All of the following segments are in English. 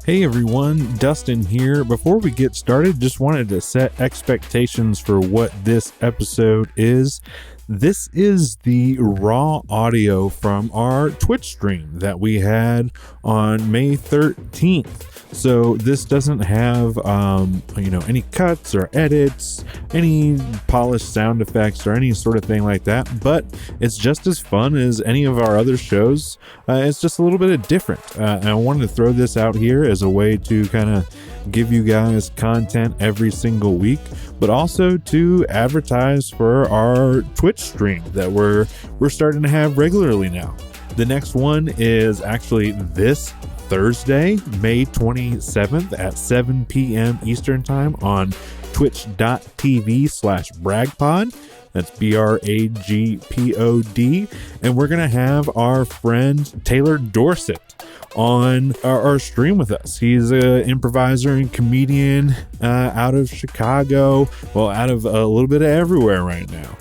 Hey everyone, Dustin here. Before we get started, just wanted to set expectations for what this episode is. This is the raw audio from our Twitch stream that we had on May 13th. So this doesn't have, any cuts or edits, any polished sound effects or any sort of thing like that, but it's just as fun as any of our other shows. It's just a little bit different. And I wanted to throw this out here as a way to kind of give you guys content every single week, but also to advertise for our Twitch stream that we're starting to have regularly now. The next one is actually this Thursday, May 27th at 7 p.m. Eastern Time on twitch.tv/bragpod. That's BRAGPOD. And we're going to have our friend Taylor Dorset on our stream with us. He's an improviser and comedian out of Chicago. Well, out of a little bit of everywhere right now.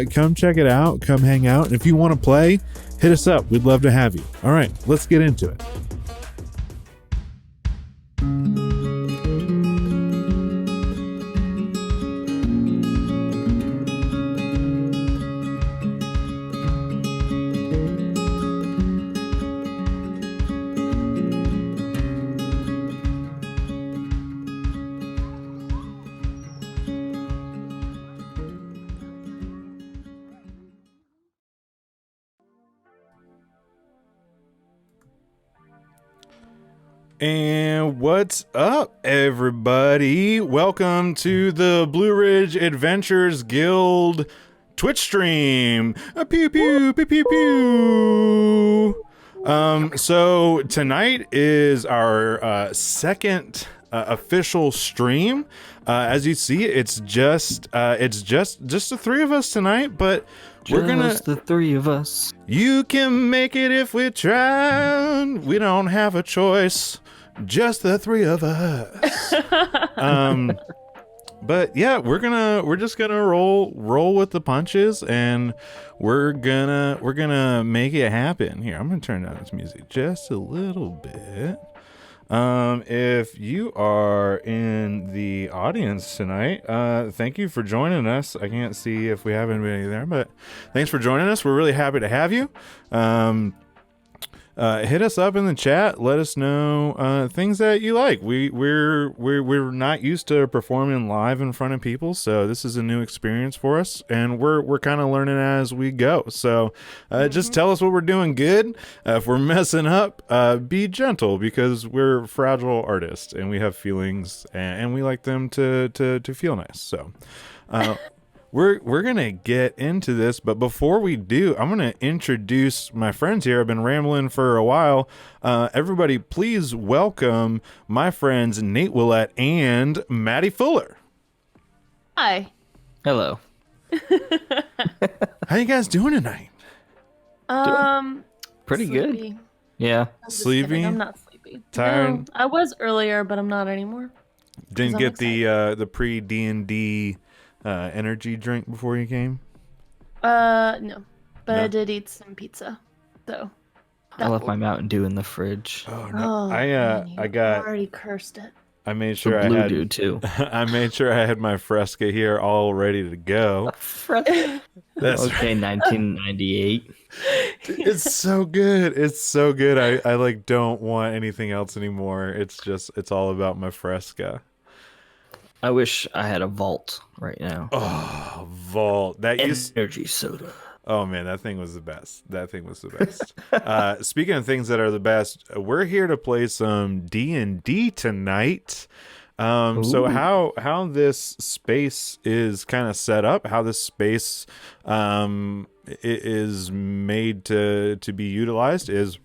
Come check it out. Come hang out. And if you want to play, hit us up. We'd love to have you. All right, let's get into it. And what's up, everybody? Welcome to the Blue Ridge Adventurer'S Guild Twitch stream. Pew pew pew pew pew. So tonight is our second official stream. As you see, it's just the three of us tonight, but we're gonna the three of us. You can make it if we try. We don't have a choice. Just the three of us. But yeah, we're just gonna roll with the punches, and we're gonna make it happen. Here, I'm gonna turn down this music just a little bit. If you are in the audience tonight, thank you for joining us. I can't see if we have anybody there, but thanks for joining us. We're really happy to have you. Hit us up in the chat. Let us know things that you like. We're not used to performing live in front of people, so this is a new experience for us, and we're kind of learning as we go. So just tell us what we're doing good. If we're messing up, be gentle, because we're fragile artists and we have feelings, and we like them to feel nice. So We're going to get into this, but before we do, I'm going to introduce my friends here. I've been rambling for a while. Everybody, please welcome my friends Nate Oulette and Maddie Fuller. Hi. Hello. How you guys doing tonight? Pretty sleepy. good. Yeah. Sleepy? I'm not sleepy. Tired? No, I was earlier, but I'm not anymore. Didn't get the pre-D&D energy drink before you came? No. But No? I did eat some pizza, though. I left my Mountain Dew in the fridge. Oh no! Man, I you already cursed it. I made sure The I Blue had Dew too. I made sure I had my Fresca here all ready to go. That's Okay, 1998. It's so good. It's so good. I like don't want anything else anymore. It's all about my Fresca. I wish I had a Vault right now. Oh, Vault. That used Energy soda. Oh man, that thing was the best. Speaking of things that are the best, we're here to play some D&D tonight. So how this space is kind of set up, how this space is made to be utilized is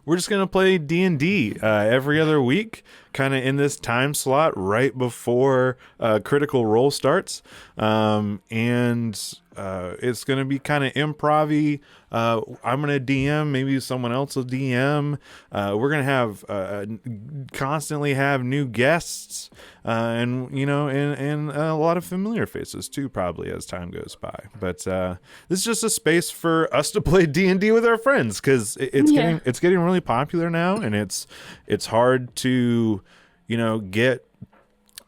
we're just going to play D&D every other week, kind of in this time slot right before Critical Role starts. And It's going to be kind of improv-y. I'm going to DM, maybe someone else will DM. We're going to have constantly have new guests, and a lot of familiar faces too, probably as time goes by. But this is just a space for us to play D&D with our friends, because it's getting really popular now, and it's hard to get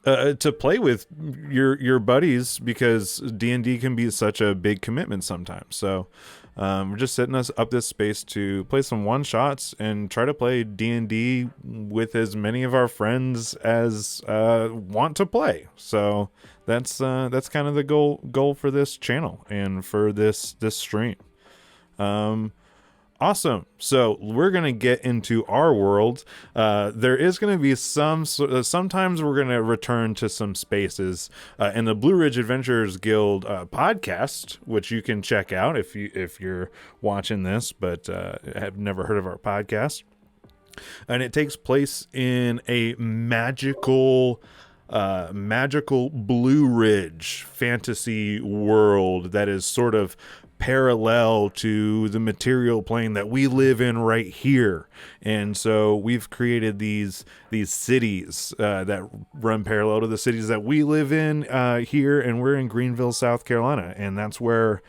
to play with your buddies, because D&D can be such a big commitment sometimes. So we're just setting us up this space to play some one shots and try to play D&D with as many of our friends as want to play. So that's kind of the goal for this channel and for this stream. Awesome. So we're going to get into our world. There is going to be sometimes we're going to return to some spaces in the Blue Ridge Adventurer's Guild podcast, which you can check out if you're watching this, but have never heard of our podcast. And it takes place in a magical Blue Ridge fantasy world that is sort of parallel to the material plane that we live in right here. And so we've created these cities that run parallel to the cities that we live in here, and we're in Greenville, South Carolina, and that's where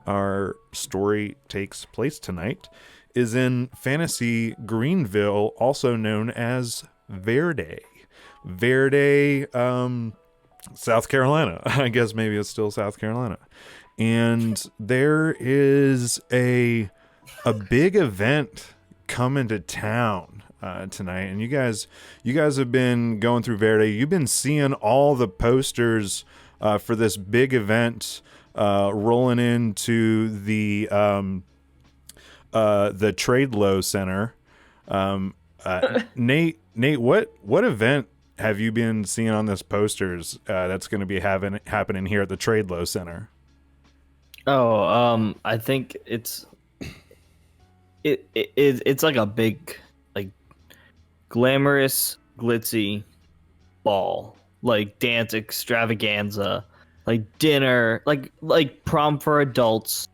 our story takes place tonight, is in fantasy Greenville, also known as Verde, South Carolina. I guess maybe it's still South Carolina. And there is a big event coming to town tonight. And you guys have been going through Verde. You've been seeing all the posters for this big event rolling into the Trade Low Center. Nate, what event have you been seeing on this posters that's going to be happening here at the Trade Low Center? I think it's like a big, like, glamorous, glitzy ball, like dance extravaganza, like dinner, like prom for adults,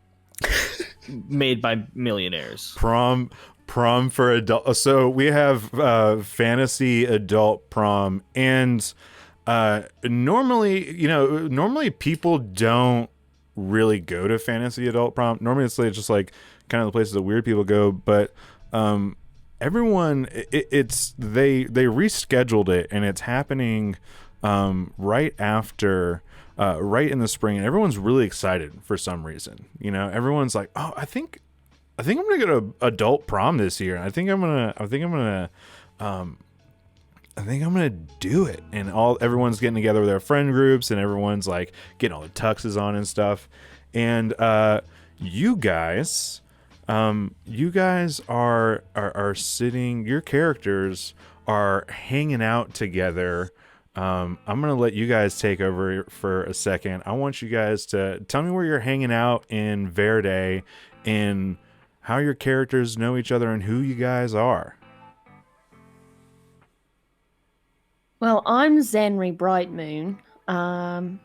made by millionaires. Prom for adult. So we have fantasy adult prom, and normally people don't really go to fantasy adult prom. Normally it's just like kind of the places that weird people go, but everyone it's they rescheduled it, and it's happening right after right in the spring, and everyone's really excited for some reason. Everyone's like, oh, I think I'm gonna go to adult prom this year. I think I'm gonna do it. And everyone's getting together with their friend groups, and everyone's like getting all the tuxes on and stuff. And you guys are sitting, your characters are hanging out together. I'm gonna let you guys take over for a second. I want you guys to tell me where you're hanging out in Verde, and how your characters know each other, and who you guys are. Well, I'm Xanri Brightmoon. I'm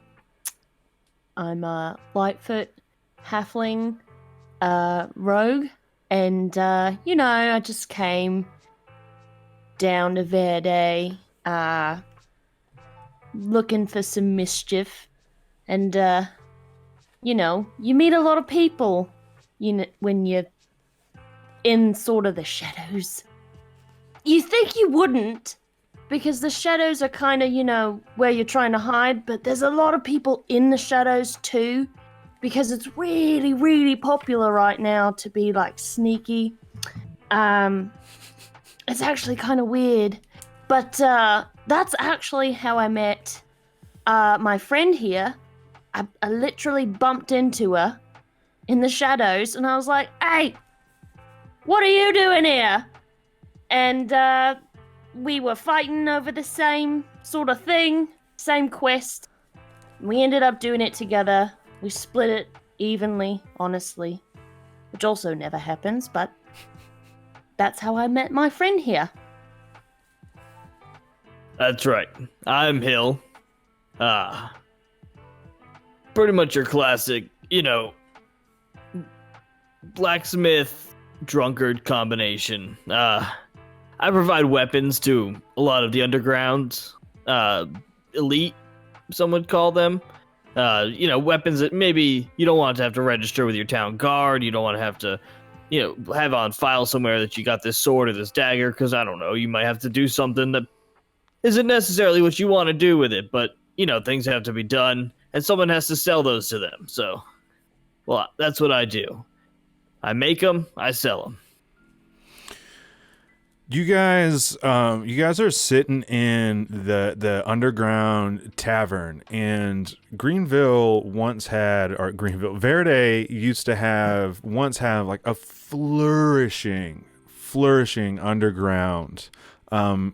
a Lightfoot halfling rogue, and I just came down to Verde looking for some mischief, and you meet a lot of people when you're in sort of the shadows. You think you wouldn't, because the shadows are kind of, where you're trying to hide, but there's a lot of people in the shadows too, because it's really, really popular right now to be like sneaky. It's actually kind of weird, but that's actually how I met my friend here. I literally bumped into her in the shadows, and I was like, hey, what are you doing here? And we were fighting over the same sort of thing, same quest. We ended up doing it together. We split it evenly, honestly, which also never happens, but that's how I met my friend here. That's right. I'm Hill. Pretty much your classic blacksmith drunkard combination. I provide weapons to a lot of the underground elite, some would call them. Weapons that maybe you don't want to have to register with your town guard. You don't want to have to, have on file somewhere that you got this sword or this dagger, because I don't know, you might have to do something that isn't necessarily what you want to do with it, but, things have to be done, and someone has to sell those to them. So, well, that's what I do. I make them, I sell them. You guys are sitting in the underground tavern, and Verde used to once have like a flourishing underground,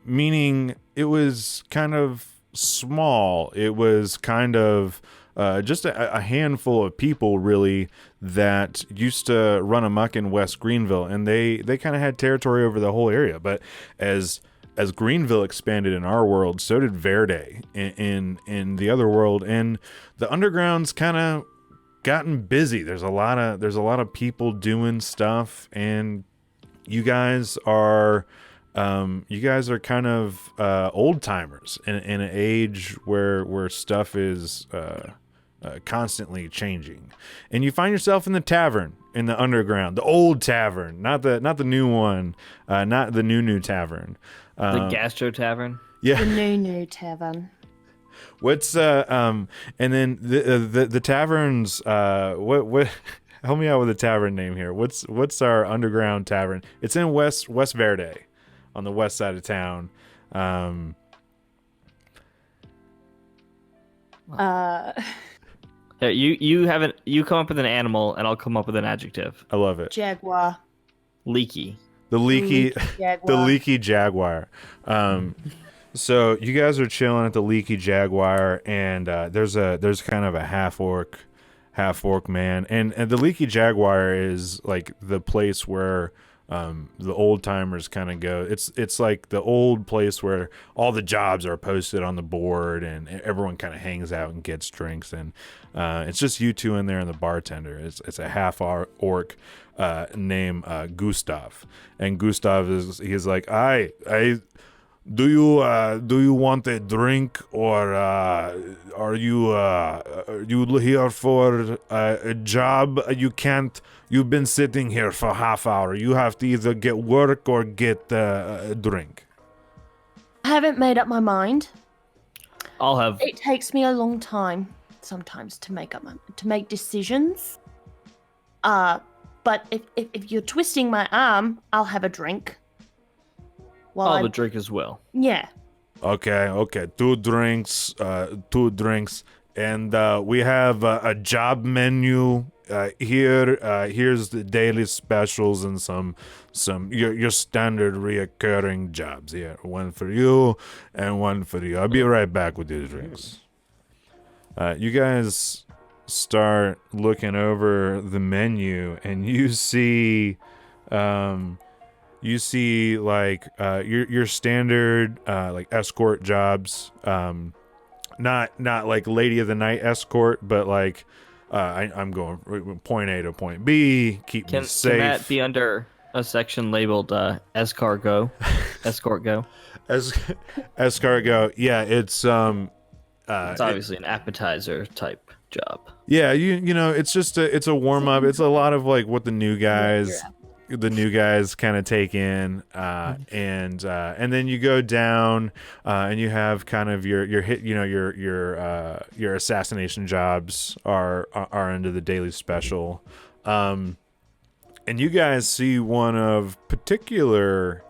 meaning it was kind of small. It was kind of just a handful of people really that used to run amok in West Greenville, and they kind of had territory over the whole area. But as Greenville expanded in our world, so did Verde in the other world, and the underground's kind of gotten busy. There's a lot of people doing stuff, and you guys are kind of old timers in an age where stuff is constantly changing, and you find yourself in the tavern in the underground, the old tavern, not the new one, not the new tavern, the Gastro Tavern. Yeah, the new tavern. What's and then the taverns? What? Help me out with the tavern name here. What's our underground tavern? It's in West Verde, on the west side of town. Yeah, you come up with an animal, and I'll come up with an adjective. I love it. Jaguar. Leaky. The leaky Jaguar. the leaky Jaguar. So you guys are chilling at the leaky Jaguar, and there's kind of a half orc man, and the leaky Jaguar is like the place where the old timers kind of go. It's like the old place where all the jobs are posted on the board, and everyone kind of hangs out and gets drinks, and it's just you two in there and the bartender. It's a half orc named Gustav, and Gustav he's like, I do you want a drink, or are you here for a job? You've been sitting here for half hour. You have to either get work or get a drink. I haven't made up my mind. It takes me a long time sometimes to make decisions. But if you're twisting my arm, I'll have a drink. I'll have a drink as well. Yeah. Okay. 2 drinks, and we have a job menu here. Here's the daily specials and some your standard reoccurring jobs here. One for you and one for you. I'll be right back with your drinks. You guys start looking over the menu, and you see like your standard like escort jobs, not like Lady of the Night escort, but like I'm going point A to point B, keep me safe. Can that be under a section labeled escargot? Escort-go? Escargot, yeah, it's obviously an appetizer type job. Yeah, you know, it's just it's a warm up. It's a lot of like what the new guys kind of take in, and then you go down, and you have kind of your hit, you know, your assassination jobs are under the daily special, and you guys see one of particular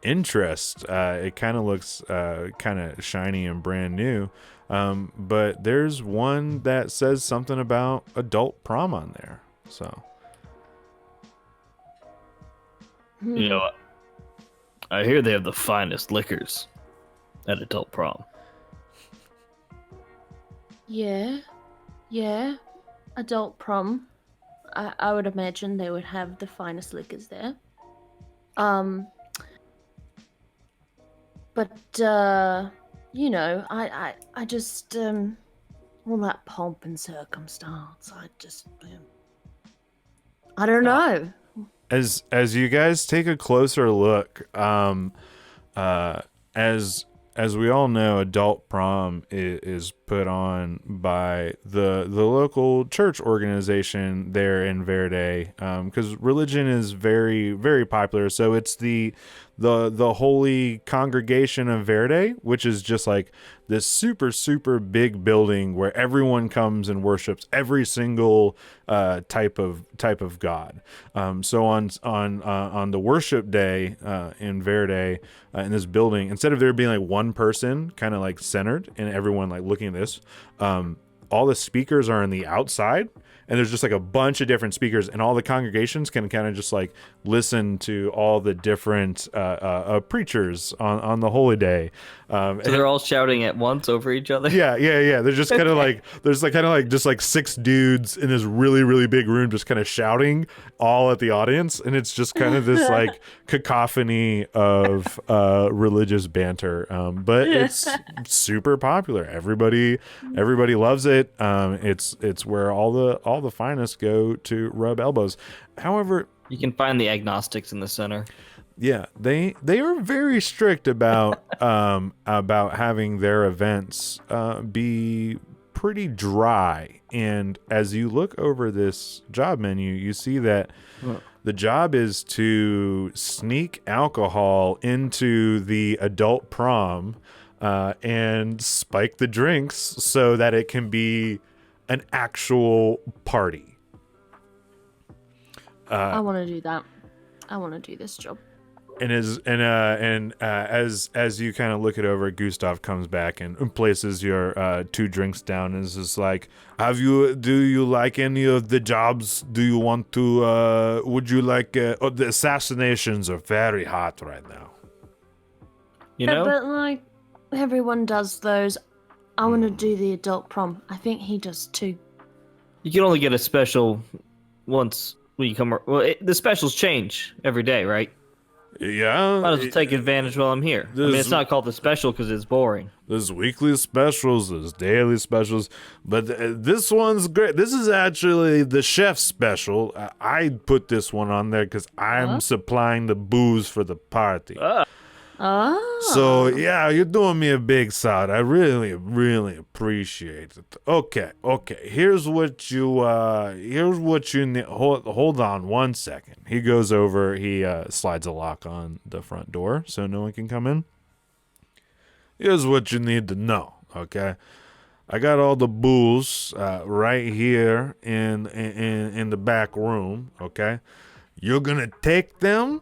interest. It kind of looks kind of shiny and brand new, but there's one that says something about adult prom on there, so. You know, I hear they have the finest liquors at adult prom. Yeah. Adult prom. I would imagine they would have the finest liquors there. But you know, I just all that pomp and circumstance. I don't know. As you guys take a closer look, as we all know, adult prom is put on by the local church organization there in Verde, because religion is very, very popular. So it's the Holy Congregation of Verde, which is just like this super, super big building where everyone comes and worships every single type of God. So on the worship day in Verde, in this building, instead of there being like one person kind of like centered and everyone like looking at this, all the speakers are on the outside, and there's just like a bunch of different speakers, and all the congregations can kind of just like listen to all the different preachers on the holy day. So they're all shouting at once over each other? Yeah. They're just kind of like, there's like kind of like just like 6 dudes in this really, really big room just kind of shouting all at the audience. And it's just kind of this like cacophony of religious banter. But it's super popular. Everybody loves it. It's where all the finest go to rub elbows. However, you can find the agnostics in the center. Yeah, they are very strict about having their events be pretty dry. And as you look over this job menu, you see that the job is to sneak alcohol into the adult prom and spike the drinks so that it can be an actual party. I want to do that. I want to do this job. And as you kind of look it over, Gustav comes back and places your 2 drinks down and is just like, do you like any of the jobs? Do you want to, would you like, the assassinations are very hot right now. You know? But like, everyone does those. I want to do the adult prom. I think he does too. You can only get a special once when you come. Well, the specials change every day, right? Yeah. Might as well take advantage while I'm here. I mean, it's not called the special because it's boring. There's weekly specials, there's daily specials, but this one's great. This is actually the chef's special. I put this one on there because I'm supplying the booze for the party. So yeah, you're doing me a big solid. I really, really appreciate it. Okay. Here's what you need. Hold on 1 second. He goes over. He slides a lock on the front door so no one can come in. Here's what you need to know. Okay, I got all the booze right here in the back room. Okay, you're gonna take them.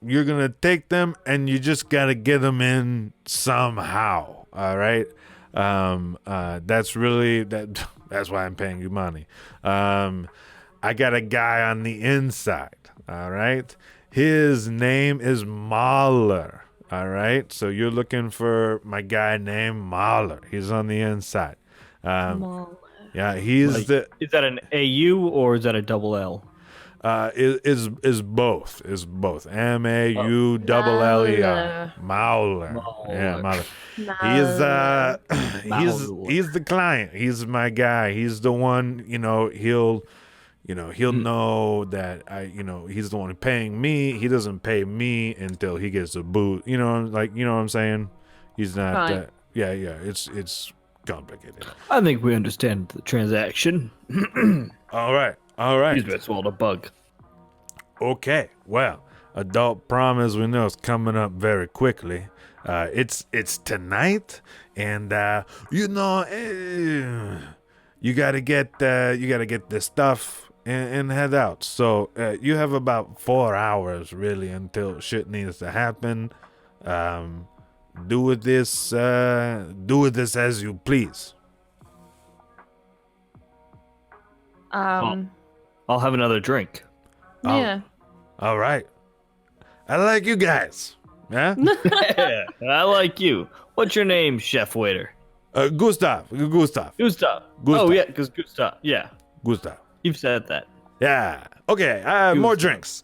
And you just got to get them in somehow. All right. That's why I'm paying you money. I got a guy on the inside. All right. His name is Mahler. All right. So you're looking for my guy named Mahler. He's on the inside. Mahler. Yeah. Is that an AU or is that a double L? Is both MAULLER. Mahler. Yeah, Mahler. He's the client. He's my guy. He's the one, he'll know that he's the one paying me. He doesn't pay me until he gets a boot. You know what I'm saying? He's not right. It's complicated. I think we understand the transaction. All right. He's swallowed a bug. Okay. Well, adult prom, as we know, is coming up very quickly. It's tonight, and you gotta get this stuff and head out. So you have about 4 hours really until shit needs to happen. Do with this as you please. I'll have another drink. Yeah. All right. I like you guys. Yeah? Yeah, I like you. What's your name, chef waiter? Gustav. Oh, yeah, because Gustav. Yeah. Gustav. You've said that. Yeah. Okay. More drinks.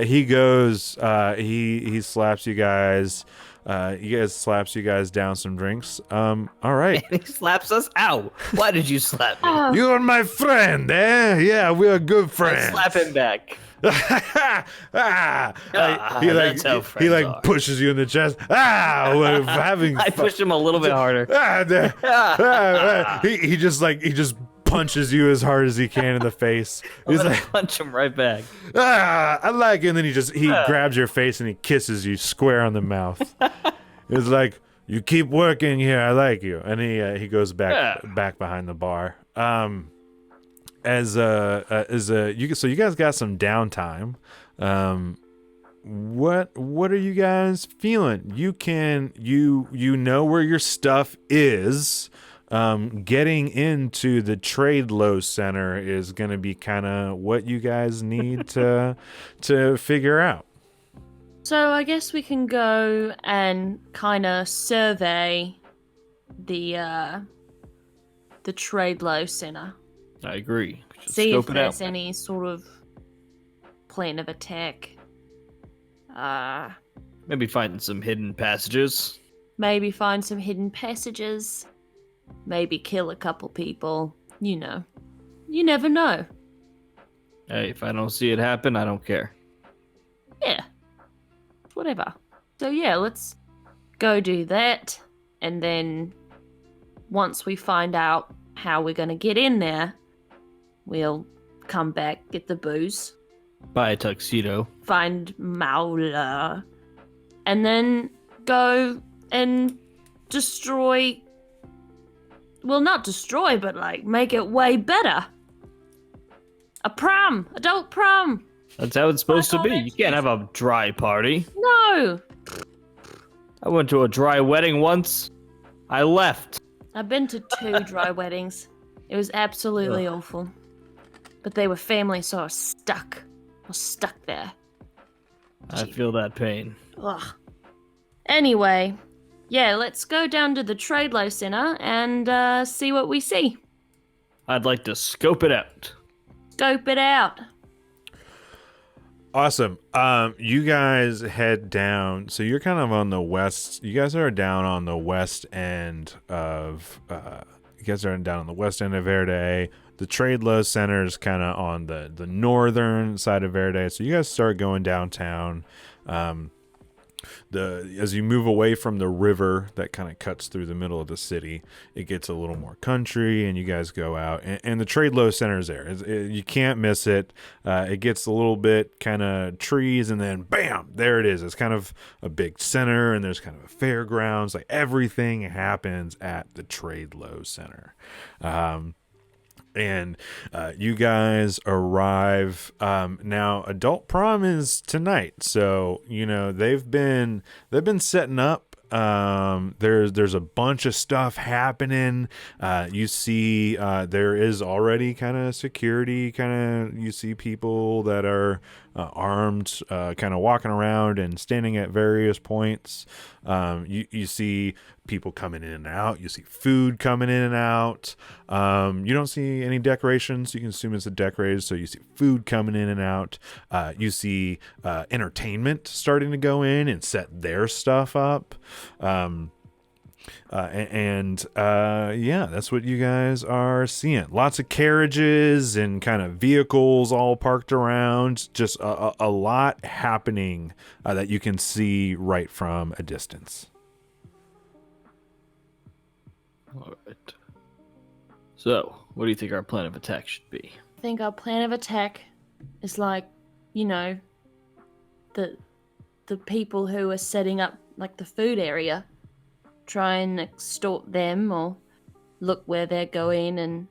he goes. He slaps you guys. Slaps you guys down some drinks. All right. And he slaps us. Ow! Why did you slap me? Oh, You're my friend, eh? Yeah, we're good friends. I slap him back. That's how friends he like are. pushes you in the chest. We're having I pushed him a little bit harder. He just punches you as hard as he can in the face. I'm He's gonna like, punch him right back. I like it. And then he grabs your face and he kisses you square on the mouth. It's like, you keep working here. I like you. And he goes back behind the bar. So you guys got some downtime. What are you guys feeling? You know where your stuff is. Getting into the trade low center is going to be kind of what you guys need to figure out. so I guess we can go and kind of survey the trade low center. I agree. We should See if scope it there's out. any sort of plan of attack. Maybe finding some hidden passages. Maybe find some hidden passages. Maybe kill a couple people. You know. You never know. Hey, if I don't see it happen, I don't care. Yeah. Whatever. So yeah, let's go do that. And then once we find out how we're going to get in there, we'll come back, get the booze, Buy a tuxedo. find Maula, and then go and destroy. Well, not destroy, but like make it way better. A prom, adult prom. That's how it's supposed to Oh, be. that's You can't have a dry party. No, I went to a dry wedding once. I left. I've been to 2 dry weddings. It was absolutely awful. But they were family, so I was stuck. I was stuck there. I feel that pain. Ugh. Anyway, yeah, let's go down to the Trade Low Center and see what we see. I'd like to scope it out. Scope it out. Awesome. You guys head down. So you're kind of on the west. You guys are down on the west end of. You guys are down on the west end of Verde. The Trade Low Center is kind of on the northern side of Verde. So you guys start going downtown. As you move away from the river that kind of cuts through the middle of the city, it gets a little more country, and you guys go out, and the Trade Low Center is there. You can't miss it. It gets a little bit kind of trees, and then bam, there it is. It's kind of a big center, and there's kind of a fairgrounds. Like everything happens at the Trade Low Center. And you guys arrive. Now adult prom is tonight, so you know they've been setting up. There's a bunch of stuff happening. You see there is already kind of security, you see people that are armed, kind of walking around and standing at various points. You see people coming in and out. You see food coming in and out. You don't see any decorations. You can assume it's a decorated, so you see food coming in and out. You see entertainment starting to go in and set their stuff up. Yeah, that's what you guys are seeing. Lots of carriages and kind of vehicles all parked around. Just a lot happening that you can see right from a distance. All right. So, what do you think our plan of attack should be? I think our plan of attack is like, you know, the people who are setting up like the food area, try and extort them or look where they're going and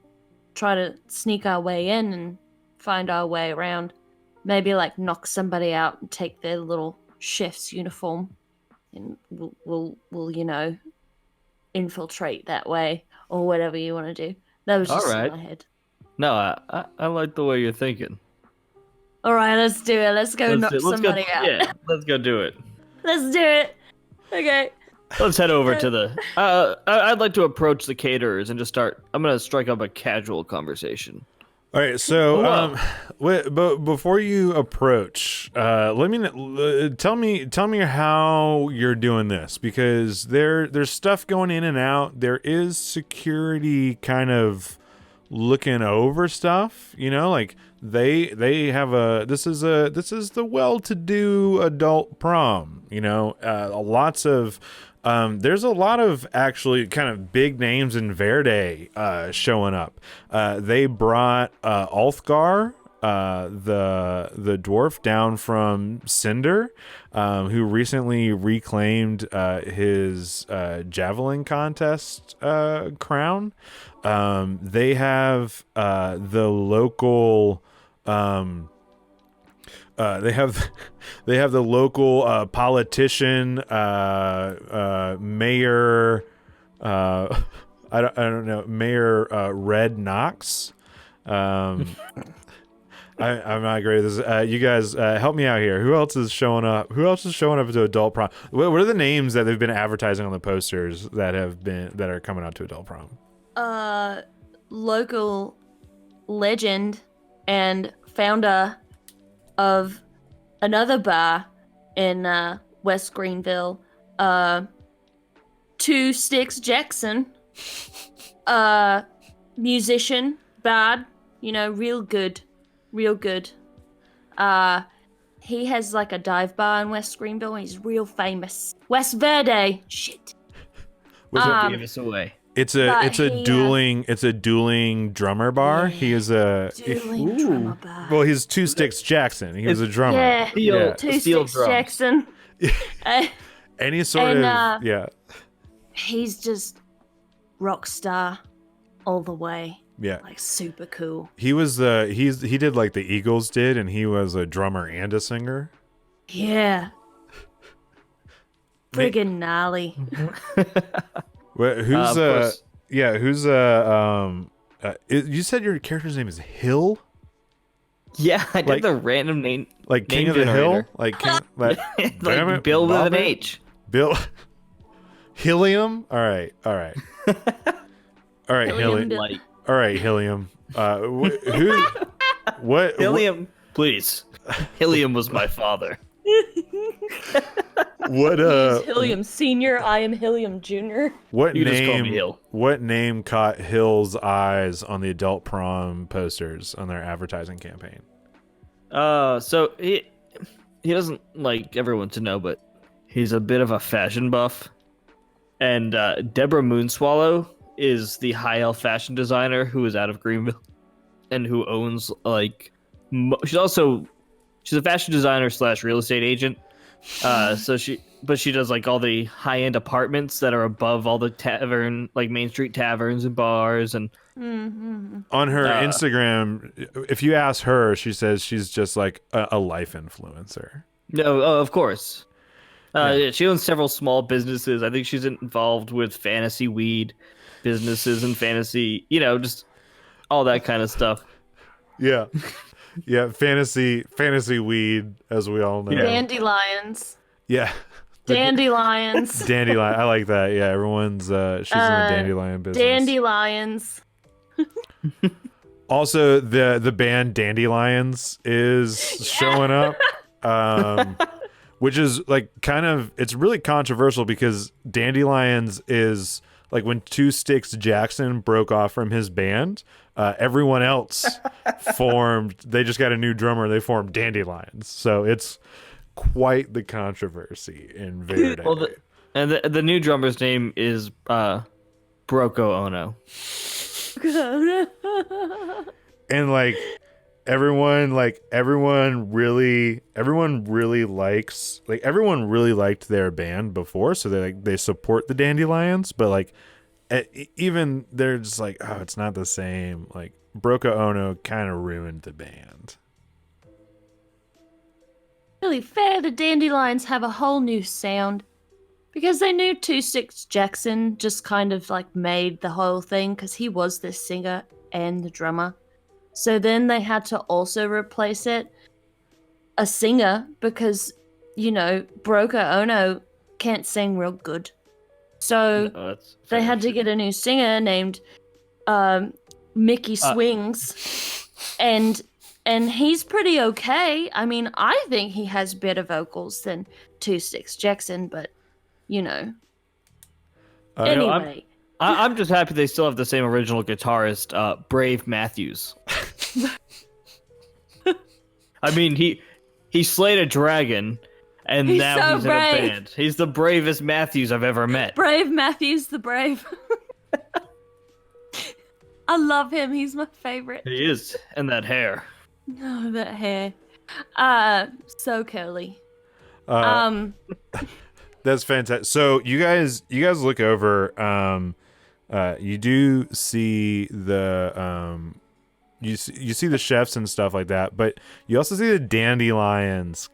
try to sneak our way in and find our way around. Maybe like knock somebody out and take their little chef's uniform, and we'll you know, infiltrate that way or whatever you want to do. That was just in my head. No, I like the way you're thinking. All right, let's do it. Let's go knock somebody out. Yeah, let's go do it. Let's do it. Okay. Let's head over to the. I'd like to approach the caterers and just start. I'm gonna strike up a casual conversation. All right, so Whoa. but before you approach, tell me how you're doing this, because there's stuff going in and out. There is security kind of looking over stuff, like they have this is the well-to-do adult prom, lots of there's a lot of actually kind of big names in Verde showing up. They brought Ulfgar, the dwarf down from Cinder, who recently reclaimed his javelin contest crown. They have the local. They have the local politician, mayor. I don't know, Mayor Red Knox. I'm not great at this. You guys help me out here. Who else is showing up? Who else is showing up to adult prom? What are the names that they've been advertising on the posters that are coming out to adult prom? Local legend and founder of another bar in West Greenville, Two Sticks Jackson, musician, bard, real good. He has like a dive bar in West Greenville and he's real famous. West Verde, shit. Give us away. It's a dueling drummer bar. Yeah, He is dueling drummer bar. well, he's Two Sticks Jackson. He was a drummer. Yeah, Steel Two Sticks drums. Jackson. Any sort of He's just rock star all the way. yeah. Like super cool. He was he did like the Eagles did, and he was a drummer and a singer. Yeah. Friggin' gnarly. Who's of course. you said your character's name is Hill? Yeah, I did Like- the random name. Like King Name of the Hill? generator. Like King, like, damn Like it, Bill with an Robert? H. Bill Helium? All right. All right, Helium Helium. Bill. Like All right, Helium. Who what Helium, please. Helium was my father. what He's Helium Senior, I am Helium Junior. what You just call me name Hill. what name caught Hill's eyes on the adult prom posters on their advertising campaign? So he doesn't like everyone to know, but he's a bit of a fashion buff. And Deborah Moonswallow is the high elf fashion designer who is out of Greenville and who owns like she's a fashion designer / real estate agent. So she does like all the high end apartments that are above all the Main Street taverns and bars and On her Instagram, if you ask her, she says she's just like a life influencer. no, of course. She owns several small businesses. I think she's involved with fantasy weed businesses and fantasy, just all that kind of stuff. Yeah. Yeah, fantasy weed, as we all know. Dandelions. Yeah. Dandelions. Dandelion. I like that. Yeah, everyone's she's in the dandelion business. Dandelions. Also, the band Dandelions is showing up. Which is like it's really controversial because Dandelions is like when Two Sticks Jackson broke off from his band, everyone else formed. They just got a new drummer. They formed Dandelions. So it's quite the controversy in Verde. Well, the new drummer's name is Broko Ono. And everyone really liked their band before, so they support the Dandelions, but even they're just like, oh, it's not the same. Like Broko Ono kind of ruined the band. Really fair, the Dandelions have a whole new sound. Because they knew Two Sticks Jackson just kind of made the whole thing, because he was the singer and the drummer. So then they had to also replace it a singer because, Broko Ono can't sing real good. So No, that's they fair. had to get a new singer named Mickey Swings. and he's pretty okay. I mean, I think he has better vocals than 26 Jackson, but you know. Anyway, I'm just happy they still have the same original guitarist, Brave Matthews. I mean, he slayed a dragon, and now he's in a band. He's the bravest Matthews I've ever met. Brave Matthews the Brave. I love him. He's my favorite. He is, and that hair. Oh, that hair. So curly. That's fantastic. So you guys look over. You do see the you see the chefs and stuff like that, but you also see the dandelions.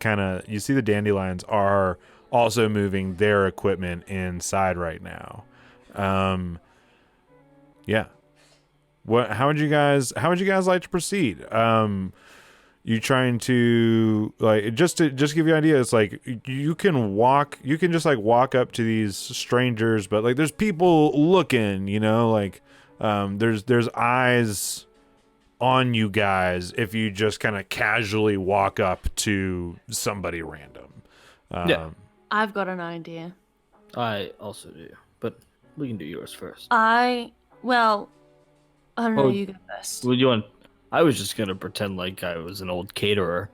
You see the dandelions are also moving their equipment inside right now. Yeah. How would you guys like to proceed? You trying to just give you an idea, it's like you can just like walk up to these strangers, but like there's people looking, there's eyes on you guys if you just kind of casually walk up to somebody random. Yeah. I've got an idea. I also do, but we can do yours first. I don't know, you go first. Would you want? I was just gonna pretend like I was an old caterer.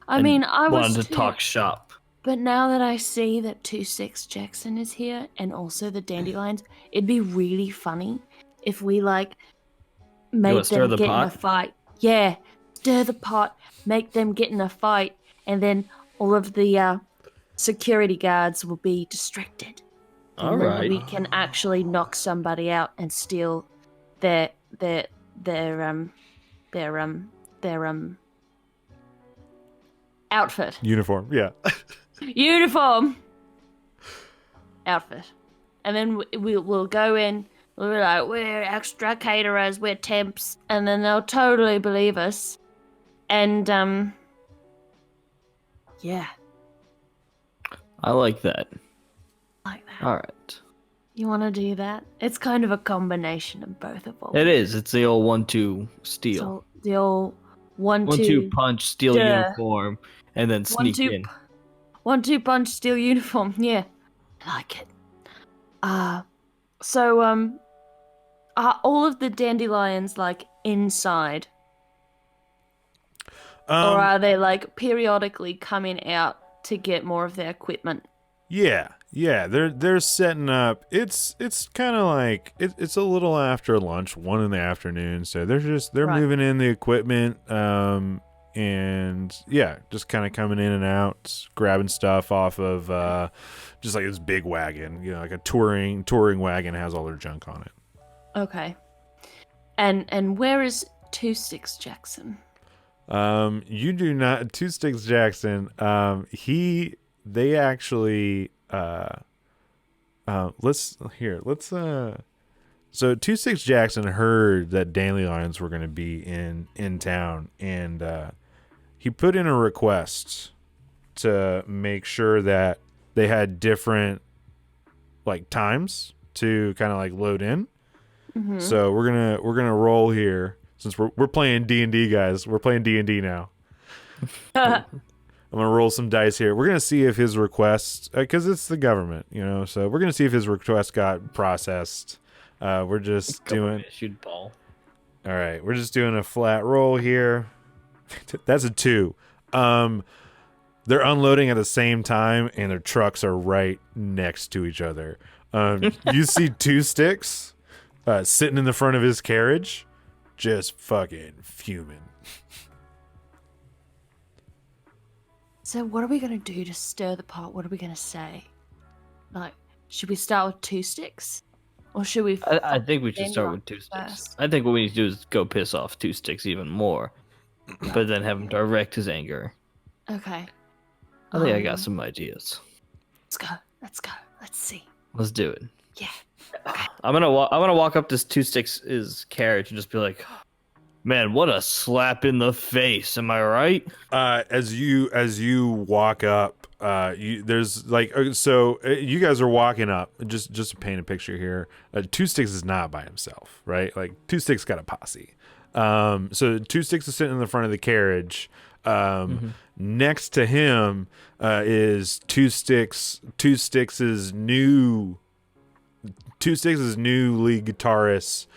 I mean, I wanted to talk shop. But now that I see that 26 Jackson is here and also the dandelions, it'd be really funny if we make them get in a fight. Yeah, stir the pot, make them get in a fight, and then all of the security guards will be distracted. All right. We can actually knock somebody out and steal their outfit. Uniform, yeah. Uniform. Outfit. And then we'll go in, we'll be like, we're extra caterers, we're temps, and then they'll totally believe us. And, yeah. I like that. Like that. All right. You want to do that? It's kind of a combination of both of them. It is. It's the old 1-2 steal. So the old 1-2 1-2 punch, steal uniform, and then sneak in. 1-2 punch, steal uniform. Yeah, I like it. So are all of the dandelions like inside, or are they like periodically coming out to get more of their equipment? Yeah, they're setting up. It's kind of like it's a little after lunch, 1 in the afternoon. So they're Right. moving in the equipment, and yeah, just kind of coming in and out, grabbing stuff off of just like this big wagon, like a touring wagon has all their junk on it. Okay, and where is 26 Jackson? You do not 26 Jackson. They actually so 26 Jackson heard that dandelions were going to be in town, and he put in a request to make sure that they had different like times to kind of like load in. Mm-hmm. So we're gonna roll here since we're playing D&D, guys. We're playing D&D now. I'm going to roll some dice here. We're going to see if his request, because it's the government, so we're going to see if his request got processed. We're just doing... Shoot ball. All right, we're just doing a flat roll here. That's a 2. They're unloading at the same time, and their trucks are right next to each other. You see 2 sticks sitting in the front of his carriage, just fucking fuming. So what are we going to do to stir the pot? What are we going to say? Like, should we start with 2 sticks? Or should we... I think we should start with 2 sticks. First? I think what we need to do is go piss off 2 sticks even more. But then have him direct his anger. Okay. I think I got some ideas. Let's go. Let's see. Let's do it. Yeah. Okay. I'm gonna walk up to 2 sticks' carriage and just be like, man, what a slap in the face. Am I right? As you walk up, there's like, you guys are walking up. Just to paint a picture here, 2 sticks is not by himself, right? Like 2 sticks got a posse. So Two Sticks is sitting in the front of the carriage. Next to him is Two Sticks' new lead guitarist.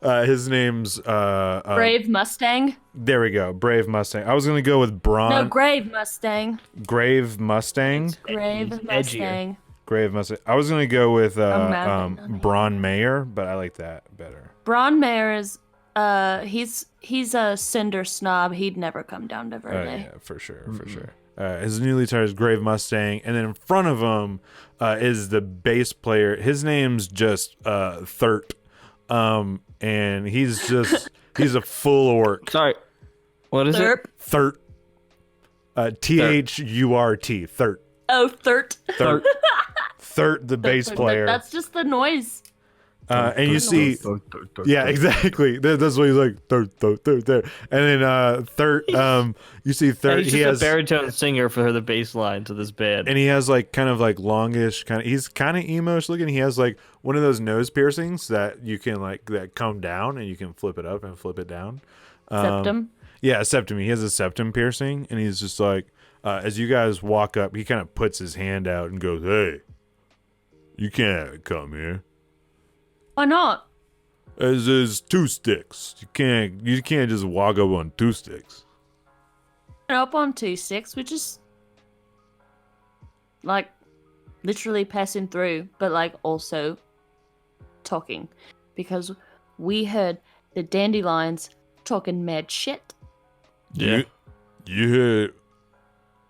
His name's Brave Mustang. There we go, Brave Mustang. I was gonna go with Braun. No, Grave Mustang. Grave Mustang. Grave Mustang. Grave Mustang. I was gonna go with Madden. Braun Mayer, but I like that better. Braun Mayer is he's a cinder snob. He'd never come down to Verde. Yeah, for sure. His new guitar is Grave Mustang, and then in front of him is the bass player. His name's just Thurt, and he's a full orc. Sorry, what is it? Thurt. Thurt. Thurt. Oh, Thurt. Thurt. Thurt, the bass player. That's just the noise. And you see, yeah, exactly. That's what he's like. Thurt, thurt, thurt, thurt. And then Thurt, you see Thurt. He's just a baritone singer for the bass line to this band, and he has like kind of like longish, he's kind of emo-ish looking. He has like one of those nose piercings that you can that come down and you can flip it up and flip it down. Septum. Yeah, a septum. He has a septum piercing, and he's just like, as you guys walk up, he kind of puts his hand out and goes, "Hey, you can't come here." Why not? There's Two Sticks. You can't just walk up on Two Sticks. Up on 2 sticks, we're just like literally passing through, but like also talking because we heard the dandelions talking mad shit. Yeah. You heard?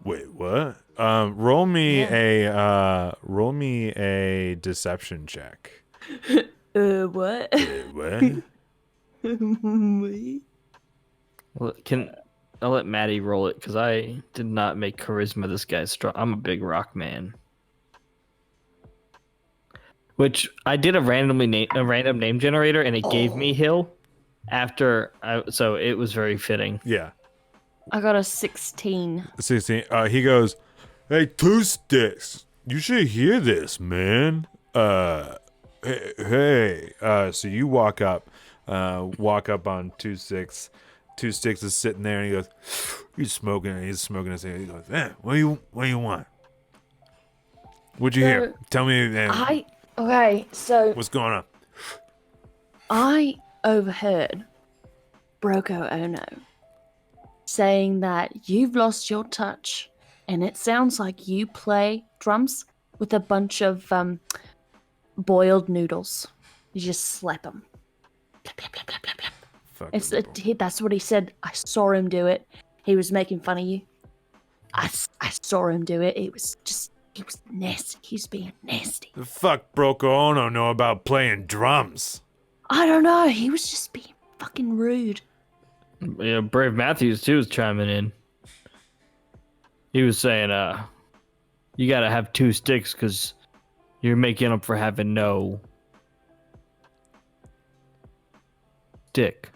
Wait, what? Roll me a deception check. What? What? Well, I'll let Maddie roll it because I did not make charisma this guy's strong. I'm a big rock man. Which I did a random name generator and it gave me Hill so it was very fitting. Yeah. I got a 16. 16. He goes, "Hey, Two Sticks, you should hear this, man. Hey. So you walk up on Two Sticks. Two Sticks is sitting there, and he goes, he's smoking his cigarette. He goes, what do you want? What'd you hear? Tell me, man. So What's going on? I overheard Broco Ono saying that you've lost your touch, and it sounds like you play drums with a bunch of boiled noodles. You just slap them. That's what he said. I saw him do it. He was making fun of you. I saw him do it. He was nasty. He was being nasty. The fuck Broco Ono know about playing drums? I don't know. He was just being fucking rude. Yeah, Brave Matthews too was chiming in. He was saying, you gotta have 2 sticks because you're making up for having no stick.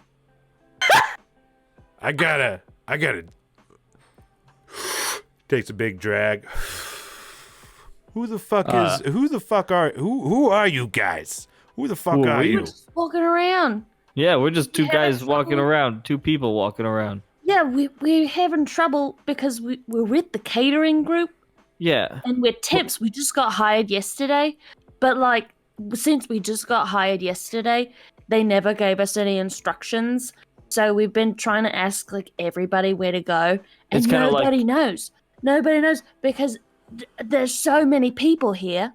I gotta takes a big drag. Who are you guys? Who the fuck are you? Just walking around. Yeah, we're just two guys walking around, 2 people walking around. Yeah, we're having trouble because we're with the catering group. Yeah. And we're tips. We just got hired yesterday. But like, since we just got hired yesterday, they never gave us any instructions. So we've been trying to ask like everybody where to go. And nobody knows. Nobody knows because there's so many people here.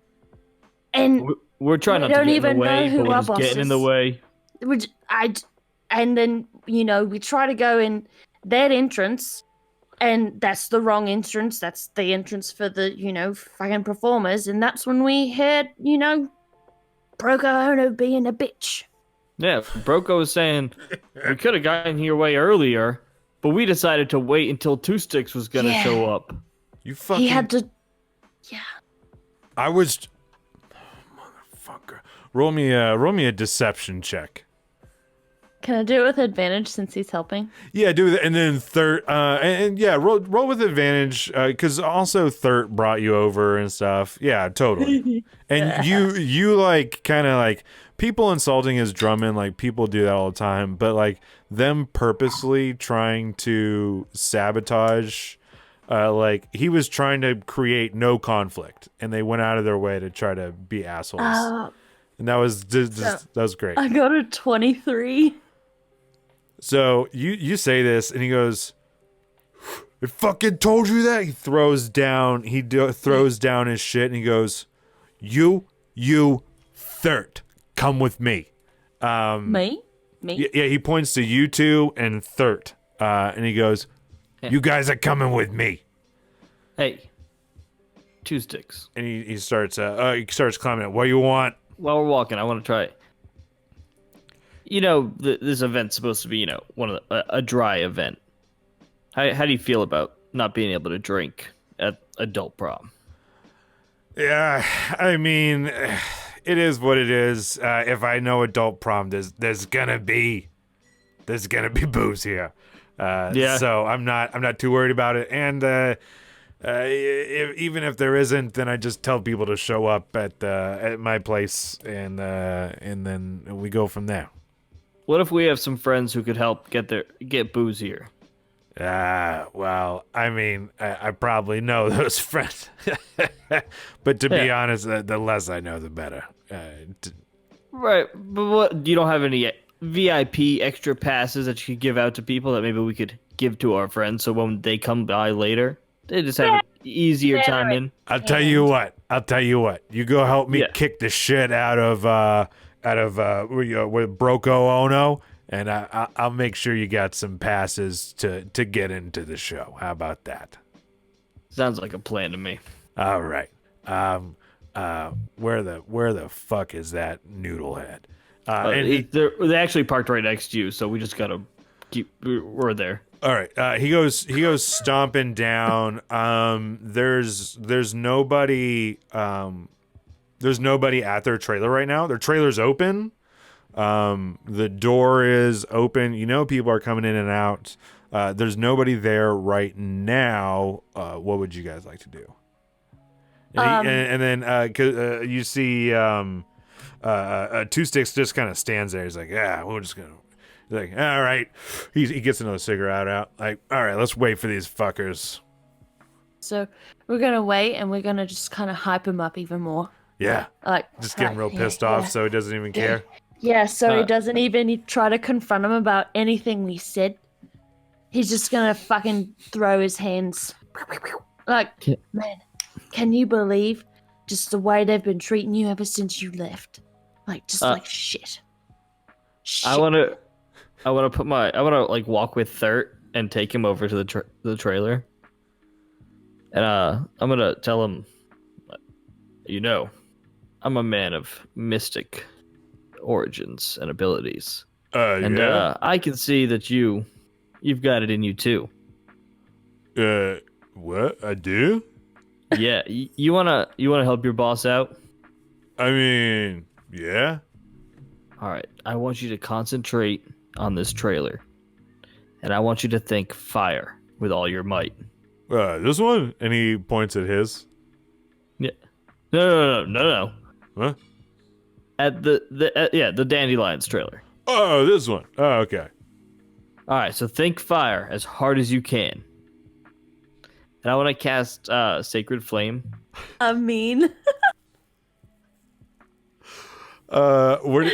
And we're trying not to get in the way, but we're just getting in the way. And then, we try to go in that entrance, and that's the wrong entrance. That's the entrance for the, fucking performers. And that's when we heard, Broco Ono being a bitch. Yeah, Broco was saying, we could have gotten here way earlier, but we decided to wait until 2 Sticks was going to show up. You fucking... He had to... Yeah. I was... Motherfucker. Roll me a deception check. Can I do it with advantage since he's helping? Yeah, do that, and then third, and yeah, roll with advantage, because also third brought you over and stuff. Yeah, totally. And you like kind of like people insulting his drumming, like people do that all the time, but like them purposely trying to sabotage, like he was trying to create no conflict, and they went out of their way to try to be assholes, and that was that was great. I got a 23. So you say this, and he goes, "I fucking told you that." He throws down throws down his shit, and he goes, "You third, come with me." Me? Yeah, he points to you two and third, and he goes, "You guys are coming with me." Hey, 2 sticks. And he starts climbing up. What do you want? While we're walking, I want to try it. You know, this event's supposed to be, one of a dry event. How do you feel about not being able to drink at adult prom? Yeah, I mean, it is what it is. If I know adult prom, there's gonna be booze here. Yeah. So I'm not too worried about it. And even if there isn't, then I just tell people to show up at my place, and then we go from there. What if we have some friends who could help get booze here? Well, I mean, I probably know those friends, but to be honest, the less I know, the better. Right, but what? You don't have any VIP extra passes that you could give out to people that maybe we could give to our friends, so when they come by later, they just have an easier time in. I'll tell you what. You go help me kick the shit out of with Broco Ono, and I'll make sure you got some passes to get into the show. How about that? Sounds like a plan to me. All right. Where the fuck is that noodlehead? And they actually parked right next to you, so we just gotta we're there. All right. He goes stomping down. There's nobody. There's nobody at their trailer right now. Their trailer's open. The door is open. People are coming in and out. There's nobody there right now. What would you guys like to do? And then you see 2 Sticks just kind of stands there. He's like, yeah, we're just gonna. He's like, all right. He gets another cigarette out. Like, all right, let's wait for these fuckers. So we're gonna wait, and we're gonna just kind of hype him up even more. Yeah. Like, just get him real pissed off, so he doesn't even care. Yeah, so he doesn't even try to confront him about anything we said. He's just gonna fucking throw his hands. Like, man, can you believe just the way they've been treating you ever since you left? Like, just like shit. I wanna like walk with Thurt and take him over to the trailer, and I'm gonna tell him, I'm a man of mystic origins and abilities, and I can see that you've got it in you too. What? I do? Yeah, you wanna help your boss out? I mean, yeah. All right, I want you to concentrate on this trailer, and I want you to think fire with all your might. This one? And he points at his. Yeah. No. Huh? At the Dandelions trailer. Oh, this one. Oh, okay. All right, so think fire as hard as you can. And I want to cast Sacred Flame. I mean, what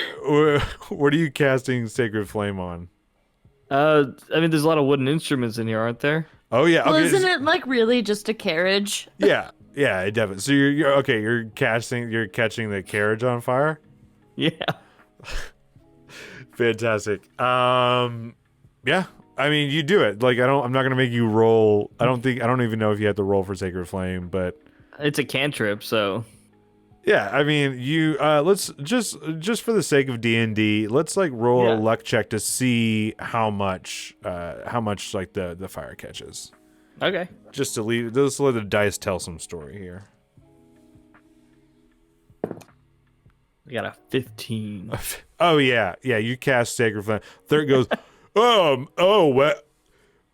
are you casting Sacred Flame on? I mean, there's a lot of wooden instruments in here, aren't there? Oh yeah. well, Okay. isn't it like really just a carriage? Yeah, definitely. So you're okay. You're catching the carriage on fire. Yeah. Fantastic. Yeah. I mean, you do it. Like, I'm not gonna make you roll. I don't even know if you have to roll for Sacred Flame, but It's a cantrip, so. yeah. I mean, you. Let's just for the sake of D&D, let's like roll a luck check to see how much like the fire catches. Okay. Just to let the dice tell some story here. I got a 15. Oh yeah, you cast Sacred Flame. Third goes, what?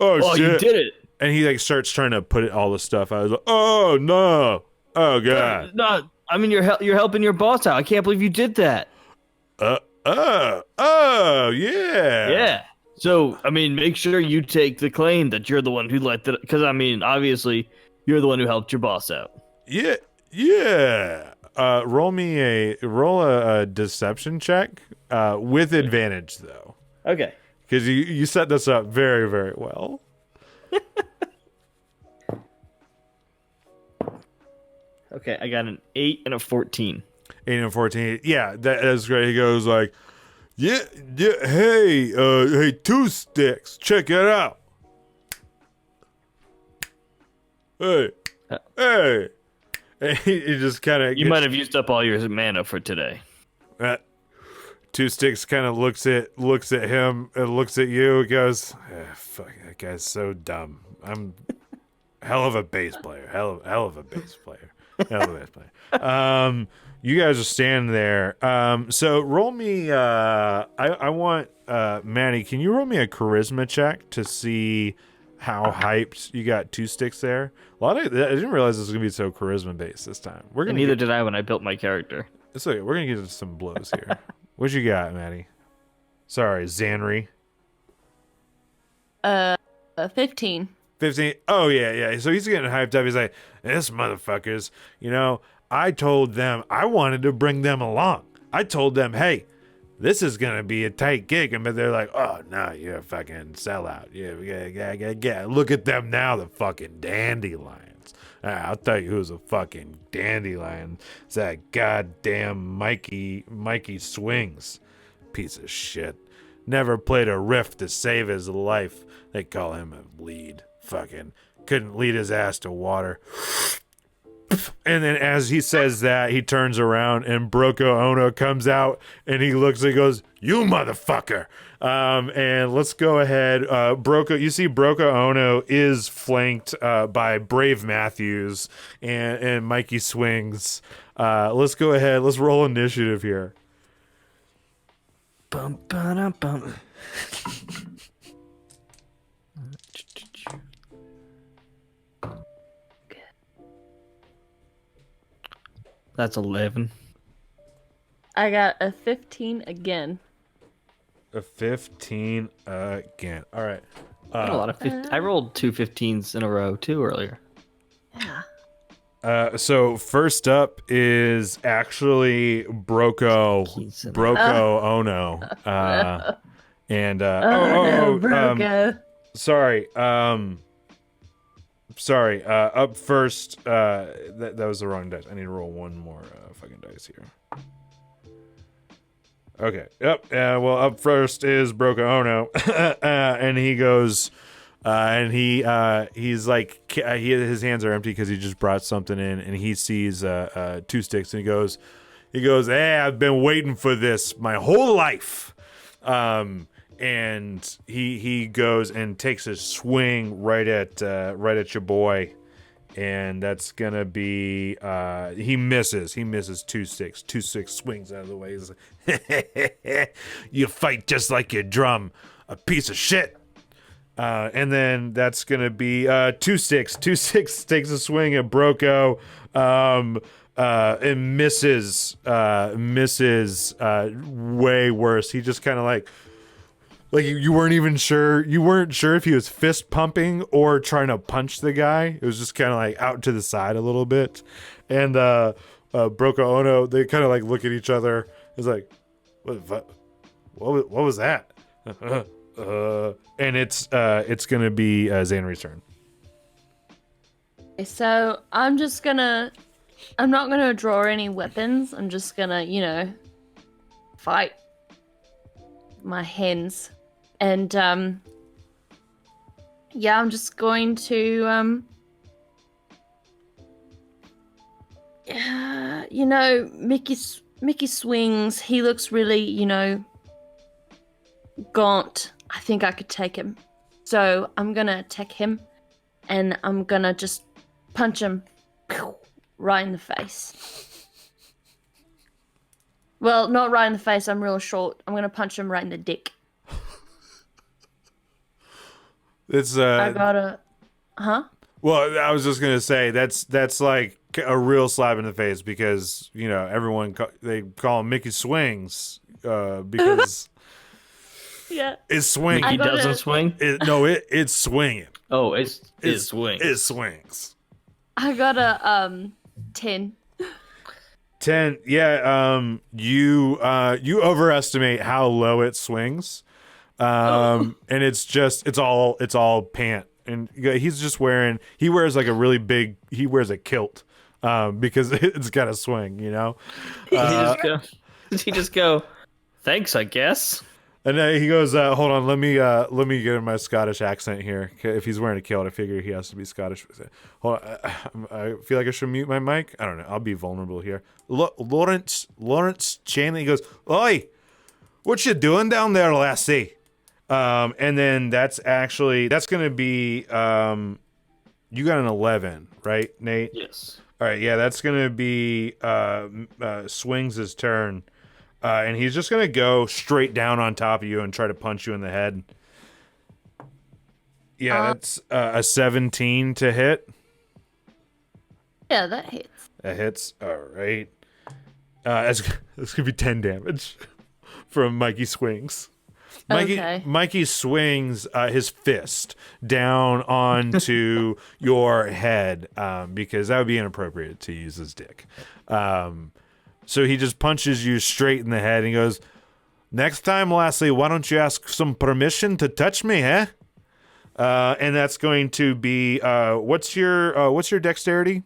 Oh shit! You did it. And he like starts trying to put all the stuff out. I was like, oh no, oh god. No, I mean you're helping your boss out. I can't believe you did that. Oh yeah. Yeah. So I mean, make sure you take the claim that you're the one who let it. Because I mean, obviously, you're the one who helped your boss out. Yeah. Roll a deception check with advantage though. Okay. Because you set this up very, very well. Okay, I got an 8 and a 14. 8 and 14. Yeah, that's great. He goes like, yeah, hey, 2 sticks, check it out. Hey. And he just kind of. You might have used up all your mana for today. 2 sticks kind of looks at him and looks at you. He goes, "Fuck, that guy's so dumb. I'm hell of a bass player. Hell of a bass player. Hell of a bass player." You guys are standing there. So roll me. I want Maddie. Can you roll me a charisma check to see how hyped you got 2 sticks there? I didn't realize this was gonna be so charisma based this time. Neither did I when I built my character. It's okay. We're gonna get into some blows here. What you got, Maddie? Sorry, Xanri. 15. 15. Oh yeah. So he's getting hyped up. He's like, this motherfuckers. I told them I wanted to bring them along. I told them, hey, this is gonna be a tight gig, but they're like, oh no, you're a fucking sellout. Yeah. Look at them now, the fucking dandelions. I'll tell you who's a fucking dandelion. It's that goddamn Mikey Swings. Piece of shit. Never played a riff to save his life. They call him a lead. Fucking couldn't lead his ass to water. And then as he says that, he turns around and Broko Ono comes out and he looks and goes, you motherfucker. And let's go ahead. You see Broko Ono is flanked by Brave Matthews and Mikey Swings. Let's go ahead. Let's roll initiative here. Bum, ba-dum, bum. That's 11. I got a 15 again. A 15 again. All right. I got a lot of I rolled 2 15s in a row too earlier. Yeah. So first up is actually Broko Ono. And Broko. Sorry. Up first. That was the wrong dice. I need to roll one more fucking dice here. Okay. Yep. Well, up first is Broko Ono, and he goes, and he's like, his hands are empty because he just brought something in, and he sees 2 sticks, and he goes, hey, I've been waiting for this my whole life. And he goes and takes a swing right at your boy, and that's gonna be he misses 2 sticks. 2 sticks swings out of the way. He's like, you fight just like your drum, a piece of shit. And then that's gonna be 2 sticks. 2 sticks takes a swing at Broko, and misses way worse. He just kind of like you weren't sure if he was fist pumping or trying to punch the guy. It was just kind of like out to the side a little bit. And Broko Ono, they kind of like look at each other. It's like, what was that? And it's gonna be Xanri's turn. So I'm not gonna draw any weapons. I'm just gonna, fight my hens. And I'm just going to Mickey Swings, he looks really, gaunt. I think I could take him. So I'm gonna attack him and I'm gonna just punch him right in the face. Well, not right in the face. I'm real short. I'm gonna punch him right in the dick. It's I gotta. Huh? Well, I was just gonna say that's like a real slap in the face because everyone they call him Mickey Swings because Yeah. it's swinging. I He gotta- doesn't swing. It's swinging. Oh, it swings. It swings. I got a 10. 10. Yeah. You overestimate how low it swings. And it's all pant. And he's just he wears like he wears a kilt, because it's got a swing, Does he just go, thanks, I guess? And then he goes, hold on, let me get in my Scottish accent here. If he's wearing a kilt, I figure he has to be Scottish. Hold on, I feel like I should mute my mic. I don't know. I'll be vulnerable here. Lawrence Chanley goes, oi, what you doing down there, lassie? And then that's going to be, you got an 11, right, Nate? Yes. All right, yeah, that's going to be Swings' turn. And he's just going to go straight down on top of you and try to punch you in the head. Yeah, that's a 17 to hit. Yeah, that hits. That hits. All right. That's going to be 10 damage from Mikey Swings. Mikey swings his fist down onto your head, because that would be inappropriate to use his dick. So he just punches you straight in the head and he goes, next time, Lassie, why don't you ask some permission to touch me, huh? And that's going to be, what's your dexterity?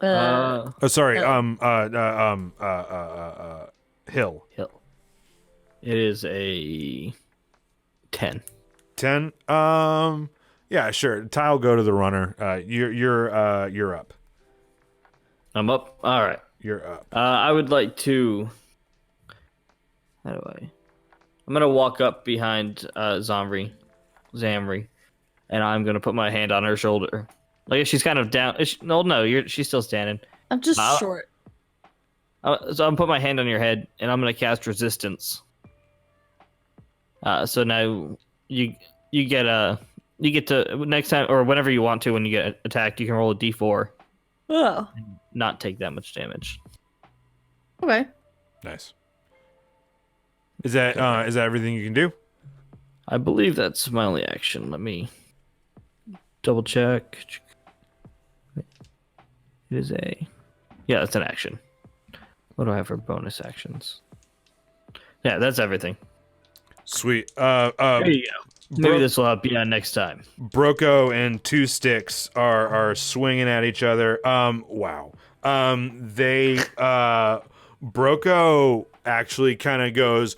Hill. Hill. It is a 10. 10. Yeah, sure. Tile go to the runner. You're up. I'm up. All right. You're up. I would like to. I'm gonna walk up behind Xanri, and I'm gonna put my hand on her shoulder. Like she's kind of down. She's still standing. I'm just short. So I'm put my hand on your head, and I'm gonna cast resistance. So now you get to next time or whenever you want to when you get attacked, you can roll a d4. Oh. And not take that much damage. Okay. Nice. Is that everything you can do? I believe that's my only action. Let me double check. It is that's an action. What do I have for bonus actions? Yeah, that's everything. Sweet. There you go. Maybe this will be on next time. Broco and Two Sticks are swinging at each other. Wow. They Broco actually kind of goes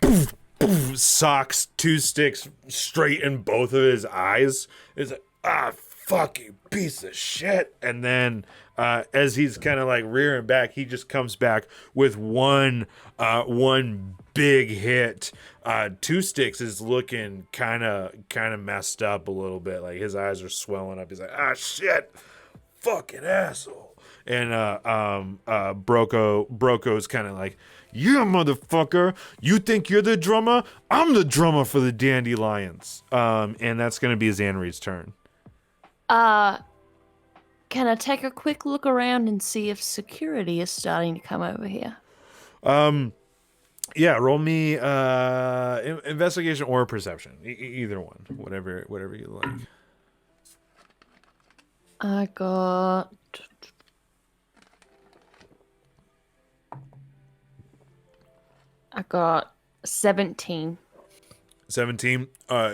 poof, poof, socks Two Sticks straight in both of his eyes. It's like, fucking piece of shit. And then as he's kind of like rearing back, he just comes back with one big hit. Two Sticks is looking kind of messed up a little bit. Like his eyes are swelling up. He's like, shit, fucking asshole. And Broco's kind of like, yeah, motherfucker, you think you're the drummer? I'm the drummer for the Dandelions. And that's gonna be Xanri's turn. Can I take a quick look around and see if security is starting to come over here? Yeah, roll me investigation or perception, either one, whatever you like. I got 17. 17.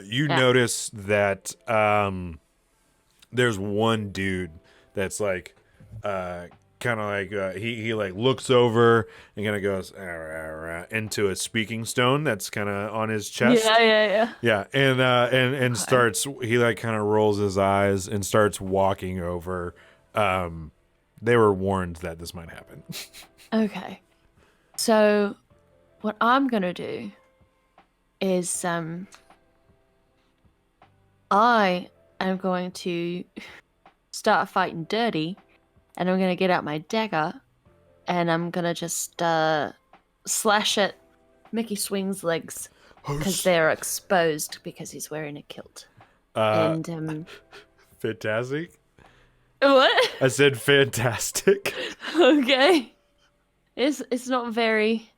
You notice that there's one dude that's like kind of like he like looks over and kind of goes into a speaking stone that's kind of on his chest. Yeah, and starts, he like kind of rolls his eyes and starts walking over. They were warned that this might happen. Okay, so what I'm gonna do is I am going to start fighting dirty, and I'm gonna get out my dagger, and I'm gonna just slash at Mickey Swing's legs because they're exposed because he's wearing a kilt. And fantastic. what? I said fantastic. Okay. It's not very.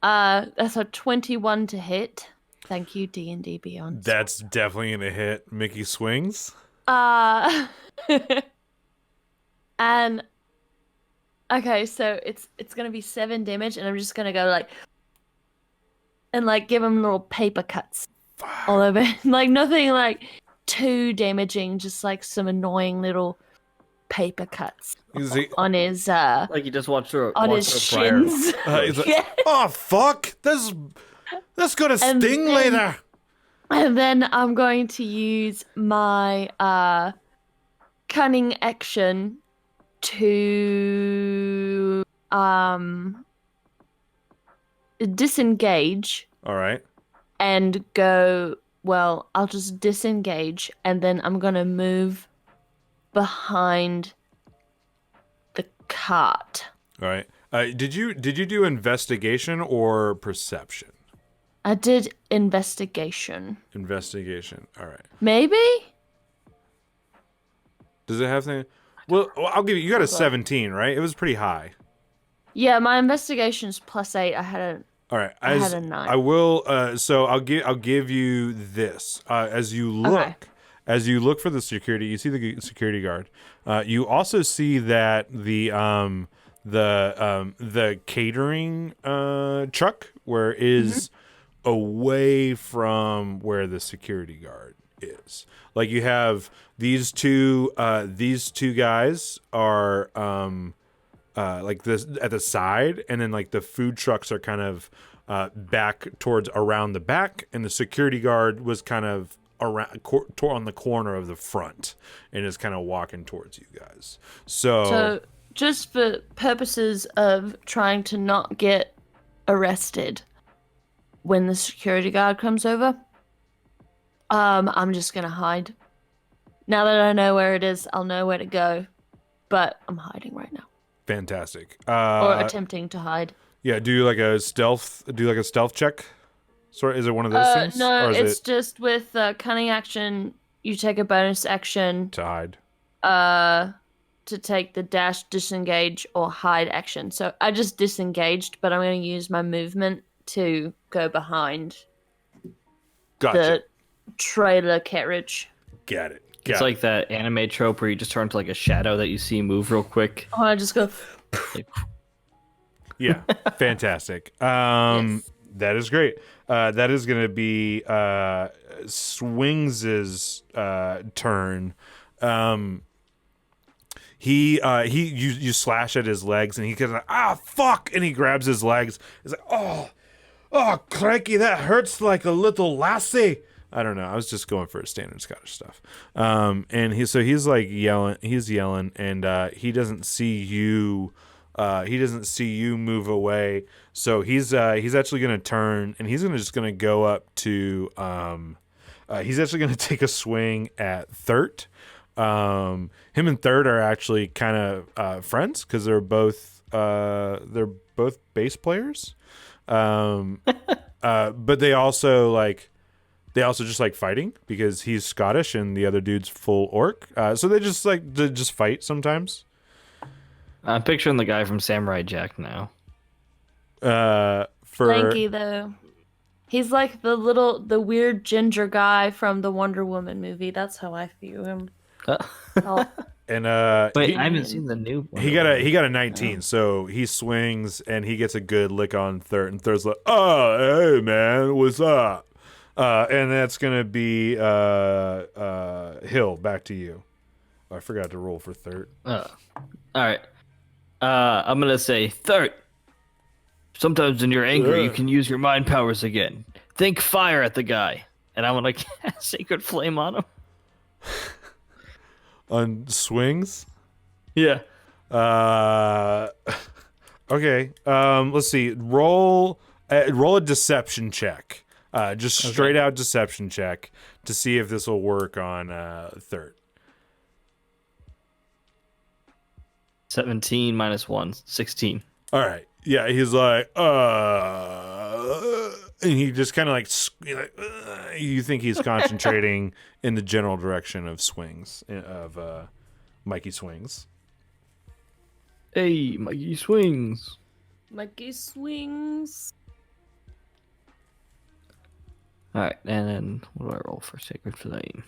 That's a 21 to hit. Thank you, D&D Beyond. That's definitely gonna hit Mickey Swings. And okay, so it's gonna be 7 damage, and I'm just gonna go and give him little paper cuts all over. Like nothing like too damaging, just like some annoying little paper cuts on his like you just watched her on his shins. He's like, oh fuck! That's gonna sting later. And then I'm going to use my cunning action to disengage. All right. And go, well, I'll just disengage, and then I'm gonna move behind the cart. All right. Did you do investigation or perception? I did investigation. Investigation. All right. Maybe? Does it have thing? Well, I'll give you. You got a 17, right? It was pretty high. Yeah, my investigation's +8. I had a 9. I will. So I'll give you this. As you look for the security, you see the security guard. You also see that the catering truck where is away from where the security guard is. Like you have these two guys are like this at the side, and then like the food trucks are kind of back towards around the back, and the security guard was kind of around on the corner of the front and is kind of walking towards you guys. So just for purposes of trying to not get arrested when the security guard comes over, I'm just gonna hide. Now that I know where it is, I'll know where to go, but I'm hiding right now. Fantastic. Or attempting to hide. Yeah, do like a stealth check. Sorry, is it one of those things? No, it's just with cunning action. You take a bonus action to hide. To take the dash, disengage, or hide action. So I just disengaged, but I'm going to use my movement to go behind the trailer carriage. Got it. It's like that anime trope where you just turn to like a shadow that you see move real quick. Oh, I just go. Yeah, fantastic. Yes. That is great. That is going to be Swings' turn. You slash at his legs, and he goes like, fuck, and he grabs his legs. He's like, oh, crikey, that hurts like a little lassie. I don't know. I was just going for a standard Scottish stuff. And he's like yelling. He's yelling, and he doesn't see you. He doesn't see you move away. So he's actually gonna turn, and he's just gonna go up to. He's actually gonna take a swing at Thurt. Him and Third are actually kind of friends because they're both bass players. But they also just like fighting because he's Scottish and the other dude's full orc. So they just fight sometimes. I'm picturing the guy from Samurai Jack now. Lanky though. He's like the weird ginger guy from the Wonder Woman movie. That's how I view him. And wait, I haven't seen the new one. He got a 19, so he swings and he gets a good lick on Third, and Third's like, "Oh, hey man, what's up?" And that's gonna be Hill. Back to you. I forgot to roll for Third. All right. I'm gonna say Third. Sometimes in your anger, you can use your mind powers again. Think fire at the guy, and I want to cast Sacred Flame on him. On Swings? Yeah. Okay. Let's see. Roll a deception check. Just straight out deception check to see if this will work on Third. 17 minus 1, 16. All right. Yeah, he's like, and he just kind of like, you think he's concentrating in the general direction of swings, of Mikey swings. Hey, Mikey swings. Mikey swings. All right, and then what do I roll for Sacred Flame?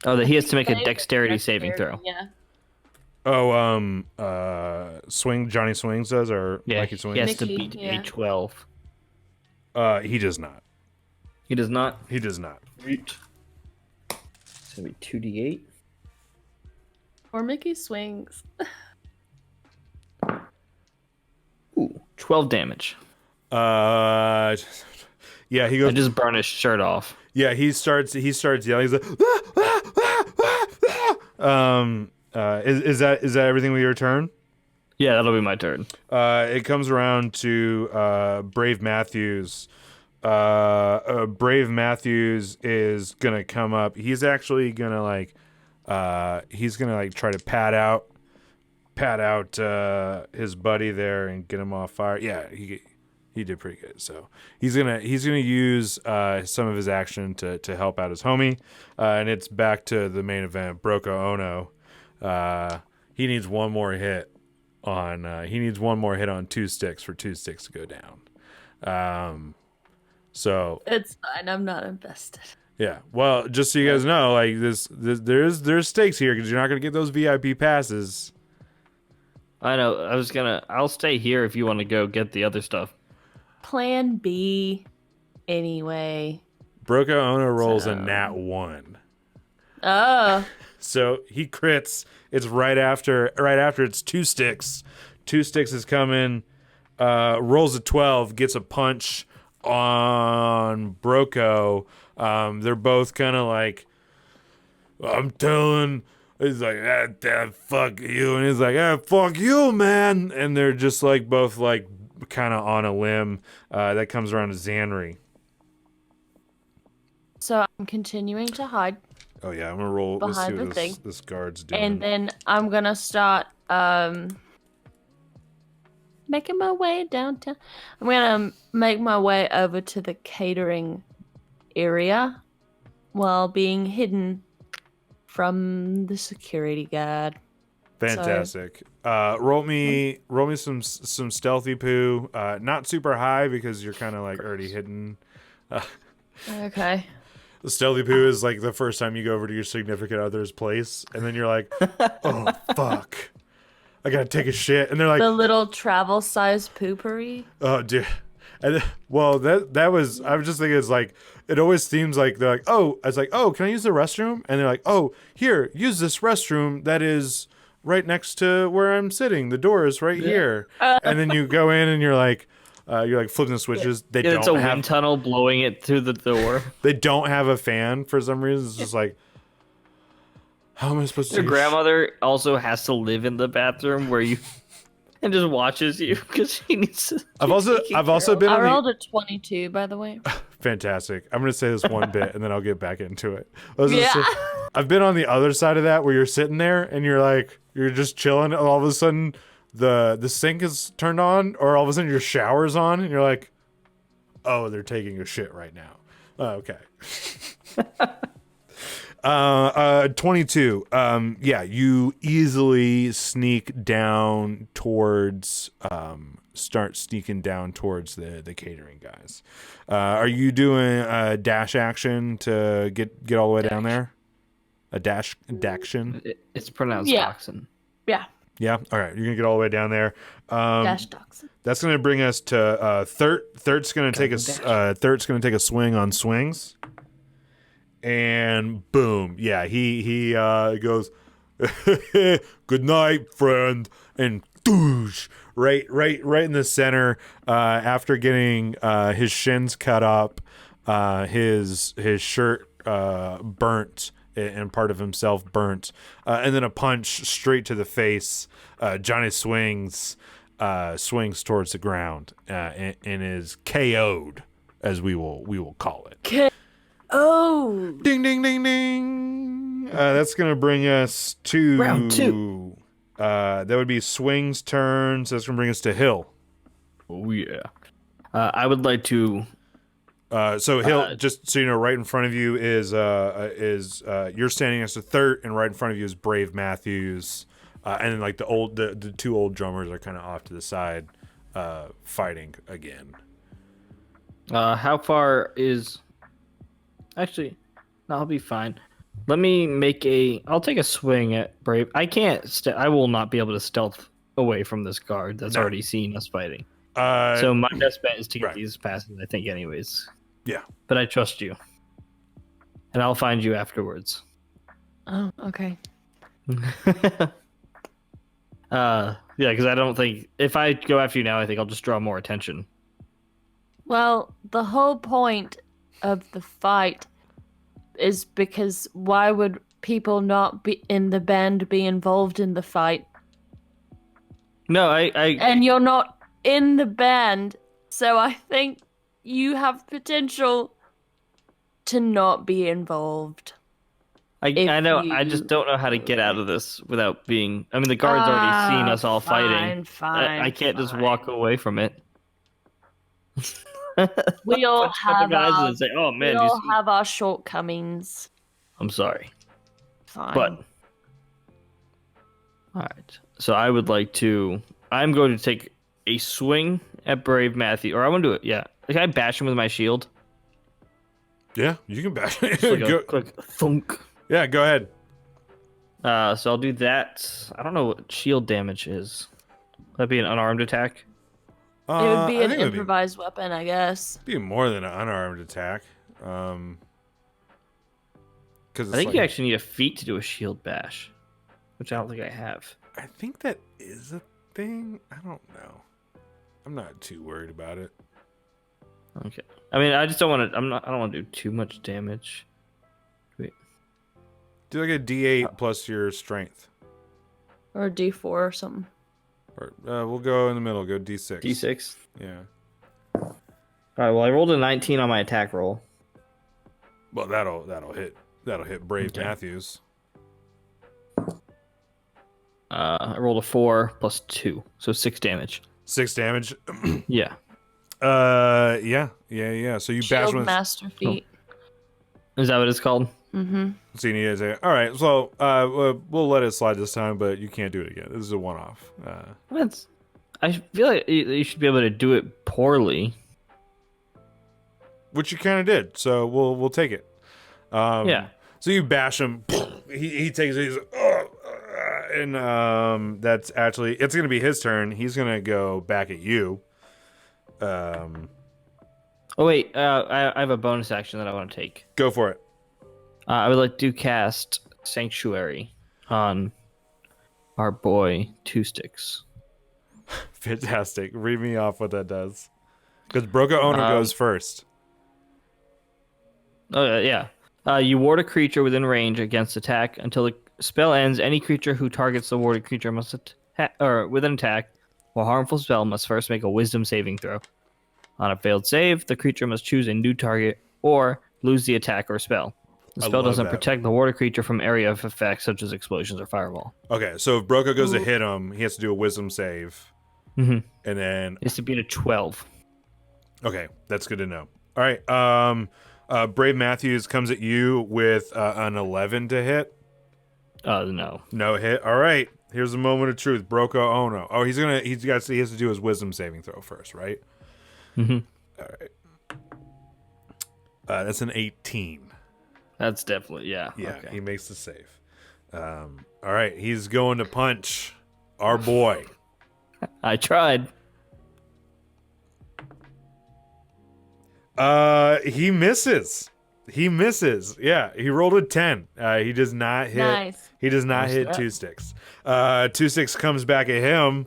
Oh, that he has to make a dexterity saving throw. Yeah. Oh, Johnny Swings does, or Yeah, Mikey Swings? he has to Mickey, beat yeah. a 12. He does not. He does not. He does not. It's gonna be 2d8. Or Mickey swings. Ooh, 12 damage. Yeah, he goes. I just burn his shirt off. Yeah, he starts yelling. He's like, is that everything with your turn? Yeah, that'll be my turn. It comes around to Brave Matthews. Brave Matthews is gonna come up. He's actually gonna try to pat out his buddy there and get him off fire. Yeah, he did pretty good. So he's gonna use some of his action to help out his homie, and it's back to the main event. Broco Ono. He needs one more hit on 2 sticks for 2 sticks to go down. So It's fine. I'm not invested. yeah. Well, just so you guys know, like there's stakes here because you're not gonna get those VIP passes. I know. I'll stay here if you want to go get the other stuff. Plan B. Anyway. Broco Ono rolls a nat 1. Oh. So he crits. It's right after it's 2 sticks. 2 sticks is coming. Rolls a 12. Gets a punch on Broco. They're both kind of like, I'm telling. He's like, fuck you, and he's like, fuck you, man. And they're just like both like kind of on a limb. That comes around to Xanri. So I'm continuing to hide. Oh yeah, I'm gonna roll. Let's see Behind what the thing. this guard's doing. And then I'm gonna start making my way downtown. I'm gonna make my way over to the catering area while being hidden from the security guard. Fantastic. Roll me some stealthy poo. Not super high because you're kind of like already hidden. Okay. The stealthy poo is like the first time you go over to your significant other's place, and then you're like, oh fuck, I gotta take a shit, and they're like, The little travel size poopery. oh dude. And well, that was, I was just thinking, it's like, it always seems like they're like, oh, I was like, oh, can I use the restroom? And they're like, oh, here, use this restroom that is right next to where I'm sitting. The door is right here. And then you go in and you're like flipping the switches. They don't It's a have wind tunnel blowing it through the door. They don't have a fan for some reason. It's just like, how am I supposed to? Your grandmother also has to live in the bathroom where you and just watches you because she needs to. I've also been. I on rolled a 22, by the way. Fantastic. I'm gonna say this one bit and then I'll get back into it. I was gonna Yeah. say, I've been on the other side of that where you're sitting there and you're just chilling, and all of a sudden the sink is turned on, or all of a sudden your shower's on, and you're like, oh, they're taking a shit right now. Okay. 22. Yeah, you easily sneak down towards, start sneaking down towards the catering guys. Are you doing a dash action to get all the way down there? A daction? It's pronounced Yeah. toxin. Yeah. Yeah. All right. You're gonna get all the way down there. Dash toxin. That's gonna bring us to Thirt's gonna take a swing on swings. And boom, yeah, he goes, good night, friend, and doosh, right in the center. After getting his shins cut up, his shirt burnt, and part of himself burnt, and then a punch straight to the face. Johnny swings towards the ground, and is KO'd, as we will call it. Oh. Ding, ding, ding, ding. That's going to bring us to Round 2. That would be Swing's turn. So that's gonna bring us to Hill. Oh yeah. I would like to. So Hill, just so you know, right in front of you is you're standing next to Third, and right in front of you is Brave Matthews, and then like the two old drummers are kind of off to the side, fighting again. How far is? Actually, no, I'll be fine. Let me make I'll take a swing at Brave. I can't. I will not be able to stealth away from this guard that's already seen us fighting. So my best bet is to get these passes, I think, anyways. Yeah. But I trust you. And I'll find you afterwards. Oh, okay. Yeah, because I don't think... If I go after you now, I think I'll just draw more attention. Well, the whole point of the fight is because why would people not be in the band be involved in the fight? No, I And you're not in the band, so I think you have potential to not be involved. I know. I just don't know how to get out of this without being... I mean, the guard's already seen us all fighting. I can't just walk away from it. We all have our, and say, "Oh man, we all have our shortcomings." I'm sorry. Fine. But all right. So I would like to... I'm going to take a swing at Brave Matthew, or I want to do it. Yeah, can I bash him with my shield? Yeah, you can bash. Like a quick thunk. Yeah, go ahead. So I'll do that. I don't know what shield damage is. Would that be an unarmed attack? It would be an improvised weapon, I guess. Be more than an unarmed attack. Because I think you actually need a feat to do a shield bash, which I don't think I have. I think that is a thing. I don't know. I'm not too worried about it. Okay. I mean, I just don't want to. I don't want to do too much damage. Wait. Do like a D8 plus your strength, or a D4 or something. Or we'll go in the middle. Go D6. D6. Yeah. All right. Well, I rolled a 19 on my attack roll. Well, that'll hit. That'll hit Brave Matthews. I rolled a 4 plus 2, so 6 damage. 6 damage. Yeah. Yeah. So you bash Shield with Master Feat. Is that what it's called? Mm-hmm. So you need to say, all right. So we'll let it slide this time, but you can't do it again. This is a one-off. I feel like you should be able to do it poorly. Which you kind of did. So we'll take it. Yeah. So you bash him. He takes it. He's and that's actually, it's going to be his turn. He's going to go back at you. Oh wait, I have a bonus action that I want to take. Go for it. I would like to cast Sanctuary on our boy Two Sticks. Fantastic. Read me off what that does. Because Broca Owner goes first. Oh yeah. You ward a creature within range against attack until the spell ends. Any creature who targets the warded creature must attack, or with an attack or harmful spell must first make a Wisdom saving throw. On a failed save, the creature must choose a new target or lose the attack or spell. The spell doesn't protect the warded creature from area of effects such as explosions or fireball. Okay, so if Broca goes to hit him, he has to do a Wisdom save. Mm-hmm. And then it's to beat a 12. Okay, that's good to know. All right, Brave Matthews comes at you with an 11 to hit. No. No hit. All right, here's a moment of truth. Broca Ono. Oh, he has to do his Wisdom saving throw first, right? Mm-hmm. All right. That's an 18. That's definitely, yeah. Yeah, okay. He makes the save. All right, he's going to punch our boy. I tried. He misses. Yeah, he rolled a 10. He does not hit. Nice. He does not hit Two Sticks. 2 Sticks comes back at him.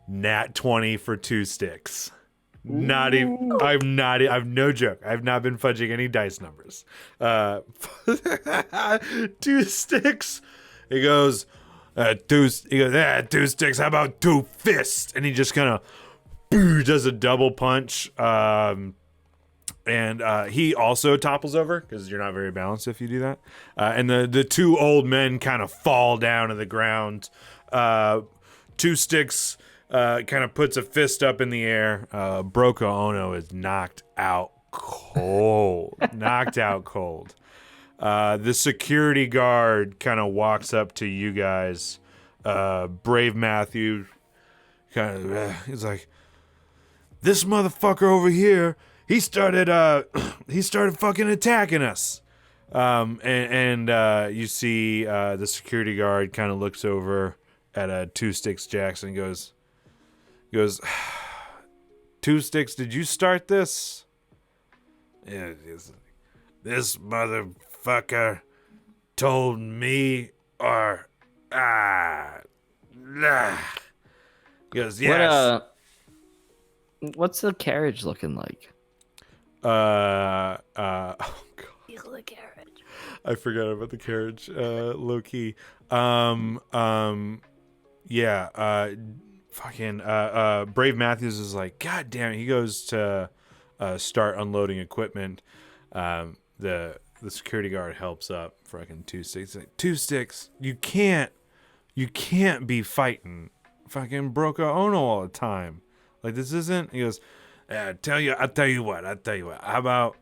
Nat 20 for 2 Sticks. Not even. I've no joke. I've not been fudging any dice numbers. 2 Sticks. He goes. 2 Sticks. How about 2 fists? And he just kind of does a double punch. And And he also topples over because you're not very balanced if you do that. And the two old men kind of fall down to the ground. Two Sticks kind of puts a fist up in the air. Broka Ono is knocked out cold. Knocked out cold. The security guard kind of walks up to you guys. Brave Matthew kind of he's like, this motherfucker over here, he started fucking attacking us. And you see the security guard kind of looks over at Two Sticks Jackson and goes, Two Sticks, did you start this? Yeah, this motherfucker told me or He goes, yes. What's the carriage looking like? Oh god. Feel the carriage. I forgot about the carriage. Low key. Yeah. Fucking. Brave Matthews is like, God damn it. He goes to start unloading equipment. The security guard helps up. Fucking Two Sticks. Like, Two Sticks. You can't be fighting fucking Broka Ono all the time. Like, this isn't. He goes, I'll tell you what. How about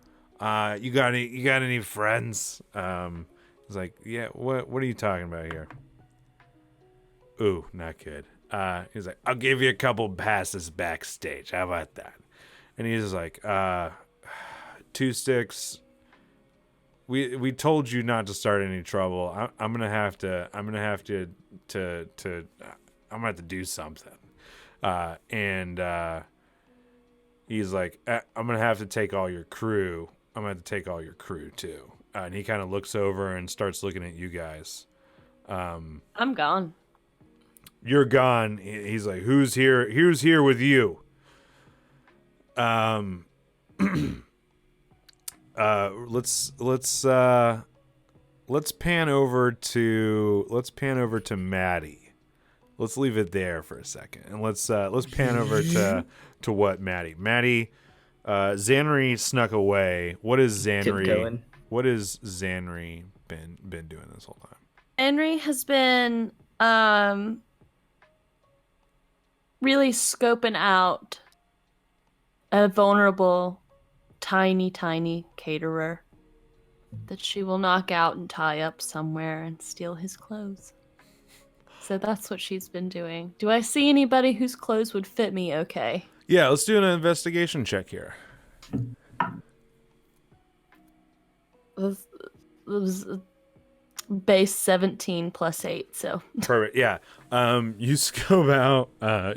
you got any friends? He's like, yeah. What are you talking about here? Ooh, not good. He's like, I'll give you a couple passes backstage. How about that? And he's like, Two Sticks. We told you not to start any trouble. I'm gonna have to do something. And he's like, I'm gonna have to take all your crew. I'm gonna have to take all your crew too. And he kind of looks over and starts looking at you guys. I'm gone. You're gone. He's like, who's here? Who's here with you? Let's pan over to Maddie. Let's leave it there for a second, and let's pan over to what Maddie. Xanri snuck away. What is Xanri? What has Xanri been doing this whole time? Xanri has been really scoping out a vulnerable, tiny caterer that she will knock out and tie up somewhere and steal his clothes. So that's what she's been doing. Do I see anybody whose clothes would fit me okay? Yeah, let's do an investigation check here. It was base 17 plus 8, so. Perfect, yeah. You scope out,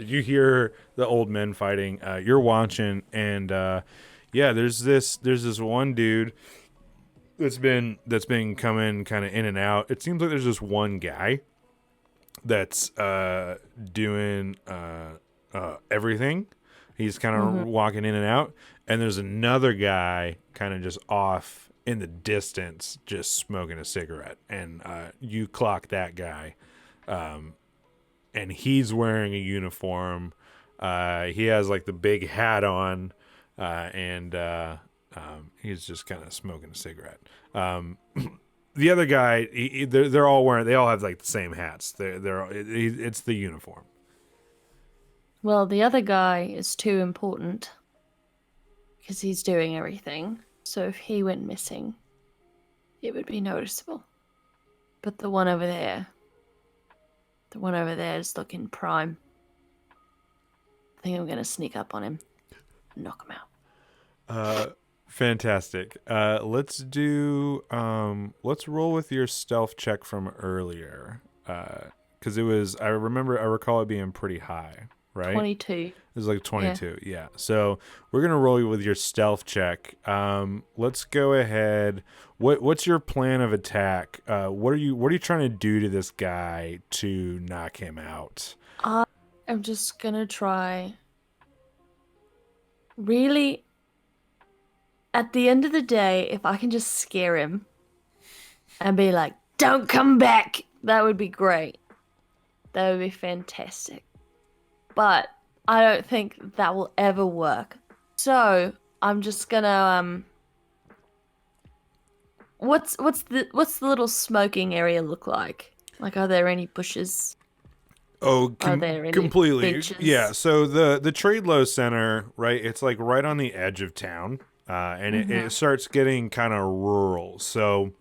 you hear the old men fighting, you're watching, and yeah, there's this one dude that's been coming kind of in and out. It seems like there's this one guy that's doing everything. He's kind of walking in and out, and there's another guy kind of just off in the distance just smoking a cigarette, and you clock that guy, and he's wearing a uniform. He has like the big hat on, and he's just kind of smoking a cigarette. The other guy, they're all wearing. They all have like the same hats. It's the uniform. Well, the other guy is too important because he's doing everything. So if he went missing, it would be noticeable. But the one over there is looking prime. I think I'm gonna sneak up on him and knock him out. Fantastic. Let's roll with your stealth check from earlier. Because I recall it being pretty high, right? 22. It was like 22, yeah. So we're gonna roll with your stealth check. Let's go ahead. What's your plan of attack? What are you trying to do to this guy to knock him out? I'm just gonna try. Really, at the end of the day, if I can just scare him and be like, "Don't come back," that would be great. That would be fantastic. But I don't think that will ever work. So I'm just gonna what's the little smoking area look like? Like, are there any bushes? Oh, Are there any completely. benches? Yeah. So the Trade Low Center, right? It's like right on the edge of town, and it starts getting kind of rural. So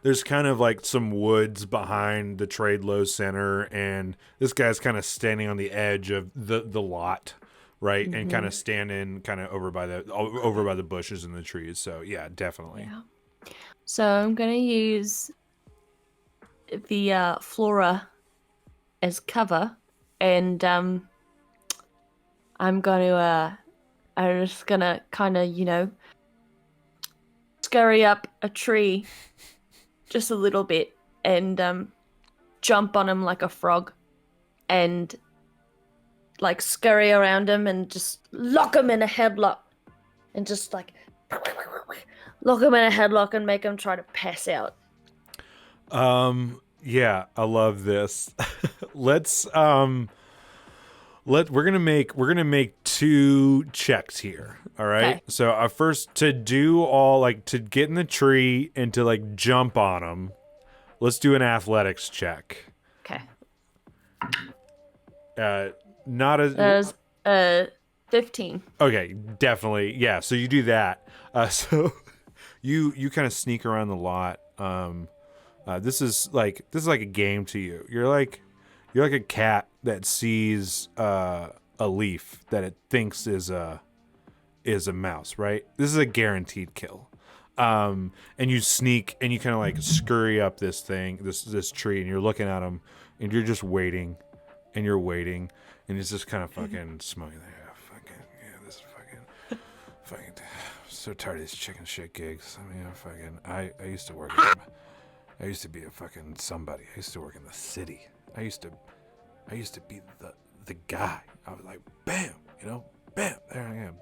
there's kind of like some woods behind the Trade Low Center, and this guy's kind of standing on the edge of the lot, right? And kind of standing kind of over by the bushes and the trees. So yeah, definitely. Yeah. So I'm gonna use the flora as cover, and I'm just gonna kind of scurry up a tree just a little bit and jump on him like a frog and like scurry around him and just lock him in a headlock and just like lock him in a headlock and make him try to pass out. Yeah, I love this. We're gonna make 2 checks here. All right. Okay. So first to get in the tree and to like jump on him. Let's do an athletics check. Okay. Not as. There's 15. Okay, definitely. Yeah. So you do that. So you kind of sneak around the lot. This is like a game to you. You're like a cat that sees a leaf that it thinks is a mouse, right? This is a guaranteed kill. And you sneak and you kind of like scurry up this tree, and you're looking at him, and you're just waiting, and you're waiting, and it's just kind of fucking smoking. This is fucking. I'm so tired of these chicken shit gigs. I mean, I used to work. I used to be a fucking somebody. I used to work in the city. I used to be the guy. I was like, bam, bam, there I am.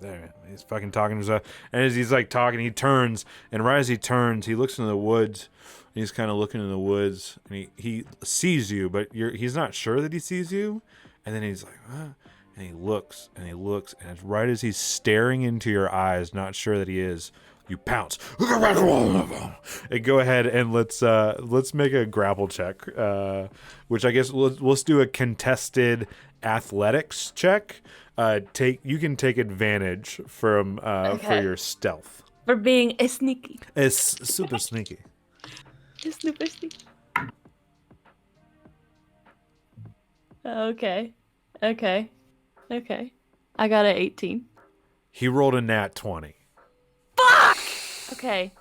He's fucking talking to himself. And as he's like talking, he turns, and right as he turns, he looks into the woods. And he's kind of looking in the woods, and he sees you, but he's not sure that he sees you. And then he's like, huh? And he looks, and it's right as he's staring into your eyes, not sure that he is, you pounce. And go ahead and let's make a grapple check, which I guess let's do a contested athletics check. You can take advantage from for your stealth. For being a sneaky. It's super sneaky. It's super sneaky. Okay. I got an 18. He rolled a nat 20. Fuck! Okay.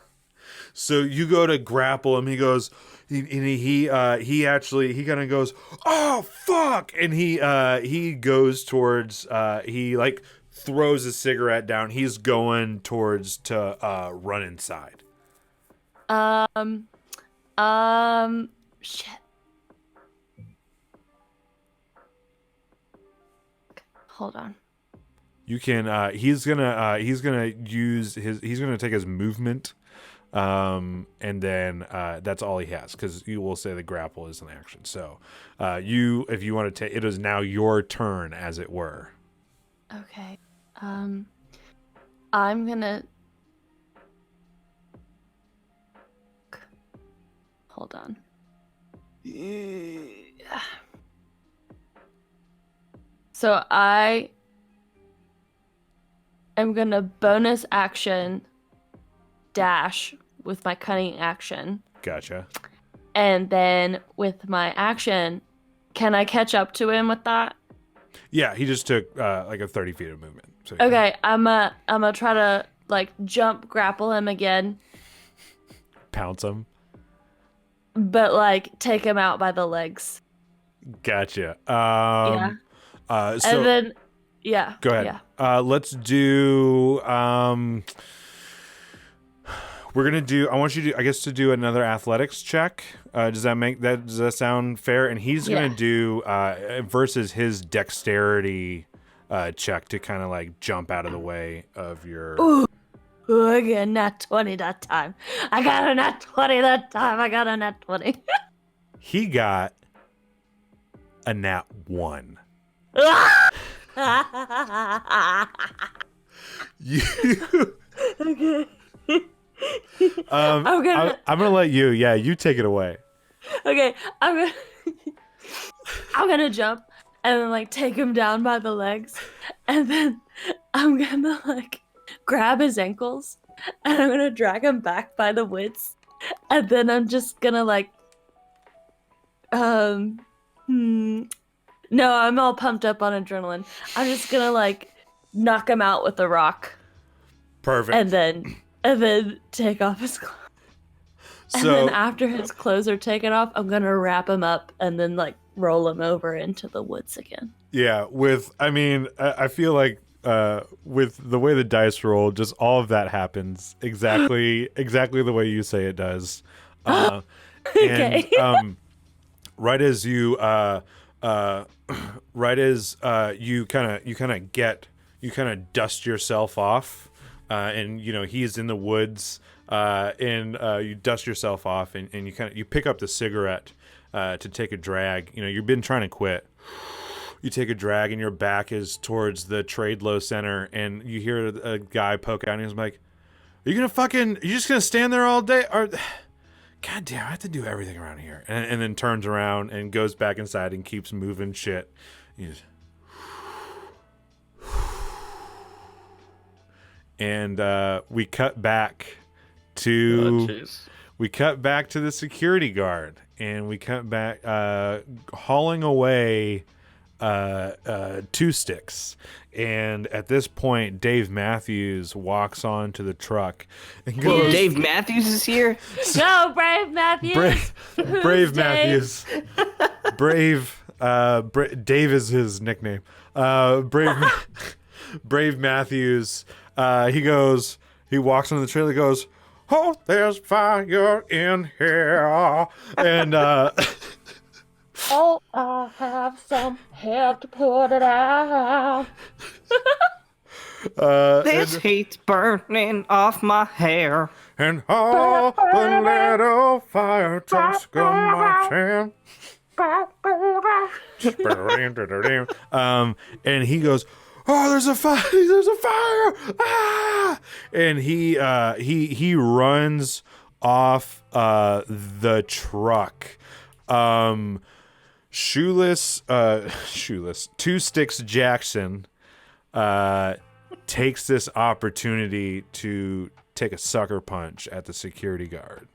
So you go to grapple him. He goes, he kind of goes, oh fuck, and he goes towards, he like throws a cigarette down. He's going towards to run inside. Shit. Hold on. You can. He's gonna take his movement, and then that's all he has, because you will say the grapple is an action. So, if you want to take, it is now your turn, as it were. Okay. I'm gonna. Hold on. So I am gonna bonus action dash with my cunning action. Gotcha. And then with my action, can I catch up to him with that? Yeah, he just took like a 30 feet of movement. So okay, I'm gonna try to like jump grapple him again. Pounce him. But like take him out by the legs. Gotcha. Yeah. So and then, yeah. Go ahead. Yeah. Let's do. We're gonna do. I want you to, I guess, to do another athletics check. Does that sound fair? And he's gonna do versus his dexterity check to kind of like jump out of the way of your. Ooh, I got a nat 20 that time. I got a nat 20. He got a nat 1. You. Okay. I'm gonna let you. Yeah, you take it away. Okay, I'm gonna jump and then like take him down by the legs, and then I'm gonna like grab his ankles and I'm gonna drag him back by the woods, and then I'm just gonna like no, I'm all pumped up on adrenaline. I'm just gonna like knock him out with a rock. Perfect. And then take off his clothes. And then after his clothes are taken off, I'm gonna wrap him up and then like roll him over into the woods again. Yeah, I feel like with the way the dice roll, just all of that happens exactly the way you say it does. Okay. And right as you you kind of dust yourself off, and you know he's in the woods, and you dust yourself off, and you pick up the cigarette to take a drag. You know, you've been trying to quit. You take a drag, and your back is towards the trade low center, and you hear a guy poke out, and he's like, "Are you just gonna stand there all day? Or, God damn, I have to do everything around here." And then turns around and goes back inside and keeps moving shit. And we cut back to the security guard, and we cut back hauling away 2 sticks. And at this point, Dave Matthews walks onto the truck and goes, Whoa, Dave Matthews is here? Go, Brave Matthews! Brave Matthews. Dave is his nickname. Brave Matthews. He walks onto the trailer, goes, "Oh, there's fire in here." And oh, I have some help to put it out. This heat's burning off my hair. And all the little fire trucks go marching. And he goes, "Oh, there's a fire! There's a fire! Ah!" And he runs off the truck. Shoeless 2 Sticks Jackson takes this opportunity to take a sucker punch at the security guard.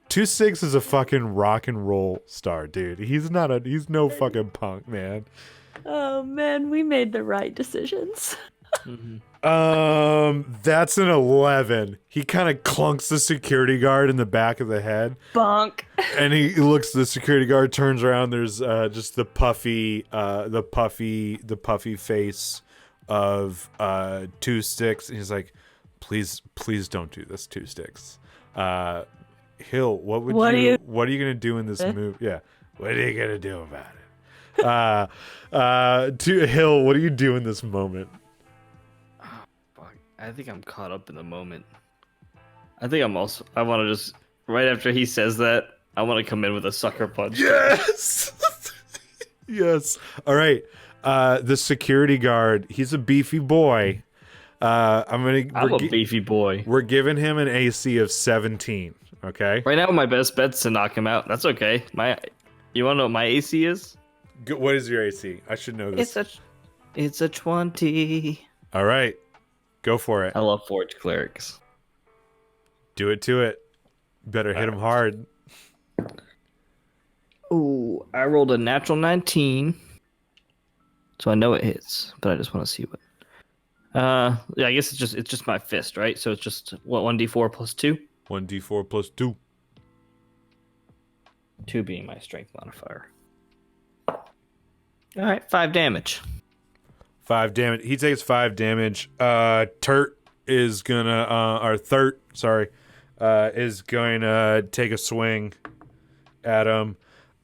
2 Sticks is a fucking rock and roll star, dude. He's no fucking punk, man. Oh man, we made the right decisions. That's an 11. He kind of clunks the security guard in the back of the head. Bonk. And he looks. The security guard turns around. There's just the puffy face of 2 Sticks. And he's like, "Please don't do this, 2 Sticks." Hill, what are you gonna do in this move? Yeah, what are you gonna do about it? To Hill, what do you do in this moment? I think I'm caught up in the moment. I want to just, right after he says that, I want to come in with a sucker punch. Yes! Yes. All right. The security guard, he's a beefy boy. I'm a beefy boy. We're giving him an AC of 17, okay? Right now, my best bet's to knock him out. That's okay. You want to know what my AC is? What is your AC? I should know this. It's a 20. All right. Go for it. I love Forge Clerics. Do it to it. Better hit him hard. Ooh, I rolled a natural 19. So I know it hits, but I just want to see what. Yeah, I guess it's just my fist, right? So it's just what, 1d4 plus 2? 1d4 plus 2. 2 being my strength modifier. All right, 5 damage. 5 damage. He takes 5 damage. Thurt is gonna take a swing at him.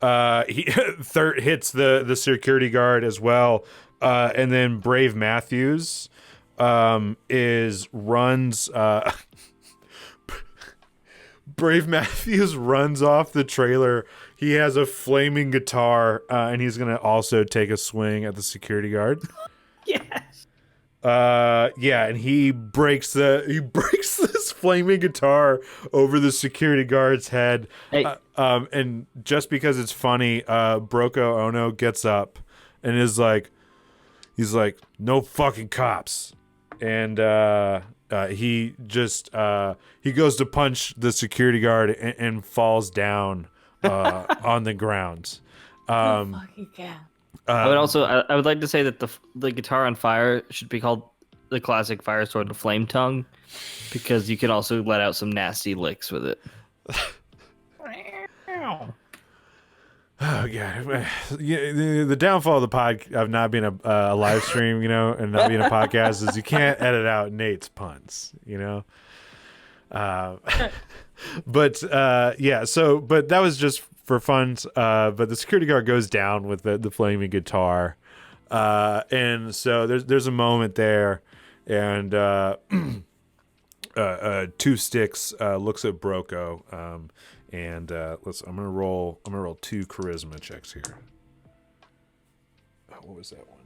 Thurt hits the security guard as well. And then Brave Matthews runs Brave Matthews runs off the trailer. He has a flaming guitar, and he's gonna also take a swing at the security guard. Yes. and he breaks this flaming guitar over the security guard's head. Hey. And just because it's funny, Broco Ono gets up and he's like, no fucking cops. And he goes to punch the security guard and falls down on the ground. Fucking cow. I would like to say that the guitar on fire should be called the classic fire sword, the flame tongue, because you can also let out some nasty licks with it. Oh god, the downfall of the of not being a live stream, and not being a podcast is you can't edit out Nate's puns, but that was just for fun. But the security guard goes down with the flaming guitar, and so there's a moment there, and Two Sticks looks at Broco. And I'm gonna roll 2 charisma checks here. Oh, what was that one?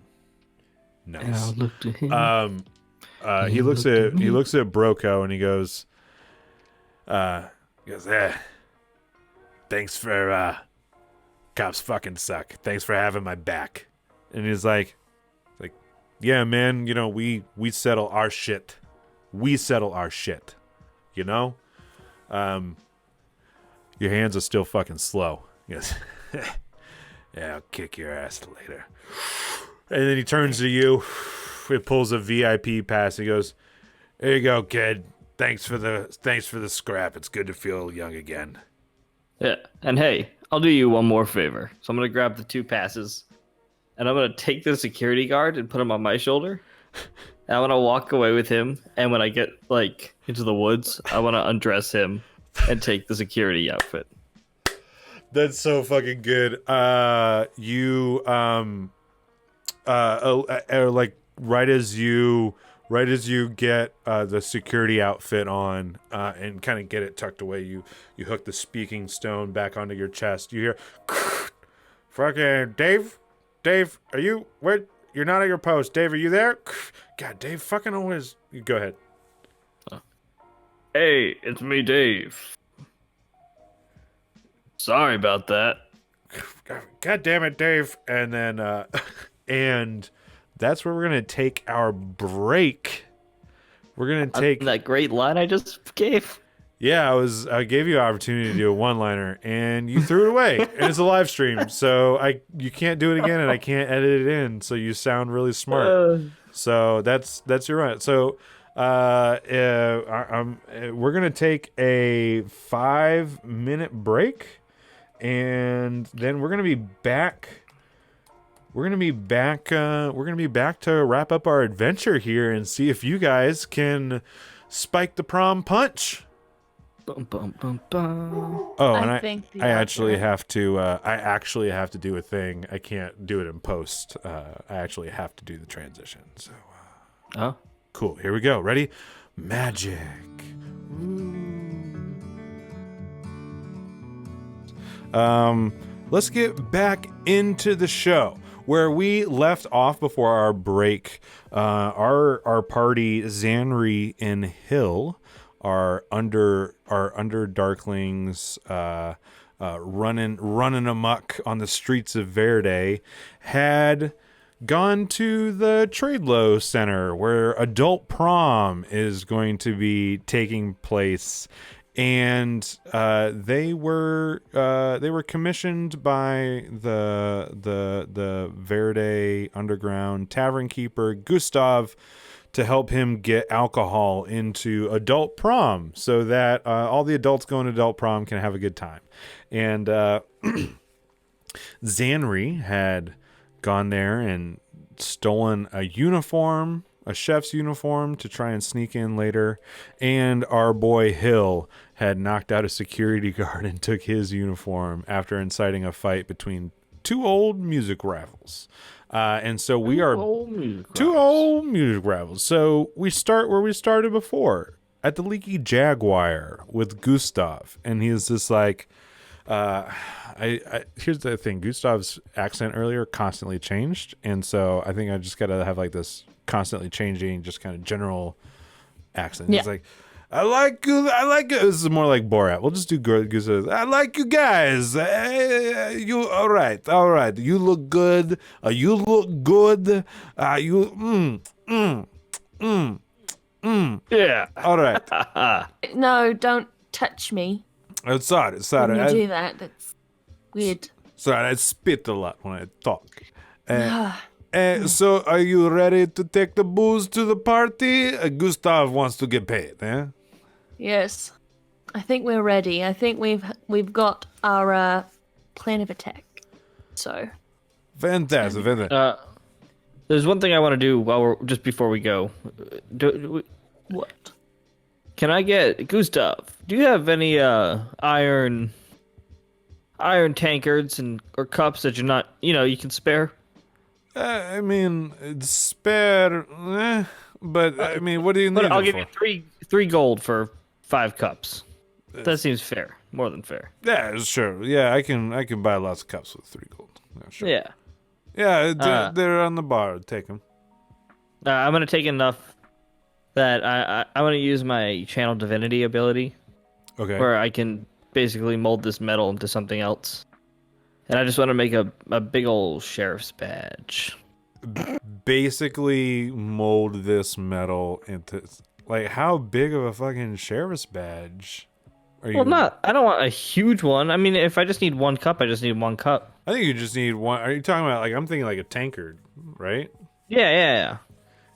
Nice. Look to him. He looks at Broco and he goes, thanks for cops fucking suck. Thanks for having my back. And he's like, yeah, man, we settle our shit. We settle our shit. Your hands are still fucking slow. Yes. Yeah, I'll kick your ass later. And then he turns to you. He pulls a VIP pass. And he goes, "Here you go, kid. Thanks for the scrap. It's good to feel young again." Yeah, and hey, I'll do you one more favor. So I'm gonna grab the 2 passes, and I'm gonna take the security guard and put him on my shoulder. And I want to walk away with him. And when I get into the woods, I want to undress him and take the security outfit. That's so fucking good. You right as you get the security outfit on and kind of get it tucked away, you hook the speaking stone back onto your chest. You hear, fucking Dave, are you where? You're not at your post. Dave, are you there? God, Dave fucking always. Go ahead. Hey, it's me, Dave. Sorry about that. God damn it, Dave. And then, and that's where we're going to take our break. We're going to take that great line I just gave. Yeah, I gave you an opportunity to do a one-liner and you threw it away. And it's a live stream, so you can't do it again and I can't edit it in, so you sound really smart. So that's your right. So we're gonna take a 5-minute break, and then we're gonna be back. We're gonna be back to wrap up our adventure here and see if you guys can spike the prom punch. Bum, bum, bum, bum. Oh, and I actually have to do a thing. I can't do it in post. I actually have to do the transition. So, cool. Here we go. Ready? Magic. Let's get back into the show where we left off before our break. Our party, Xanri and Hill, are under Darklings, running amok on the streets of Verde, had gone to the Tradelow Center where adult prom is going to be taking place, and they were commissioned by the Verde Underground tavern keeper Gustav to help him get alcohol into adult prom so that all the adults going to adult prom can have a good time. And Xanri had gone there and stolen a uniform, a chef's uniform, to try and sneak in later. And our boy Hill had knocked out a security guard and took his uniform after inciting a fight between 2 old music rivals. And so we are 2 old music rivals. So we start where we started before, at the Leaky Jaguar with Gustav. And he's just like, Here's the thing. Gustav's accent earlier constantly changed, and so I think I just gotta have like this constantly changing, just kind of general accent. Yeah. It's like, I like you. This is more like Borat. We'll just do Gustav. I like you guys. You all right? All right. You look good. You look good. Yeah. All right. No, don't touch me. I'm sorry. When you do that, that's weird. Sorry, I spit a lot when I talk. So, are you ready to take the booze to the party? Gustav wants to get paid, eh? Yes, I think we're ready. I think we've got our plan of attack. So Fantastic. There's one thing I want to do just before we go. what? Can I get Gustav? Do you have any iron tankards or cups that you're not, you can spare? I mean, it's spare, but I mean, what do you need? I'll it give for? you three gold for 5 cups. That seems fair, more than fair. Yeah, sure. Yeah, I can buy lots of cups with 3 gold. Yeah, sure. Yeah. Yeah, they're on the bar. Take them. I'm gonna take enough that I'm gonna use my channel divinity ability, Okay. where I can basically mold this metal into something else. And I just want to make a big old sheriff's badge. Basically, mold this metal into like how big of a fucking sheriff's badge? Are you? Well, I don't want a huge one. I mean, if I just need 1 cup, I just need 1 cup. I think you just need one. Are you talking about like I'm thinking like a tankard, right? Yeah.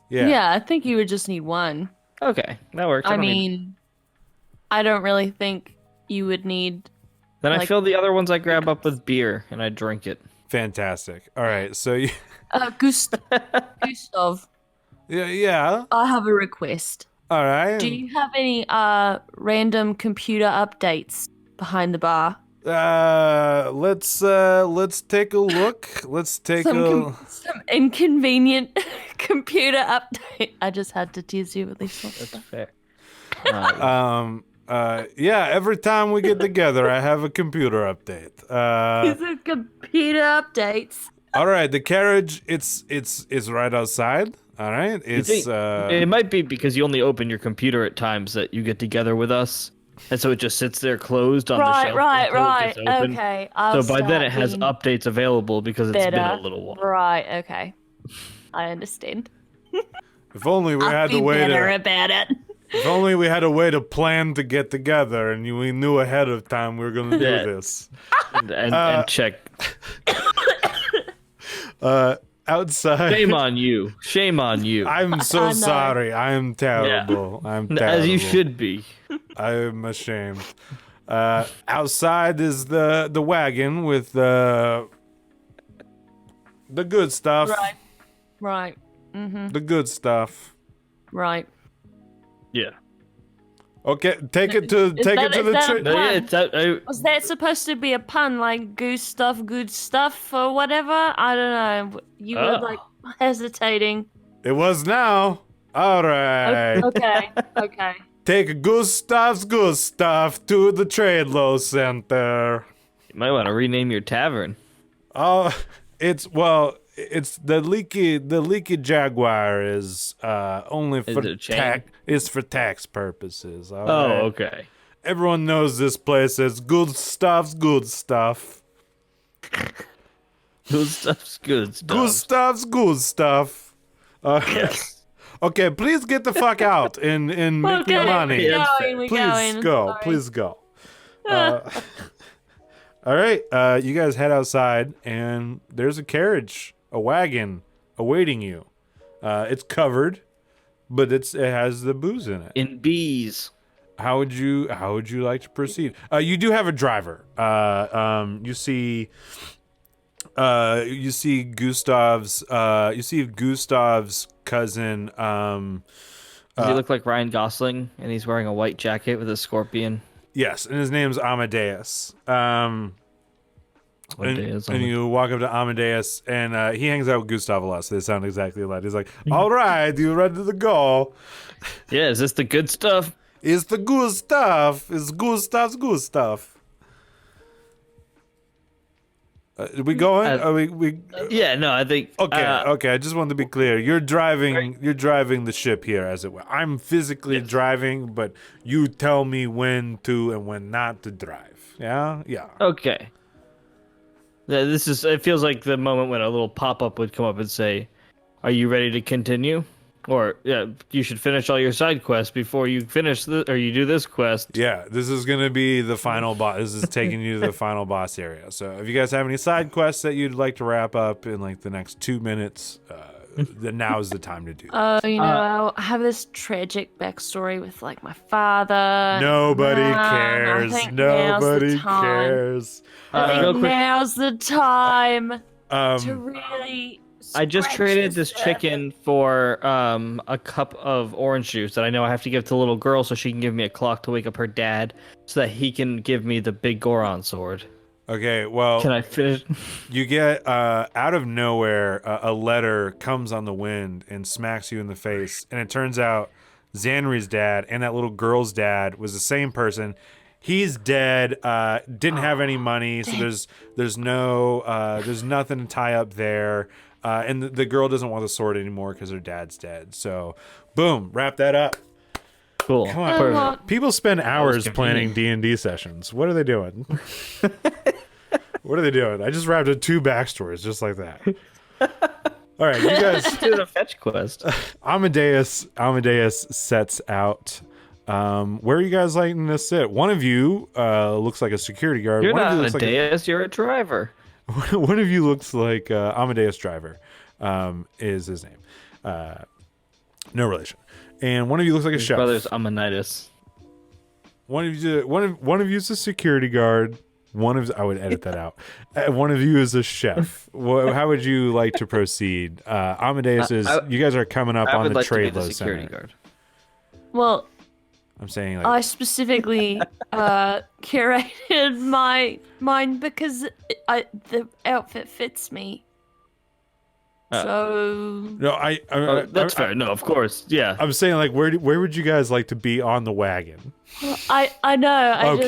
Yeah, I think you would just need 1. Okay, that works. I mean, I don't really think you would need. Then I fill the other ones I grab up with beer and I drink it. Fantastic. All right, so you. Gustav. Yeah. I have a request. All right. Do you have any random computer updates behind the bar? Let's take a look. Let's take some inconvenient computer update. I just had to tease you with these sorts of stuff. Fair. Yeah, every time we get together, I have a computer update. These are computer updates. All right, the carriage, it's right outside. All right, it might be because you only open your computer at times that you get together with us, and so it just sits there closed on the shelf. Right. Okay. So by then it has updates available because it's been a little while. Right. Okay. I understand. If only we had a way better about it. If only we had a way to plan to get together, and we knew ahead of time we were going to do this. And check. Outside. Shame on you. I'm so sorry. I am terrible. Yeah. I'm terrible. As you should be. I am ashamed. Outside is the wagon with the good stuff. Right. Mm-hmm. The good stuff. Right. Yeah. Okay, take it to the train. Was that supposed to be a pun, like goose stuff, good stuff, or whatever? I don't know. You were like hesitating. It was now. All right. Okay. Take Gustav's good stuff to the trade low center. You might want to rename your tavern. Oh, it's the leaky Jaguar is only for tax purposes. All right? Okay. Everyone knows this place as good stuff. Good stuff's good stuff. Gustav's good stuff. Yes. Okay, please get the fuck out and make your money. Please go. All right, you guys head outside, and there's a carriage, a wagon, awaiting you. It's covered, but it has the booze in it. In bees. How would you like to proceed? You do have a driver. You see Gustav's cousin. Does he look like Ryan Gosling, and he's wearing a white jacket with a scorpion? Yes, and his name's Amadeus. And you walk up to Amadeus, and he hangs out with Gustav a lot, so they sound exactly alike. He's like, "All right, you ready to go?" Yeah, is this the good stuff? It's the good stuff. It's Gustav's good stuff. Are we going? Are we? Yeah, no, I think. Okay. I just wanted to be clear. You're driving. You're driving the ship here, as it were. I'm physically driving, but you tell me when to and when not to drive. Yeah. Okay. This is. It feels like the moment when a little pop-up would come up and say, "Are you ready to continue?" Or you should finish all your side quests before you finish or you do this quest. Yeah, this is gonna be the final boss. This is taking you to the final boss area. So if you guys have any side quests that you'd like to wrap up in like the next 2 minutes, then now is the time to do that. I have this tragic backstory with like my father. Nobody cares. I think Nobody cares. I think now's the time Um, to really. I just scratch traded this surface. chicken for a cup of orange juice that I know I have to give to the little girl so she can give me a clock to wake up her dad so that he can give me the big Goron sword. Okay, well, Can I finish? you get out of nowhere a letter comes on the wind and smacks you in the face, and it turns out Xanri's dad and that little girl's dad was the same person. He's dead. Didn't have any money, so there's nothing to tie up there. And the girl doesn't want the sword anymore because her dad's dead. So, boom, wrap that up. Cool. Come on, Perfect. people spend hours convenient. planning D&D sessions. What are they doing? What are they doing? I just wrapped up 2 backstories just like that. All right, you guys. Do the fetch quest. Amadeus sets out. Where are you guys liking to sit? One of you looks like a security guard. You're One of not you a looks like Deus, you're a driver. one of you looks like Amadeus Driver, is his name. No relation. And one of you looks like a His chef. brother's Amanitis. One of you's a security guard. I would edit that out. One of you is a chef. How would you like to proceed? Amadeus is. You guys are coming up I on would the like to be trade the low security center. guard. Well, I'm saying like I specifically curated mine because the outfit fits me. So no, That's fair. No, of course. Yeah. I'm saying like where would you guys like to be on the wagon? I know.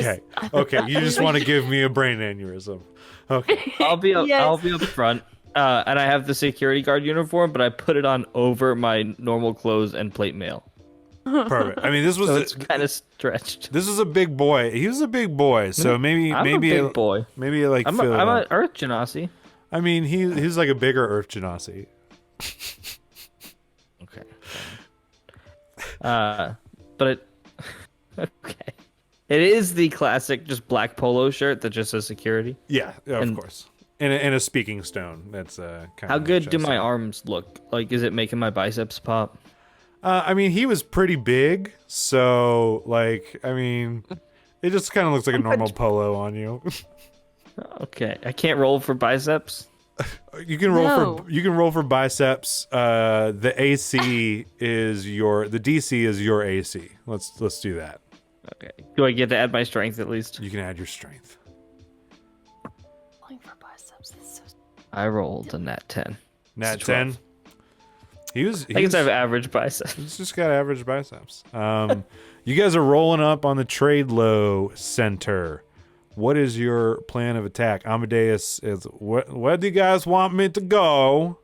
Okay. You just want to give me a brain aneurysm. Okay. I'll be up. Yes. I'll be up front, and I have the security guard uniform, but I put it on over my normal clothes and plate mail. Perfect. I mean, this was So it's kind of stretched. this was a big boy. He was a big boy, so maybe I'm maybe a big boy. maybe like I'm fill it an up. Earth Genasi. I mean, he's like a bigger Earth Genasi. Okay. But it. Okay. It is the classic, just black polo shirt that just says security. Yeah, of And- course. And a speaking stone. That's kind How of good do my interesting. arms look? Like, is it making my biceps pop? I mean, he was pretty big, so like, I mean, it just kind of looks like a normal polo on you. Okay, I can't roll for biceps. You can roll No. for biceps. The AC is the DC is your AC. Let's do that. Okay. Do I get to add my strength at least? You can add your strength. Pulling for biceps. That's so... I rolled a nat 10. Nat It's 12. 10. I guess I have average biceps. He's just got average biceps. You guys are rolling up on the trade low center. What is your plan of attack? Amadeus is where do you guys want me to go?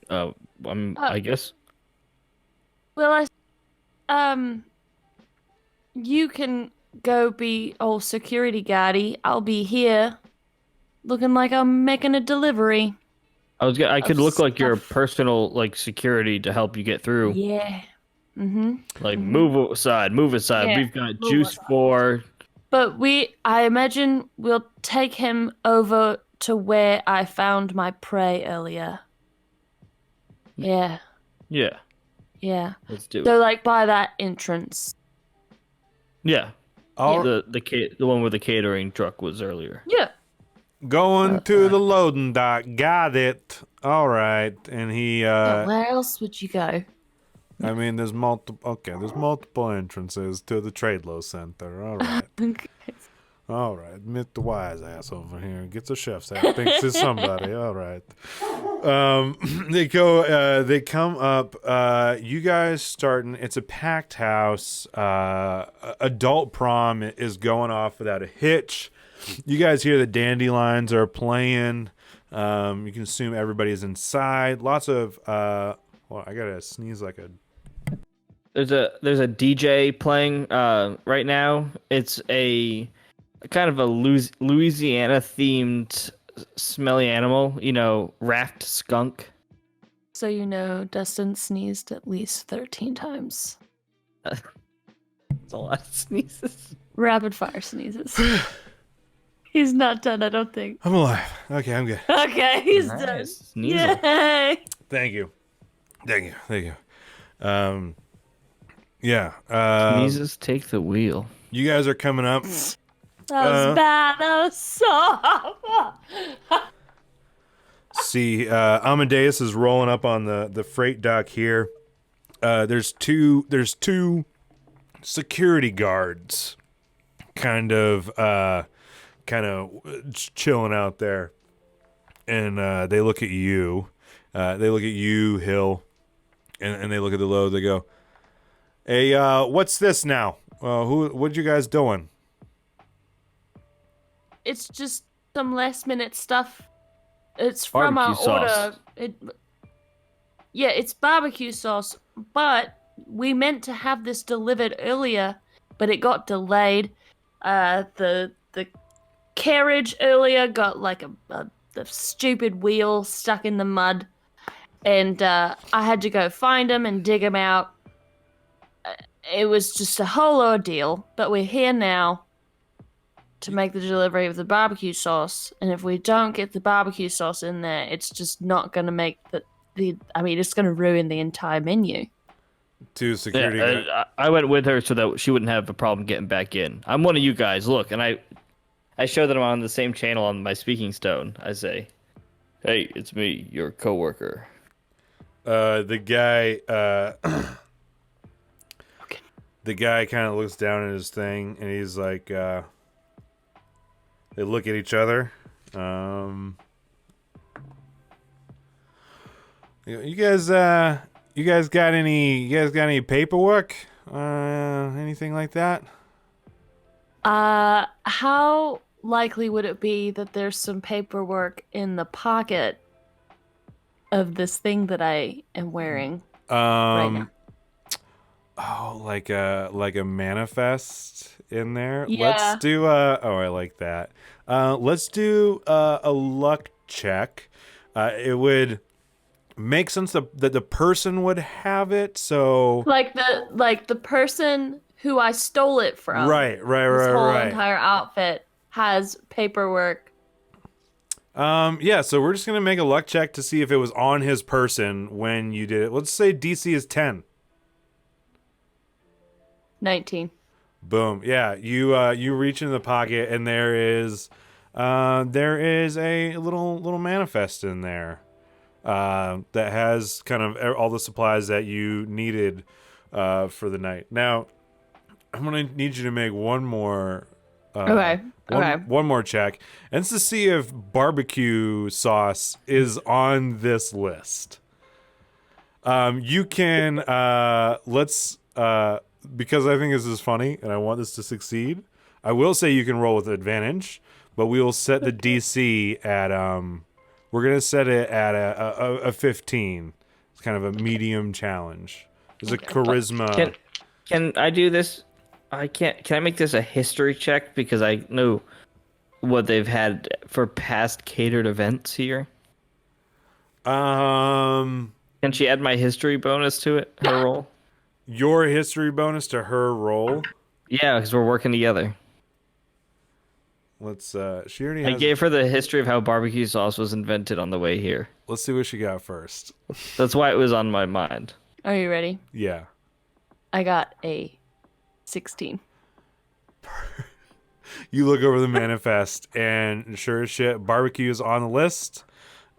I guess. Well, you can go be old security guardy. I'll be here, looking like I'm making a delivery. I could look like your stuff. personal like security to help you get through. Yeah. Mm-hmm. Like move aside. Yeah, We've got move juice aside. for. But I imagine we'll take him over to where I found my prey earlier. Yeah. Yeah, Yeah. let's do it. So like by that entrance. Yeah, All the one where the catering truck was earlier. Yeah. going to the loading dock. Got it. All right. And he Where else would you go? I mean, there's multiple entrances to the trade low center. All right. All right, Mr. Wise ass over here gets a chef's hat. Thinks he's somebody. All right. They come up. You guys starting. It's a packed house. Adult prom is going off without a hitch. You guys hear the dandelions are playing. You can assume everybody's inside. Lots of well, I gotta sneeze like a. There's a DJ playing right now. It's a kind of a Louisiana themed smelly animal. You know, raft skunk. So you know, Dustin sneezed at least 13 times. It's a lot of sneezes. Rapid fire sneezes. He's not done, I don't think. I'm alive. Okay, I'm good. Okay, he's Nice. done. Sneasel. Yay! Thank you. Yeah. Sneezes take the wheel. You guys are coming up. That was bad. That was so. See, Amadeus is rolling up on the freight dock here. There's two security guards, kind of chilling out there, and they look at you. They look at you, Hill, and they look at the load. They go, "Hey, what's this now? What you guys doing?" It's just some last minute stuff. It's from Barbecue our sauce. order. Yeah, it's barbecue sauce, but we meant to have this delivered earlier, but it got delayed. The carriage earlier got like a stupid wheel stuck in the mud, and I had to go find him and dig him out. It was just a whole ordeal, but we're here now to make the delivery of the barbecue sauce, and if we don't get the barbecue sauce in there, it's just not going to make it's going to ruin the entire menu. Two security guards. I went with her so that she wouldn't have a problem getting back in. I'm one of you guys. Look, and I show that I'm on the same channel on my speaking stone. I say, "Hey, it's me, your coworker." The guy. Okay. The guy kind of looks down at his thing, and he's like, they look at each other. You guys got any paperwork? Anything like that? How likely would it be that there's some paperwork in the pocket of this thing that I am wearing right now? Oh, like a manifest in there. Yeah. Let's do I like that. Let's do a luck check. It would make sense that the person would have it. So Like the person who I stole it from. right. This whole entire outfit has paperwork. Yeah. So we're just gonna make a luck check to see if it was on his person when you did it. Let's say DC is 10. 19. Boom. Yeah, you reach into the pocket and there is a little manifest in there that has kind of all the supplies that you needed for the night. Now, I'm gonna need you to make one more one more check, and it's to see if barbecue sauce is on this list. You can let's because I think this is funny and I want this to succeed, I will say you can roll with advantage, but we will set the DC at we're gonna set it at a 15. It's kind of a medium challenge. There's a charisma. Can I do this? Can I make this a history check because I know what they've had for past catered events here? Can she add my history bonus to it? Her roll. Your history bonus to her roll. Yeah, because we're working together. Let's she already has. I gave her the history of how barbecue sauce was invented on the way here. Let's see what she got first. That's why it was on my mind. Are you ready? Yeah. I got a 16. You look over the manifest and sure as shit, barbecue is on the list.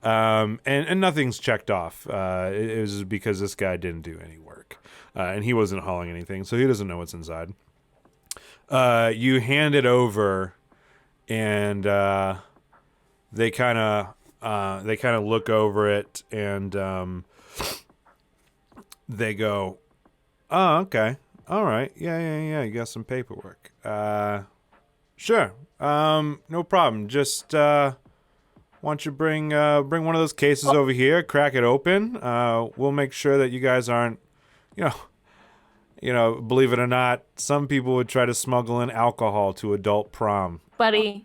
And nothing's checked off. It was because this guy didn't do any work. And he wasn't hauling anything, so he doesn't know what's inside. You hand it over, and they kind of look over it, and they go, "Oh, okay, all right, yeah. You got some paperwork. Sure. No problem. Just why don't you bring one of those cases over here, crack it open. We'll make sure that you guys aren't, believe it or not, some people would try to smuggle in alcohol to adult prom. Buddy,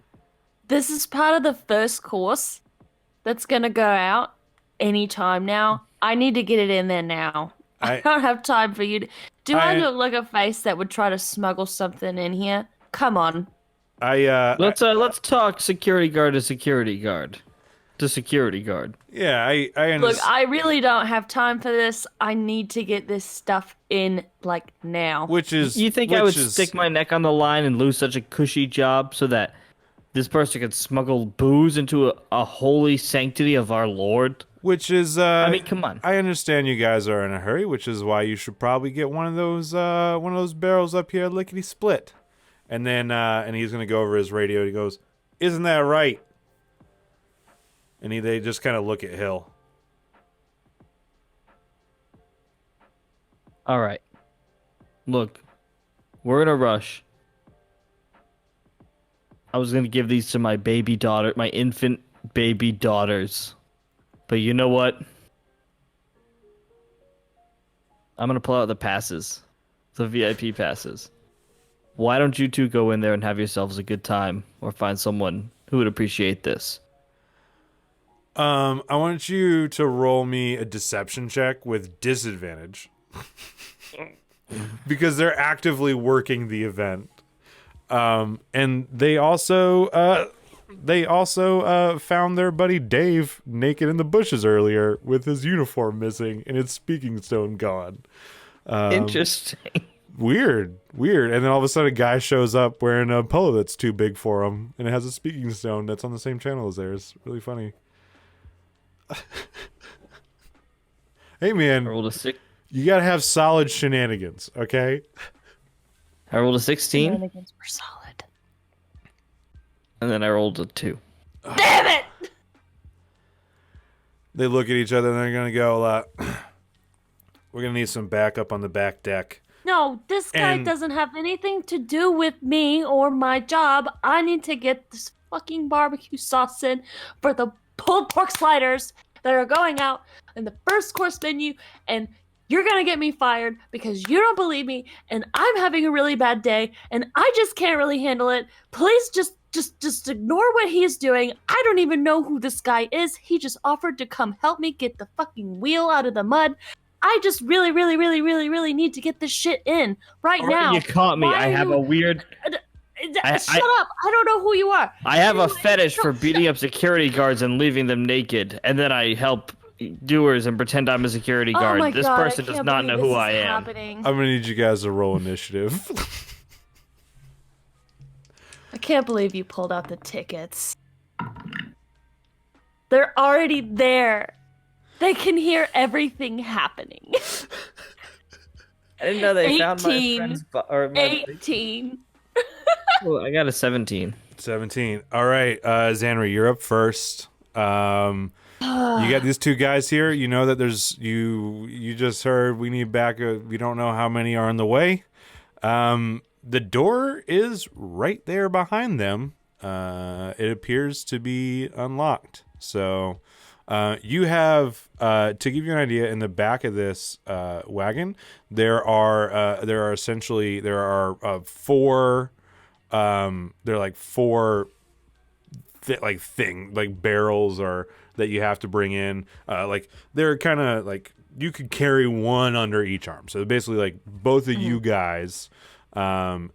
this is part of the first course that's gonna go out anytime now. I need to get it in there now. I don't have time for you to... Do I look like a face that would try to smuggle something in here? Come on. Let's talk security guard to security guard. To security guard. Yeah, I understand. Look, I really don't have time for this. I need to get this stuff in, like, now. You think I would stick my neck on the line and lose such a cushy job so that this person could smuggle booze into a holy sanctity of our Lord? Which is, I mean, come on. I understand you guys are in a hurry, which is why you should probably get one of those barrels up here, lickety split. And then, and he's gonna go over his radio. He goes, "Isn't that right?" And they just kind of look at Hill. All right. Look, we're in a rush. I was gonna give these to my baby daughter, my infant baby daughters. But you know what? I'm gonna pull out the passes. The VIP passes. Why don't you two go in there and have yourselves a good time, or find someone who would appreciate this? I want you to roll me a deception check with disadvantage. Because they're actively working the event. And they also found their buddy Dave naked in the bushes earlier with his uniform missing and his speaking stone gone. Interesting. Weird. And then all of a sudden a guy shows up wearing a polo that's too big for him, and it has a speaking stone that's on the same channel as theirs. Really funny. Hey man, I rolled a 6. You gotta have solid shenanigans, okay? I rolled a 16. Shenanigans were solid. And then I rolled a 2. Damn it! They look at each other and they're gonna go, we're gonna need some backup on the back deck. No, this guy doesn't have anything to do with me or my job. I need to get this fucking barbecue sauce in for the pulled pork sliders that are going out in the first course menu, and you're gonna get me fired because you don't believe me, and I'm having a really bad day, and I just can't really handle it. Please just ignore what he is doing. I don't even know who this guy is. He just offered to come help me get the fucking wheel out of the mud. I just really need to get this shit in right now. You caught me. I have a weird... Shut up. I don't know who you are. I have a fetish for beating up security guards and leaving them naked, and then I help doers and pretend I'm a security guard. My this God, person does not know who I am. Happening. I'm gonna need you guys to roll initiative. I can't believe you pulled out the tickets. They're already there. They can hear everything happening. I didn't know they found my friend's... 18. Well, I got a 17. 17. All right, Xanri, you're up first. You got these two guys here. You know that there's... You just heard we need backup. We don't know how many are in the way. The door is right there behind them. It appears to be unlocked. So... you have, to give you an idea, in the back of this wagon, there are four, they're like four, barrels or that you have to bring in. Like they're kind of like you could carry one under each arm. So basically, like both of you guys, both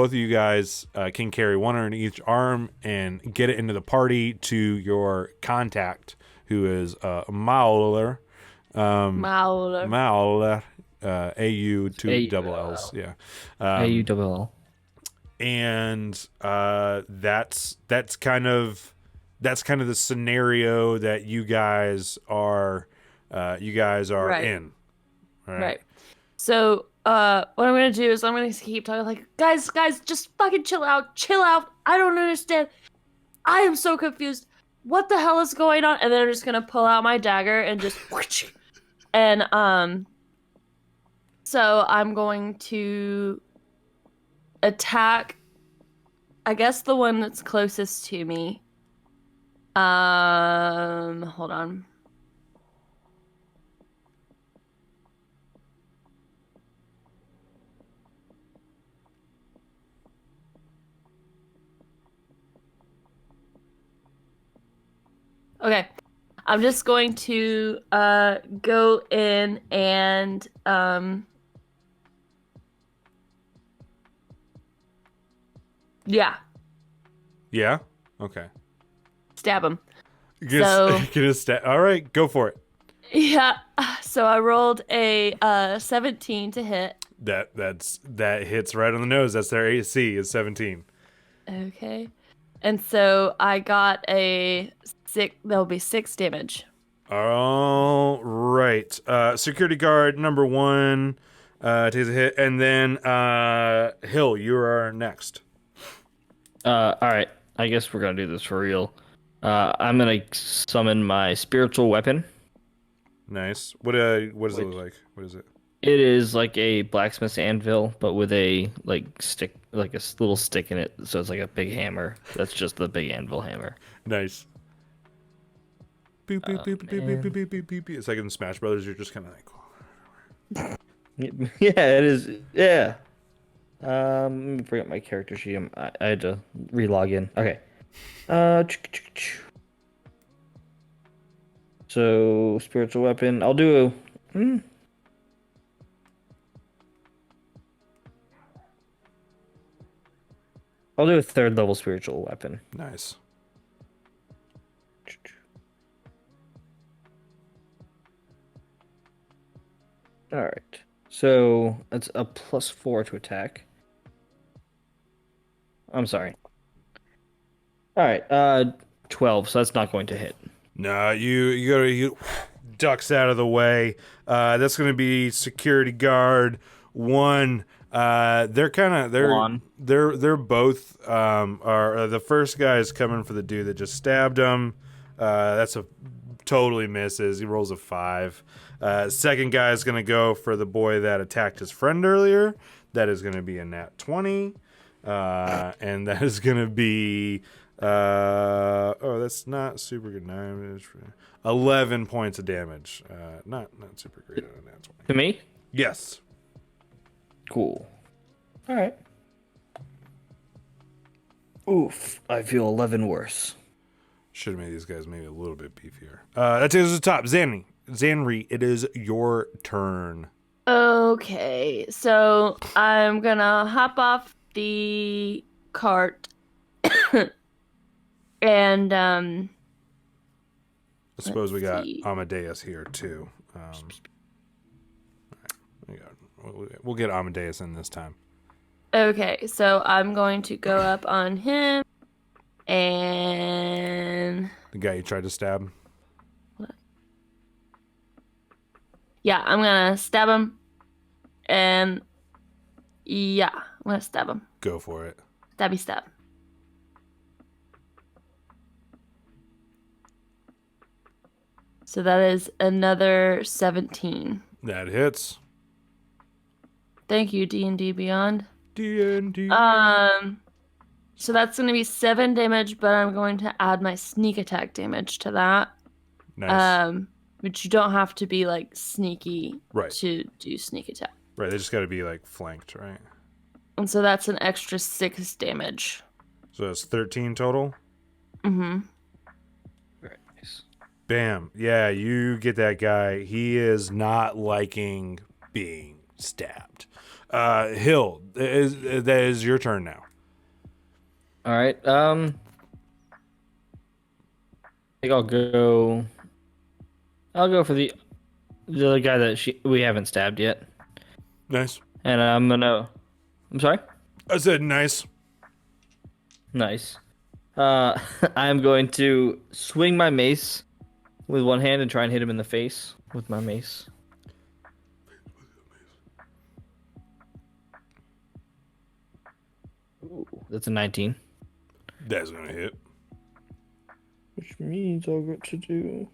of you guys can carry one under each arm and get it into the party to your contact, who is Mauler. Mauler. AU two double L's. Yeah. AU double L. And that's kind of the scenario that you guys are right. in. Right. So what I'm gonna do is I'm gonna keep talking like, guys, just fucking chill out. I don't understand. I am so confused. What the hell is going on? And then I'm just gonna pull out my dagger and just and so I'm going to attack I guess the one that's closest to me. Hold on. Okay. I'm just going to go in and yeah, Yeah. Okay. stab him. Get a stat. All right, go for it. Yeah. So I rolled a 17 to hit. That hits right on the nose. That's their AC is 17. Okay. And so I got a 6. That'll be 6 damage. All right. Security guard number 1 takes a hit, and then Hill, you are next. All right. I guess we're gonna do this for real. I'm gonna summon my spiritual weapon. Nice. What does it look like? What is it? It is like a blacksmith's anvil, but with a stick, like a little stick in it. So it's like a big hammer. That's just the big anvil hammer. Nice. Boop, boop, boop, boop, boop, boop, boop, boop, boop, boop. It's like in Smash Brothers. You're just kind of like. Yeah, it is. Yeah. Let me bring up my character sheet. I had to re-log in. Okay. So spiritual weapon. I'll do a. I'll do a 3rd level spiritual weapon. Nice. All right. So that's a +4 to attack. I'm sorry. All right. 12. So that's not going to hit. No, you ducks out of the way. That's going to be security guard 1. They're both are the first guy is coming for the dude that just stabbed him. That's a totally misses. He rolls a 5. Second guy is going to go for the boy that attacked his friend earlier. That is going to be a nat 20. And that is going to be that's not super good. 11 points of damage. Not super great on a nat 20. To me? Yes. Cool. All right. Oof. I feel 11 worse. Should have made these guys maybe a little bit beefier. That takes us to the top. Xanri, it is your turn. Okay, so I'm gonna hop off the cart and I suppose we got Amadeus here too. We'll get Amadeus in this time. Okay, so I'm going to go up on him and The guy you tried to stab? yeah, I'm gonna stab him. And yeah, I'm gonna stab him. Go for it. Stabby stab. So that is another 17. That hits. Thank you, D&D Beyond. D&D. So that's gonna be 7 damage, but I'm going to add my sneak attack damage to that. Nice. Which you don't have to be like sneaky Right. to do sneak attack. Right, they just got to be like flanked, right? And so that's an extra 6 damage. So that's 13 total? Mm-hmm. Very nice. Bam. Yeah, you get that guy. He is not liking being stabbed. Hill, that is your turn now. All right. I think I'll go for the other guy that we haven't stabbed yet. Nice. And I'm sorry? I said nice. Nice. I'm going to swing my mace with one hand and try and hit him in the face with my mace. Ooh, that's a 19. That's going to hit. Which means I'll get to do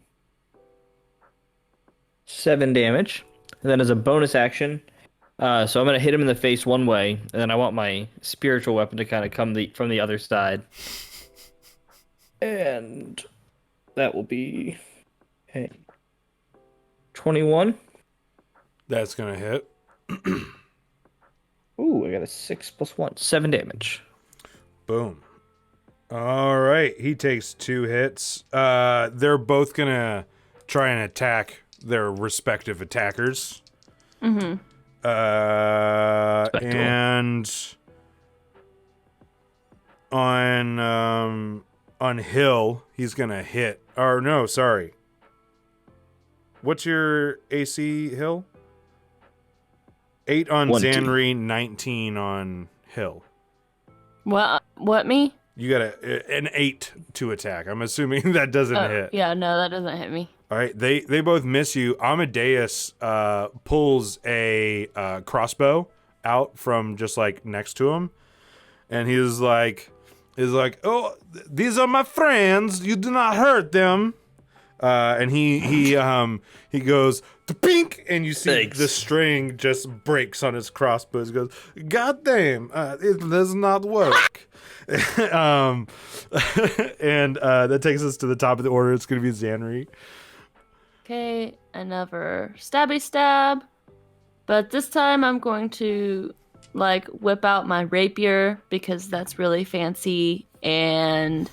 7 damage. And then as a bonus action, So I'm gonna hit him in the face one way, and then I want my spiritual weapon to kind of come from the other side. And that will be 21. That's gonna hit. Ooh, I got a 6 + 1, 7 damage. Boom. All right, he takes 2 hits. They're both gonna try and attack their respective attackers. Mm-hmm. And on Hill, he's gonna hit. Or no, sorry. What's your AC, Hill? 8 on 20. Xanri, 19 on Hill. What me? You got an 8 to attack. I'm assuming that doesn't hit. Yeah, no, that doesn't hit me. All right, they both miss you. Amadeus pulls a crossbow out from just like next to him, and he's like, "Oh, these are my friends. You do not hurt them." And he goes to pink, and you see the string just breaks on his crossbow. He goes, "God damn, it does not work." And that takes us to the top of the order. It's going to be Xanri. Okay, another stabby stab. But this time I'm going to, like, whip out my rapier because that's really fancy and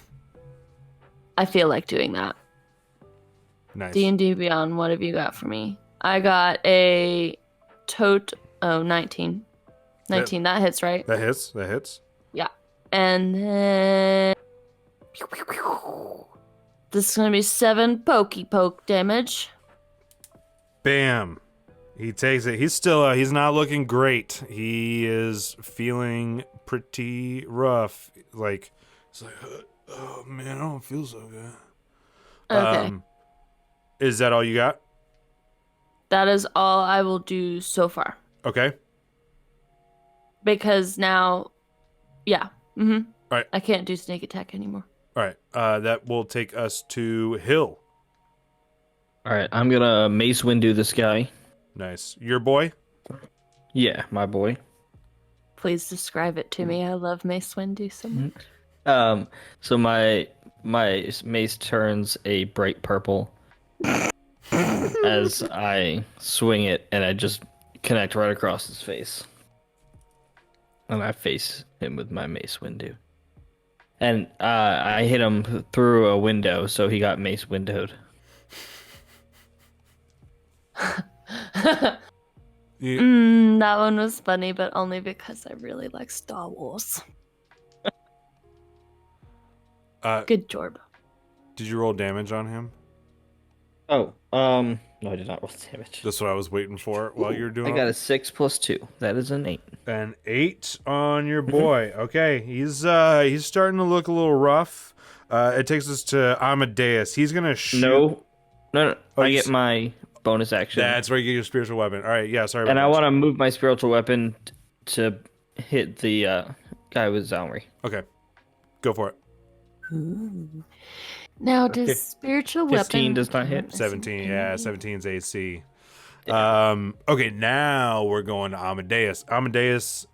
I feel like doing that. Nice. D&D Beyond, what have you got for me? I got a 19. 19, that hits, right? That hits. Yeah. And then... This is going to be 7 pokey poke damage. Bam. He takes it. He's still, he's not looking great. He is feeling pretty rough. Like, it's like, oh man, I don't feel so good. Okay. Is that all you got? That is all I will do so far. Okay. Because now, yeah. Mm-hmm. All right. I can't do sneak attack anymore. All right. That will take us to Hill. All right, I'm gonna Mace Windu this guy. Nice. Your boy? Yeah, my boy. Please describe it to me. I love Mace Windu so much. So my mace turns a bright purple as I swing it, and I just connect right across his face. And I face him with my Mace Windu. And I hit him through a window, so he got Mace Windowed. That one was funny, but only because I really like Star Wars. Good job. Did you roll damage on him? Oh, no, I did not roll damage. That's what I was waiting for while you were doing I got a 6 + 2. That is an 8. An 8 on your boy. Okay, he's starting to look a little rough. It takes us to Amadeus. He's gonna shoot. No. Oh, I get my bonus action. That's where you get your spiritual weapon. All right, yeah, sorry. And I want to move my spiritual weapon to hit the guy with Xanri. Okay, go for it. Ooh. Now, does spiritual 15 weapon... does not hit. 17, yeah, 17's AC. Yeah. Okay, now we're going to Amadeus. Amadeus,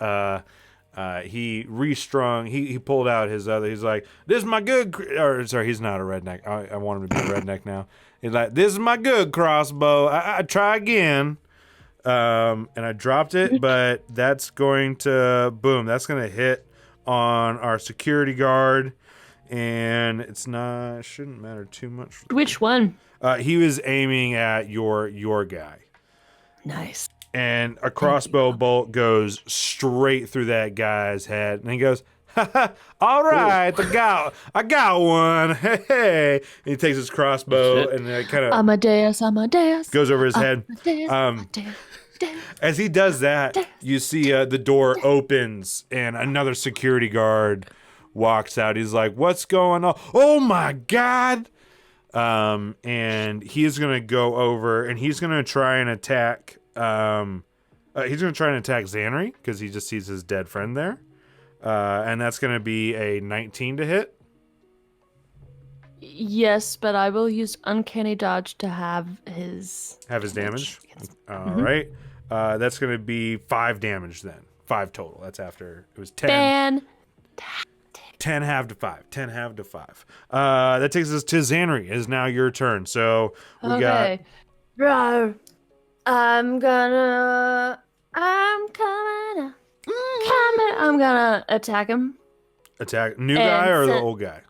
he restrung. He pulled out his other. He's like, "This is my good." Or sorry, he's not a redneck. I want him to be a redneck now. He's like, "This is my good crossbow. I try again." And I dropped it, but that's going to boom. That's going to hit on our security guard. And it's not, shouldn't matter too much. Which one? He was aiming at your guy. Nice. And a crossbow bolt goes straight through that guy's head. And he goes, "Ha ha, all right, I got one. Hey. And he takes his crossbow and it kind of Amadeus. goes over his head. Amadeus. As he does that, you see the door opens and another security guard walks out. He's like, "What's going on? Oh my God!" And he's gonna go over and he's gonna try and attack. Xanri because he just sees his dead friend there, and that's gonna be a 19 to hit. Yes, but I will use Uncanny Dodge to have his damage. All Mm-hmm. right. That's going to be 5 damage then. 5 total. That's after it was 10. 10 half to 5. 10 half to 5. That takes us to Xanri. It is now your turn. So we got. Bro, I'm coming. I'm gonna attack him. Attack new guy or the old guy?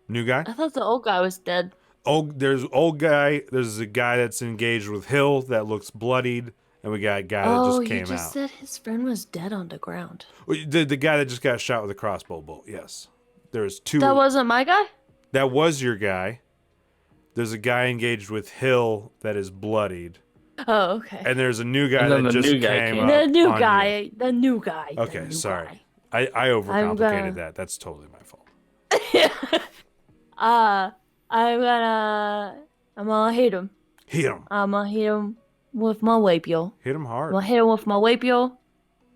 New guy? I thought the old guy was dead. There's old guy. There's a guy that's engaged with Hill that looks bloodied, and we got a guy that just came out. Oh, you just said his friend was dead on the ground. The guy that just got shot with a crossbow bolt. Yes, there's 2. That wasn't my guy. That was your guy. There's a guy engaged with Hill that is bloodied. Oh, okay. And there's a new guy that just came up. The new guy. Okay, sorry. I overcomplicated that. That's totally my fault. I'm gonna hit him. Hit him. I'm gonna hit him with my rapier. Hit him hard. I'm gonna hit him with my rapier.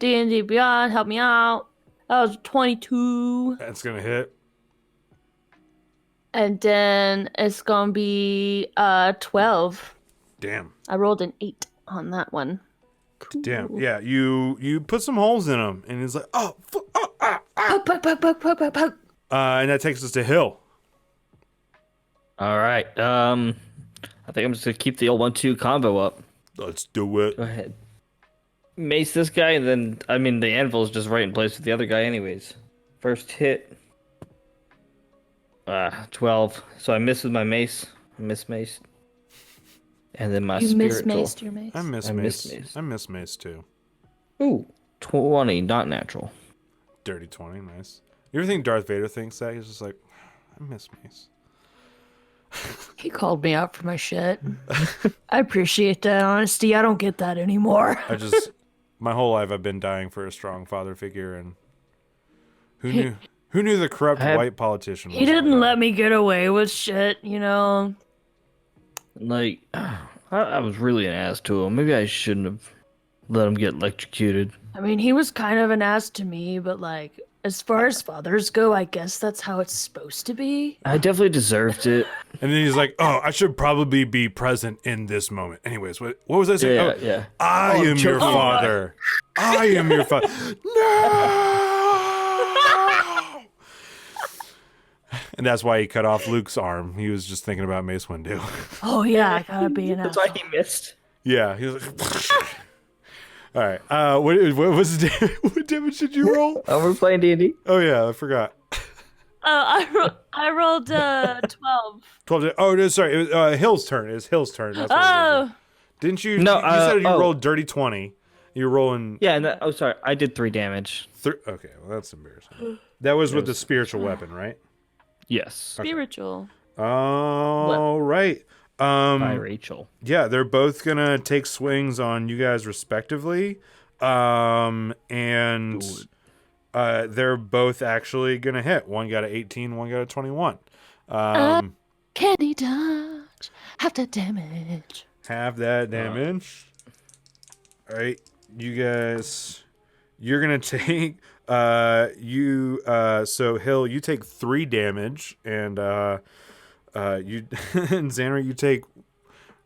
D&D Beyond, help me out. That was 22. That's gonna hit. And then it's gonna be 12. Damn. I rolled an 8 on that one. Cool. Damn. Yeah, you put some holes in him, and he's like, oh, Poke. And that takes us to Hill. All right. I think I'm just gonna keep the old 1-2 combo up. Let's do it. Go ahead. Mace this guy, and then the anvil is just right in place with the other guy, anyways. First hit. 12. So I miss with my mace. I miss mace. And then my spiritual. You mismaced your mace. I miss mace too. Ooh, 20, not natural. Dirty 20, nice. You ever think Darth Vader thinks that? He's just like, I miss mace. He called me out for my shit. I appreciate that honesty. I don't get that anymore. My whole life I've been dying for a strong father figure, and who knew the corrupt white politician was? He didn't let me get away with shit, you know. Like, I was really an ass to him. Maybe I shouldn't have let him get electrocuted. I mean, he was kind of an ass to me, but like, as far as fathers go, I guess that's how it's supposed to be. I definitely deserved it. And then he's like, oh, I should probably be present in this moment. Anyways, what was I saying? Yeah. I am your father. I am your father. No! And that's why he cut off Luke's arm. He was just thinking about Mace Windu. Oh, yeah, I gotta be an ass. That's why he missed. Yeah, he was like... All right. What damage did you roll? Oh, we're playing D&D? Oh, yeah, I forgot. I rolled 12. 12. Oh, no, sorry. It was Hill's turn. It was Hill's turn. That's what it was. Didn't you? No, you said you rolled dirty 20. You're rolling. Yeah, sorry. I did 3 damage. Okay, well, that's embarrassing. That was with the spiritual weapon, right? Yes. Spiritual. All right. By Rachel. Yeah, they're both gonna take swings on you guys respectively, and they're both actually gonna hit. One got an 18, one got a 21. Candy dodge. Half that damage. Half that damage. All right, you guys. You're gonna take. So Hill, you take 3 damage, and you and Xanri, you take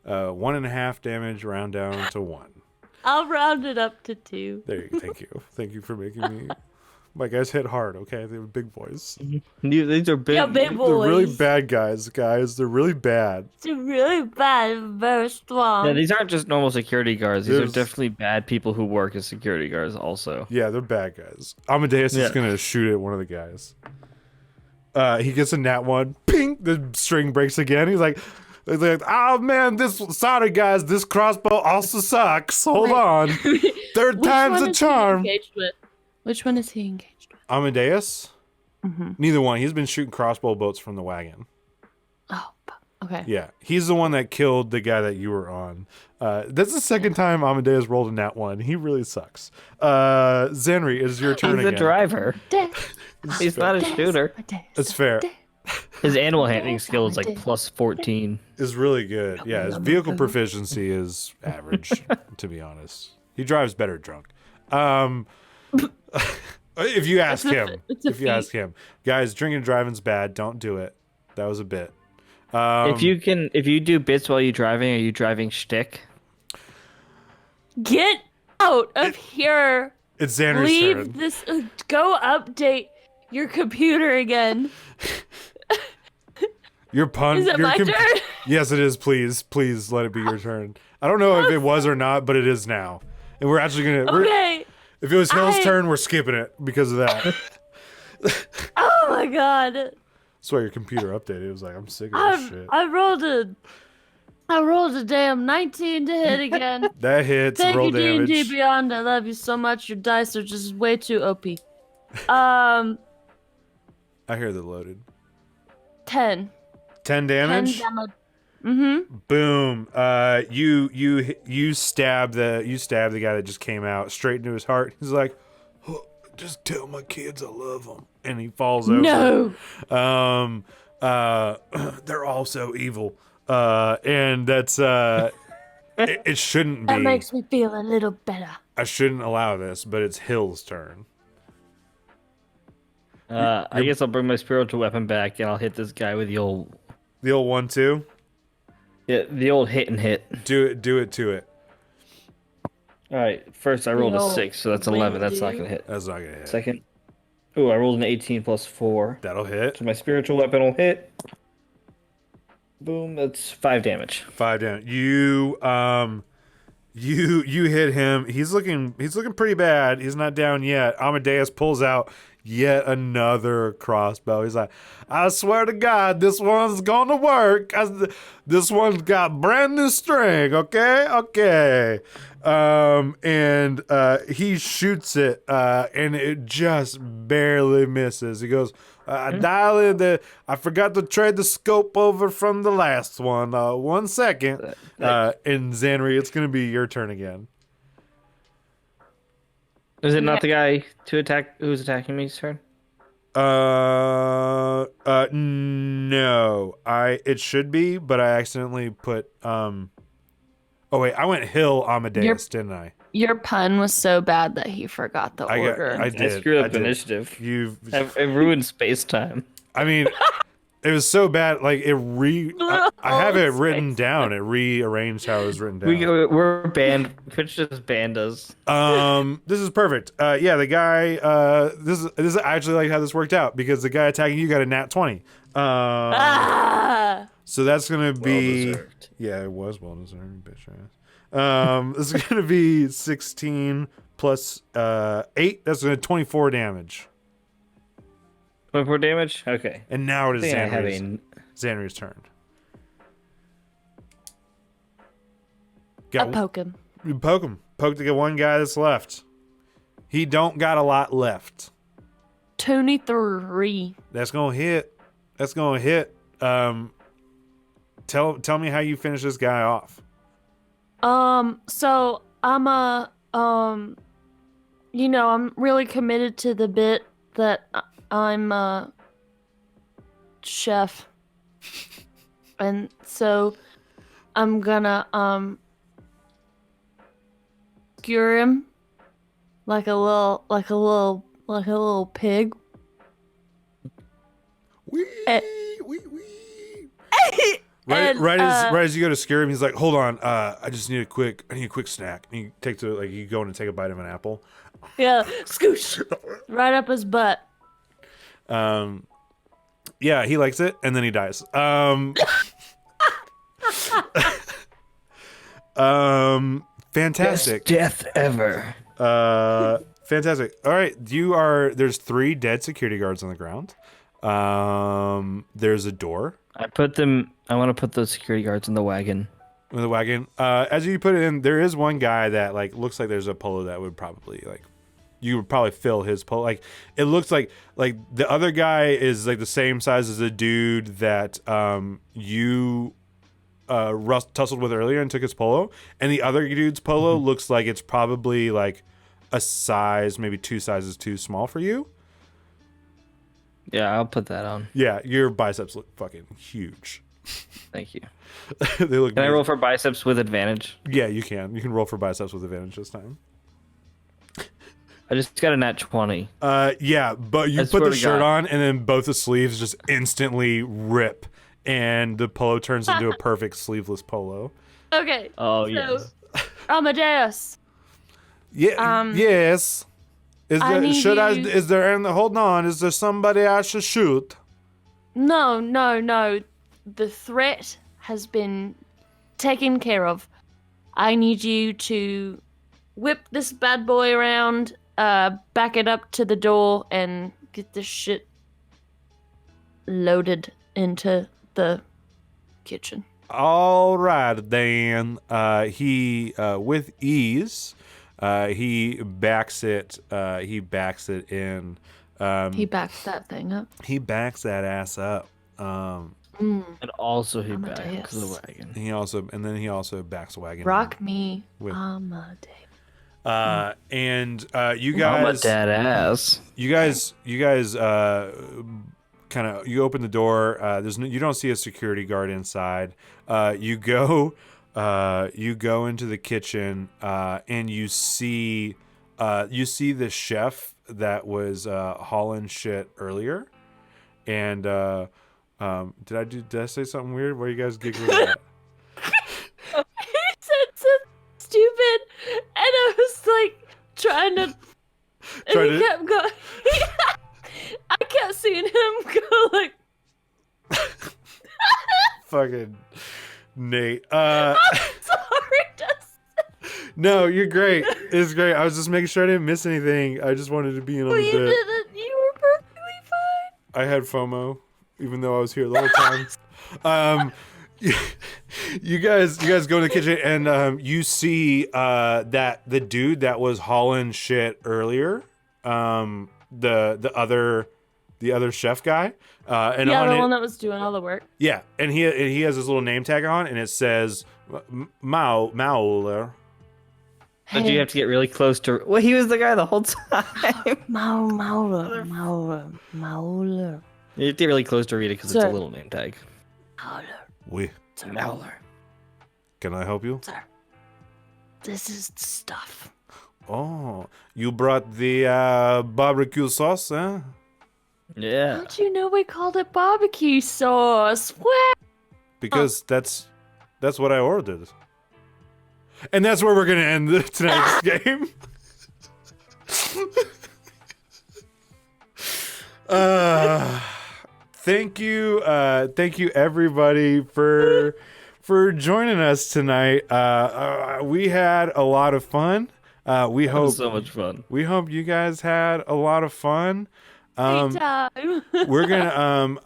1.5 damage, round down to 1. I'll round it up to 2. There you go. Thank you for making me. My guys hit hard, okay? They were big boys. These are big. Yeah, big boys. They're really bad guys. They're really bad. They're really bad, very strong. Yeah, these aren't just normal security guards. These are definitely bad people who work as security guards also. Yeah, they're bad guys. Amadeus is going to shoot at one of the guys. He gets a nat 1. Ping! The string breaks again. He's like, oh man, this crossbow also sucks. Hold on. Third time's a charm. Which one is he engaged with? Amadeus? Mm-hmm. Neither one. He's been shooting crossbow bolts from the wagon. Oh, okay. Yeah, he's the one that killed the guy that you were on. That's the second time Amadeus rolled a nat 1. He really sucks. Xanri, it is your turn again. He's a driver. He's not a shooter. That's fair. His animal handling skill is like plus 14. Is really good. Yeah, his vehicle proficiency is average, to be honest. He drives better drunk. If you ask him. Guys, drinking and driving's bad. Don't do it. That was a bit. If you do bits while you're driving, are you driving shtick? Get out of here. It's Xanri's Leave turn. this. Go update your computer again. Your pun. Is it my turn? Yes, it is. Please let it be your turn. I don't know if it was or not, but it is now. And we're actually gonna. Okay. If it was Hill's turn, we're skipping it because of that. Oh my god. That's why your computer updated. It was like, I'm sick of this shit. I rolled a damn 19 to hit again. That hits. Thank Roll you, damage. D&D Beyond. I love you so much. Your dice are just way too OP. 10. I hear they're loaded. 10 damage. 10 damage. Mm-hmm. Boom. You stab the guy that just came out straight into his heart. He's like, oh, just tell my kids I love them, and he falls over. No. They're all so evil. And that's it shouldn't be. That makes me feel a little better. I shouldn't allow this, but it's Hill's turn. I guess I'll bring my spiritual weapon back and I'll hit this guy with the old 1-2. Yeah, the old hit and hit. Do it to it. All right, first I rolled a 6, so that's 11. That's not gonna hit. That's not gonna hit. Second, ooh, I rolled an 18 plus 4. That'll hit. So my spiritual weapon will hit. Boom, that's 5 damage. 5 damage. You hit him. He's looking pretty bad. He's not down yet. Amadeus pulls out yet another crossbow. He's like, I swear to God, this one's gonna work. This one's got brand new string. Okay. And he shoots it, and it just barely misses. He goes, I forgot to trade the scope over from the last one. 1 second. And Xanri, it's gonna be your turn again. Is it not the guy who's attacking me's turn? No. It should be, but I accidentally put Oh wait, I went Hill Amadeus, didn't I? Your pun was so bad that he forgot the order. I did. I screwed up initiative. It ruined space time. I mean, it was so bad. Like I have it written down. It rearranged how it was written down. We're banned. Twitch just banned us. This is perfect. Yeah, the guy. This is actually like how this worked out because the guy attacking you got a nat 20. So that's gonna be. Well-deserved. Yeah, it was well deserved, bitch ass. This is gonna be 16 plus 8. That's gonna 24 damage. 24 damage. Okay. And now it is Xanri's turn. I poke him. You poke him. Poke the one guy that's left. He don't got a lot left. 23. That's gonna hit. Tell me how you finish this guy off. So I'm I'm really committed to the bit that I'm a chef. And so I'm gonna skewer him like a little pig. Right as you go to scare him, he's like, "Hold on, I need a quick snack." And you you go in and take a bite of an apple. Yeah, scoosh right up his butt. Yeah, he likes it, and then he dies. Fantastic. Best death ever. Fantastic. All right, there's 3 dead security guards on the ground. There's a door. I want to put those security guards in the wagon. As you put it in, there is one guy that looks like there's a polo that would probably you would probably fill his polo. It looks like the other guy is the same size as the dude that you tussled with earlier and took his polo, and the other dude's polo looks like it's probably a size, maybe 2 sizes too small for you. Yeah, I'll put that on. Yeah, your biceps look fucking huge. Thank you. They look. Can I roll for biceps with advantage? Yeah, you can. You can roll for biceps with advantage this time. I just got a nat 20. Yeah, but you put the shirt on, and then both the sleeves just instantly rip, and the polo turns into a perfect sleeveless polo. Okay. Oh, yes. Amadeus, Yeah. Yes. I need you- Is there? And hold on. Is there somebody I should shoot? No. The threat has been taken care of. I need you to whip this bad boy around, back it up to the door, and get this shit loaded into the kitchen. All right, then. He with ease. He backs it. He backs it in. He backs that thing up. He backs that ass up. And also he Amadeus. backs the wagon. He also backs a wagon. Rock me, With- Amadeus. And you I'm a guys, dead ass. you guys, kind of, you open the door. You don't see a security guard inside. You go into the kitchen, and you see the chef that was hauling shit earlier. And did I say something weird? What are you guys giggling at? He said something stupid, and I was like trying to. And he kept going. I kept seeing him go like. Fucking Nate. I'm sorry, Dustin. No, you're great. It's great. I was just making sure I didn't miss anything. I just wanted to be in on the You bit. didn't. You were perfectly fine. I had FOMO, even though I was here the whole time. You guys go in the kitchen, and you see that the dude that was hauling shit earlier, the other chef guy, and Yeah, on the it, one that was doing all the work. yeah, and he has his little name tag on, and it says Mauler. But you have to get really close to. Well, he was the guy the whole time. Mauler. You have to get really close to read it because it's a Sir. little name tag. Oui. Mauler. Can I help you? Sir, this is the stuff. Oh, you brought the barbecue sauce, huh? Yeah. How'd you know we called it barbecue sauce? What? Because that's what I ordered. And that's where we're gonna end tonight's game. Thank you everybody for joining us tonight. We had a lot of fun. We That hope was so much fun. we hope you guys had a lot of fun. Anytime. We're gonna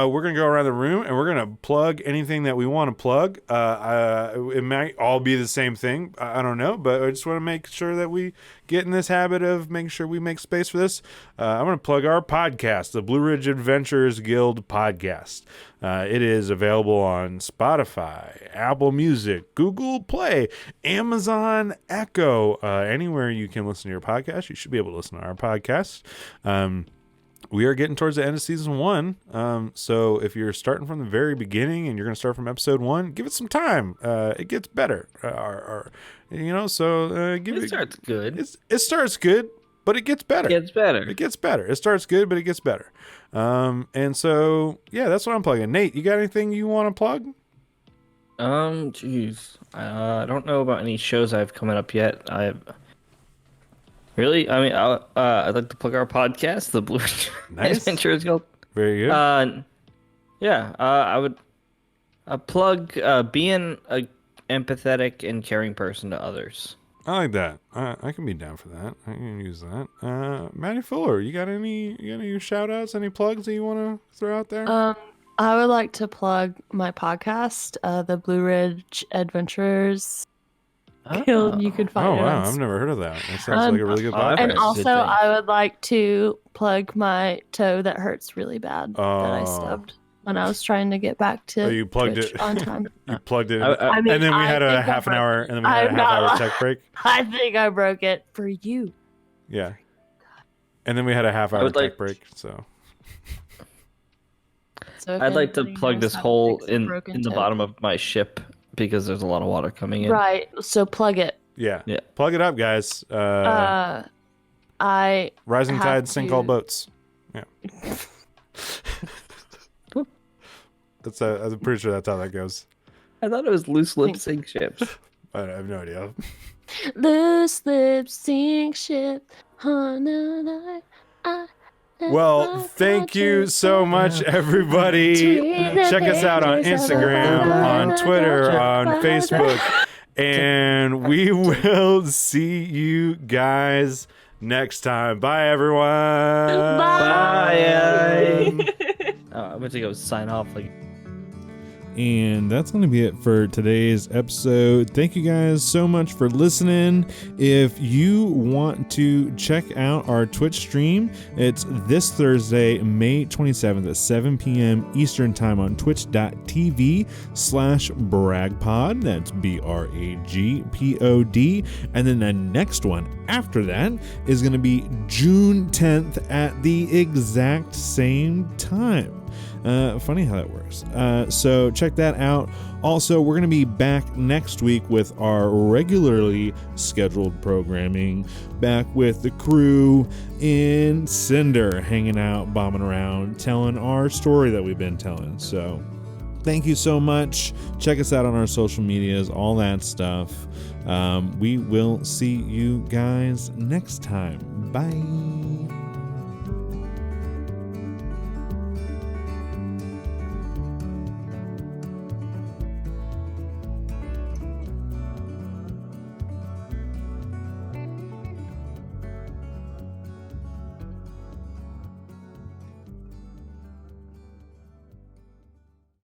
we're gonna go around the room, and we're gonna plug anything that we want to plug. It might all be the same thing. I don't know, but I just want to make sure that we get in this habit of making sure we make space for this. I'm gonna plug our podcast, the Blue Ridge Adventurer'S Guild podcast. It is available on Spotify, Apple Music, Google Play, Amazon Echo, anywhere you can listen to your podcast. You should be able to listen to our podcast. We are getting towards the end of season 1. So if you're starting from the very beginning and you're going to start from episode 1, give it some time. It gets better. It starts good. It starts good, but it gets better. It gets better. It gets better. It starts good, but it gets better. And so, yeah, that's what I'm plugging. Nate, you got anything you want to plug? Jeez. I don't know about any shows I've coming up yet. Really? I mean, I'd like to plug our podcast, the Blue Ridge Nice. Adventurer'S Guild. Very good. I would plug being a empathetic and caring person to others. I like that. I can be down for that. I can use that. Maddie Fuller, you got any shout outs, any plugs that you want to throw out there? I would like to plug my podcast, the Blue Ridge Adventurers Guild. You could find Oh it wow, on I've never heard of that. That sounds like a really good I've podcast. And Good also, thing. I would like to plug my toe that hurts really bad that I stubbed when I was trying to get back to You plugged Twitch it on time. You plugged it in. I mean, and then we had I a think I half an broke hour, it. and then we had a I'm half hour not- tech break. I think I broke it for you. Yeah. And then we had a half hour would tech like- break. So So if I'd like to anybody plug knows this how to hole fix a in broken the toe. bottom of my ship because there's a lot of water coming in. Right. So plug it. yeah, Yeah. plug it up, guys. I Rising have tides sink all to- boats. Yeah. I'm pretty sure that's how that goes. I thought it was loose lip sync ships. I have no idea. Loose lips sink ship on a night. Well, thank you so much, everybody. Check us out on Instagram, on Twitter, on Facebook, and we will see you guys next time. Bye, everyone. Bye. I'm going to go sign off. And that's going to be it for today's episode. Thank you guys so much for listening. If you want to check out our Twitch stream, it's this Thursday, May 27th at 7 p.m. Eastern Time on twitch.tv/bragpod. That's BRAGPOD. And then the next one after that is going to be June 10th at the exact same time. Funny how that works. So check that out. Also, we're going to be back next week with our regularly scheduled programming, back with the crew in Cinder, hanging out, bombing around, telling our story that we've been telling. So thank you so much. Check us out on our social medias, all that stuff. We will see you guys next time. Bye.